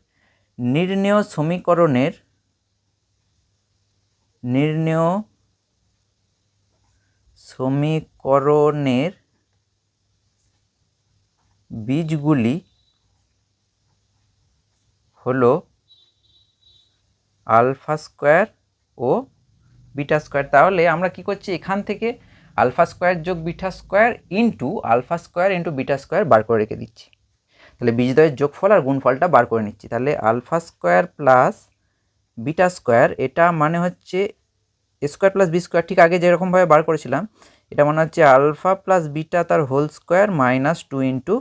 A: নির্ণেয় সমীকরণের বীজগুলি হলো আলফা স্কোয়ার ও বিটা স্কোয়ার। তাহলে আমরা কি করছি, এখান থেকে আলফা স্কোয়ার যোগ beta square into alpha square into beta square বার করে রেখে দিচ্ছি। তাহলে বীজদ্বয়ের যোগফল আর গুণফলটা বার করে নিচ্ছি। তাহলে alpha square plus beta square এটা মানে হচ্ছে স্কোয়ার প্লাস বি স্কোয়ার, ঠিক আগে যেরকমভাবে বার করেছিলাম এটা মানে হচ্ছে আলফা প্লাস বিটা তার whole square minus 2 into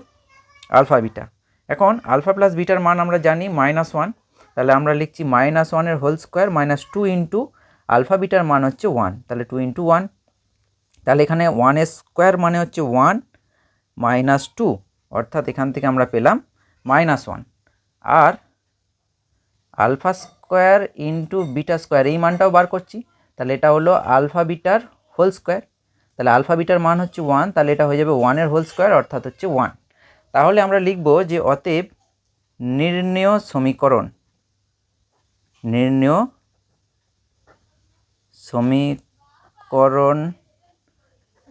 A: alpha beta. এখন আলফা প্লাস বিটার মান আমরা জানি -1, তাহলে আমরা লিখছি -1-এর whole square minus 2 into alpha বিটার মান হচ্ছে 1, তাহলে 2 ইন্টু 1। তাহলে এখানে 1 স্কোয়ার মানে হচ্ছে 1 মাইনাস 2, অর্থাৎ এখান থেকে আমরা পেলাম -1। আর alpha square into beta square এই মানটাও বার করছি, তাহলে এটা হলো আলফা বিটার হোল স্কোয়ার। তাহলে আলফা বিটার মান হচ্ছে 1, তাহলে এটা হয়ে যাবে 1-এর হোল স্কোয়ার অর্থাৎ হচ্ছে 1। তাহলে আমরা লিখব যে অতএব নির্ণেয় সমীকরণ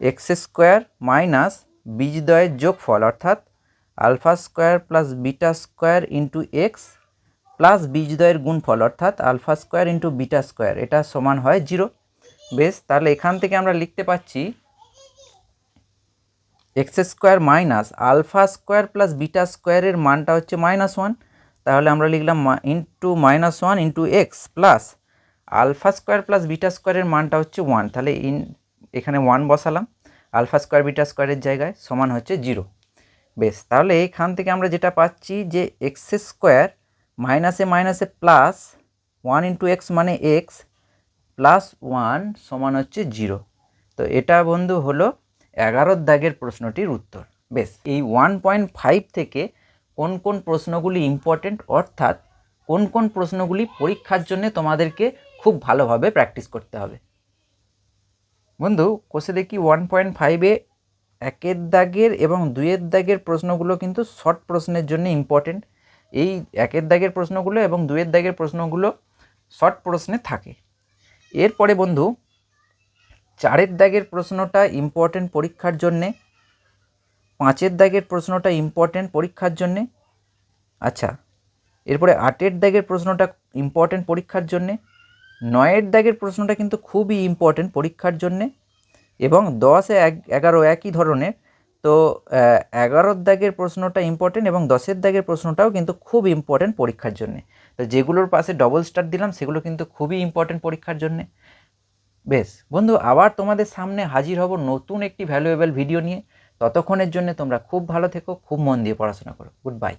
A: এক্স স্কোয়ার মাইনাস বীজদ্বয়ের যোগফল অর্থাৎ alpha square plus beta square into X plus বীজদ্বয়ের গুণফল অর্থাৎ alpha square into beta square এটা সমান হয় 0। বেশ, তাহলে এখান থেকে আমরা লিখতে পাচ্ছি X square minus alpha square plus beta স্কোয়ারের মানটা হচ্ছে -1, তাহলে আমরা লিখলাম into -1 into X plus alpha square plus beta স্কোয়ারের মানটা হচ্ছে 1, তাহলে এখানে 1 বসালাম আলফা স্কোয়ার বিটা স্কোয়ারের জায়গায় সমান হচ্ছে 0। বেশ, তাহলে এখান থেকে আমরা যেটা পাচ্ছি যে এক্স স্কোয়ার মাইনাসে মাইনাসে প্লাস 1 ইন্টু এক্স মানে এক্স প্লাস 1 সমান হচ্ছে 0। তো এটা বন্ধু হলো 11-র দাগের প্রশ্নটির উত্তর। বেশ, এই 1.5 থেকে কোন কোন প্রশ্নগুলি ইম্পর্টেন্ট অর্থাৎ কোন কোন প্রশ্নগুলি পরীক্ষার জন্য তোমাদেরকে খুব ভালোভাবে প্র্যাকটিস করতে হবে। বন্ধু কোষে দেখি 1.5-এ 1-এর দাগের এবং 2-এর দাগের প্রশ্নগুলো কিন্তু শর্ট প্রশ্নের জন্য ইম্পর্টেন্ট। এই 1-এর দাগের প্রশ্নগুলো এবং 2-এর দাগের প্রশ্নগুলো শর্ট প্রশ্নে থাকে। এরপরে বন্ধু 4-এর দাগের প্রশ্নটা ইম্পর্টেন্ট পরীক্ষার জন্যে, 5-এর দাগের প্রশ্নটা ইম্পর্টেন্ট পরীক্ষার জন্যে। আচ্ছা, এরপরে 8-এর দাগের প্রশ্নটা ইম্পর্টেন্ট পরীক্ষার জন্যে, 9-এর দাগের প্রশ্নটা কিন্তু খুবই ইম্পর্টেন্ট পরীক্ষার জন্যে, এবং 10, 11 একই ধরনের। তো 11-র দাগের প্রশ্নটা ইম্পর্টেন্ট এবং 10-এর দাগের প্রশ্নটাও কিন্তু খুব ইম্পর্টেন্ট পরীক্ষার জন্যে। তো যেগুলোর পাশে ডবল স্টার দিলাম সেগুলো কিন্তু খুবই ইম্পর্টেন্ট পরীক্ষার জন্যে। বেশ বন্ধু, আবার তোমাদের সামনে হাজির হব নতুন একটি ভ্যালুয়েবল ভিডিও নিয়ে। ততক্ষণের জন্য তোমরা খুব ভালো থেকো, খুব মন দিয়ে পড়াশোনা করো। Good bye.